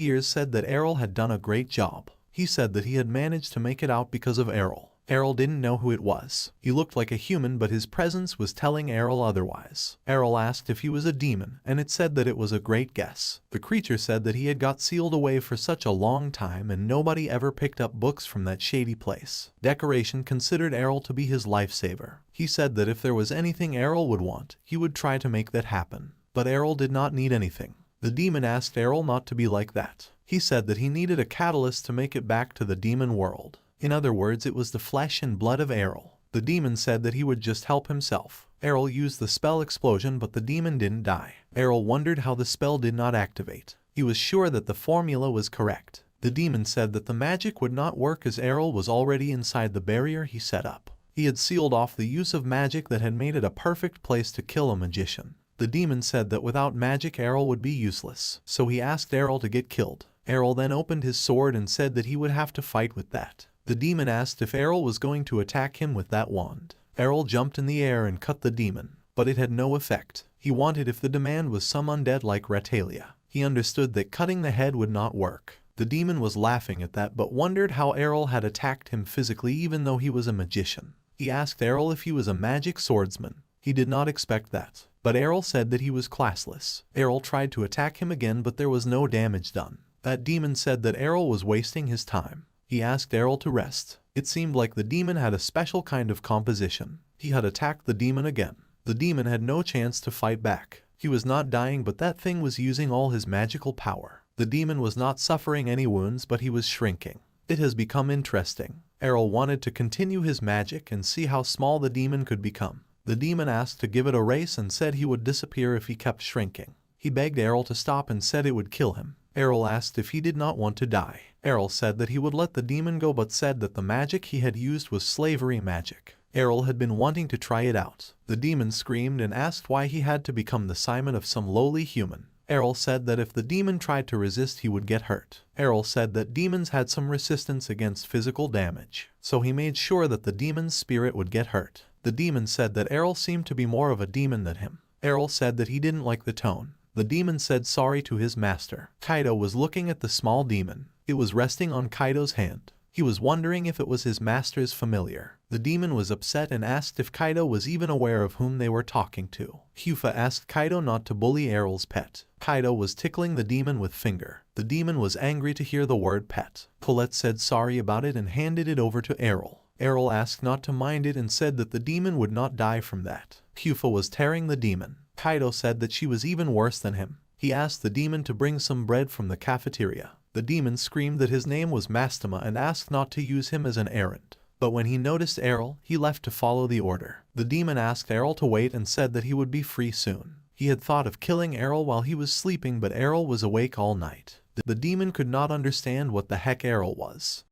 ears said that Errol had done a great job. He said that he had managed to make it out because of Errol. Errol didn't know who it was. He looked like a human, but his presence was telling Errol otherwise. Errol asked if he was a demon, and it said that it was a great guess. The creature said that he had got sealed away for such a long time and nobody ever picked up books from that shady place. Decoration considered Errol to be his lifesaver. He said that if there was anything Errol would want, he would try to make that happen. But Errol did not need anything. The demon asked Errol not to be like that. He said that he needed a catalyst to make it back to the demon world. In other words, it was the flesh and blood of Errol. The demon said that he would just help himself. Errol used the spell explosion, but the demon didn't die. Errol wondered how the spell did not activate. He was sure that the formula was correct. The demon said that the magic would not work as Errol was already inside the barrier he set up. He had sealed off the use of magic that had made it a perfect place to kill a magician. The demon said that without magic Errol would be useless, so he asked Errol to get killed. Errol then opened his sword and said that he would have to fight with that. The demon asked if Errol was going to attack him with that wand. Errol jumped in the air and cut the demon, but it had no effect. He wanted if the demand was some undead like Ratalia. He understood that cutting the head would not work. The demon was laughing at that, but wondered how Errol had attacked him physically even though he was a magician. He asked Errol if he was a magic swordsman. He did not expect that, but Errol said that he was classless. Errol tried to attack him again, but there was no damage done. That demon said that Errol was wasting his time. He asked Errol to rest. It seemed like the demon had a special kind of composition. He had attacked the demon again. The demon had no chance to fight back. He was not dying, but that thing was using all his magical power. The demon was not suffering any wounds, but he was shrinking. It has become interesting. Errol wanted to continue his magic and see how small the demon could become. The demon asked to give it a race and said he would disappear if he kept shrinking. He begged Errol to stop and said it would kill him. Errol asked if he did not want to die. Errol said that he would let the demon go but said that the magic he had used was slavery magic. Errol had been wanting to try it out. The demon screamed and asked why he had to become the Simon of some lowly human. Errol said that if the demon tried to resist he would get hurt. Errol said that demons had some resistance against physical damage, so he made sure that the demon's spirit would get hurt. The demon said that Errol seemed to be more of a demon than him. Errol said that he didn't like the tone. The demon said sorry to his master. Kaido was looking at the small demon. It was resting on Kaido's hand. He was wondering if it was his master's familiar. The demon was upset and asked if Kaido was even aware of whom they were talking to. Hyuga asked Kaido not to bully Errol's pet. Kaido was tickling the demon with finger. The demon was angry to hear the word pet. Colette said sorry about it and handed it over to Errol. Errol asked not to mind it and said that the demon would not die from that. Hyuga was tearing the demon. Kaido said that she was even worse than him. He asked the demon to bring some bread from the cafeteria. The demon screamed that his name was Mastema and asked not to use him as an errand. But when he noticed Errol, he left to follow the order. The demon asked Errol to wait and said that he would be free soon. He had thought of killing Errol while he was sleeping, but Errol was awake all night. The demon could not understand what the heck Errol was.